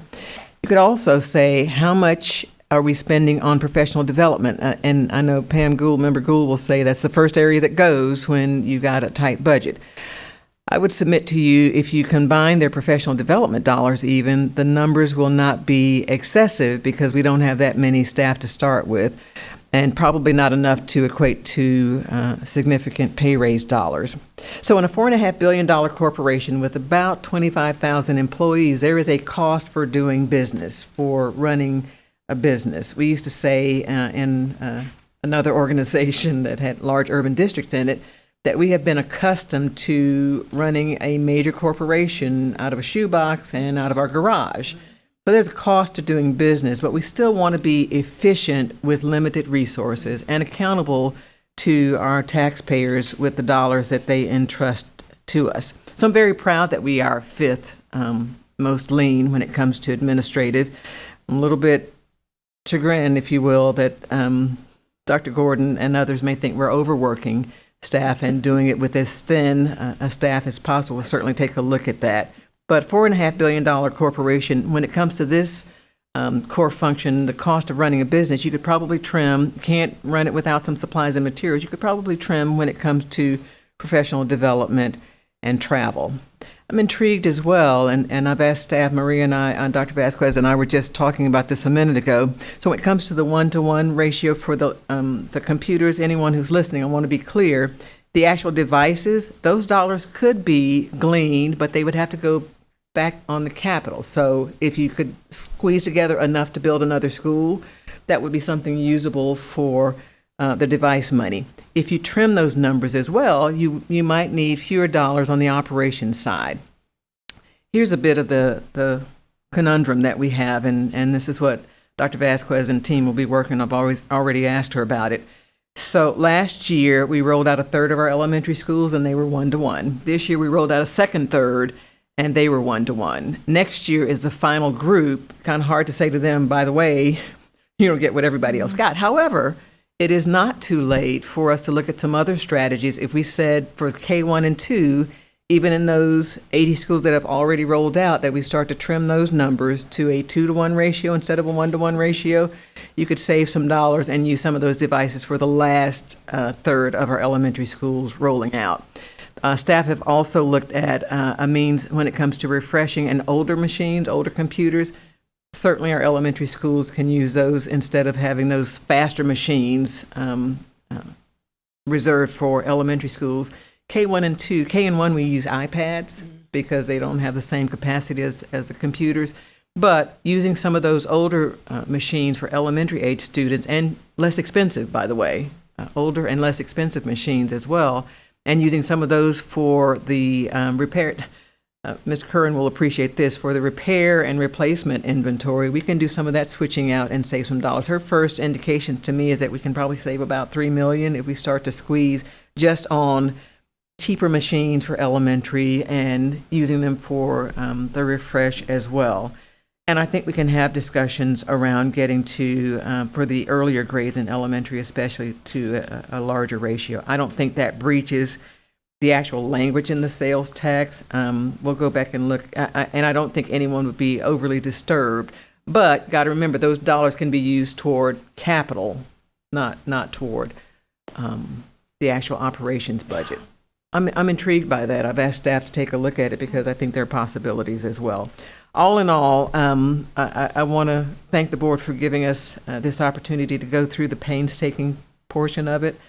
You could also say, how much are we spending on professional development? And I know Pam Gould, Member Gould, will say that's the first area that goes when you got a tight budget. I would submit to you, if you combine their professional development dollars even, the numbers will not be excessive because we don't have that many staff to start with. and probably not enough to equate to significant pay raise dollars. So in a $4.5 billion corporation with about 25,000 employees, there is a cost for doing business, for running a business. We used to say in another organization that had large urban districts in it, that we have been accustomed to running a major corporation out of a shoebox and out of our garage. So there's a cost to doing business, but we still want to be efficient with limited resources and accountable to our taxpayers with the dollars that they entrust to us. So I'm very proud that we are fifth most lean when it comes to administrative. I'm a little bit chagrined, if you will, that Dr. Gordon and others may think we're overworking staff and doing it with as thin a staff as possible. We'll certainly take a look at that. But $4.5 billion corporation, when it comes to this core function, the cost of running a business, you could probably trim. You can't run it without some supplies and materials. You could probably trim when it comes to professional development and travel. I'm intrigued as well, and I've asked staff, Maria and I, Dr. Vasquez and I were just talking about this a minute ago. So when it comes to the 1-to-1 ratio for the computers, anyone who's listening, I want to be clear, the actual devices, those dollars could be gleaned, but they would have to go back on the capital. So if you could squeeze together enough to build another school, that would be something usable for the device money. If you trim those numbers as well, you might need fewer dollars on the operations side. Here's a bit of the conundrum that we have, and this is what Dr. Vasquez and team will be working on. I've already asked her about it. So last year, we rolled out a third of our elementary schools, and they were 1-to-1. This year, we rolled out a second third, and they were 1-to-1. Next year is the final group. Kind of hard to say to them, by the way, you don't get what everybody else got. However, it is not too late for us to look at some other strategies. If we said for K1 and 2, even in those 80 schools that have already rolled out, that we start to trim those numbers to a 2-to-1 ratio instead of a 1-to-1 ratio, you could save some dollars and use some of those devices for the last third of our elementary schools rolling out. Staff have also looked at a means when it comes to refreshing and older machines, older computers. Certainly our elementary schools can use those instead of having those faster machines reserved for elementary schools. K1 and 2, K and 1 we use iPads because they don't have the same capacity as the computers. But using some of those older machines for elementary age students, and less expensive, by the way, older and less expensive machines as well, and using some of those for the repair. Ms. Curran will appreciate this. For the repair and replacement inventory, we can do some of that switching out and save some dollars. Her first indication to me is that we can probably save about $3 million if we start to squeeze just on cheaper machines for elementary and using them for the refresh as well. And I think we can have discussions around getting to, for the earlier grades in elementary especially, to a larger ratio. I don't think that breaches the actual language in the sales tax. We'll go back and look, and I don't think anyone would be overly disturbed. But got to remember, those dollars can be used toward capital, not toward the actual operations budget. I'm intrigued by that. I've asked staff to take a look at it because I think there are possibilities as well. All in all, I want to thank the board for giving us this opportunity to go through the painstaking portion of it.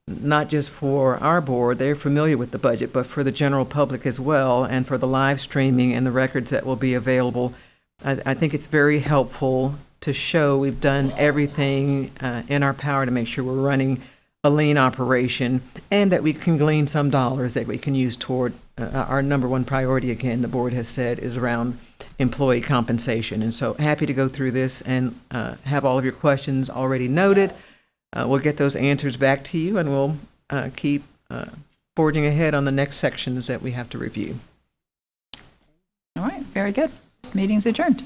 Not just for our board, they're familiar with the budget, but for the general public as well, and for the live streaming and the records that will be available. I think it's very helpful to show we've done everything in our power to make sure we're running a lean operation and that we can glean some dollars that we can use toward our number one priority, again, the board has said, is around employee compensation. And so happy to go through this and have all of your questions already noted. We'll get those answers back to you, and we'll keep forging ahead on the next sections that we have to review. All right, very good. This meeting's adjourned.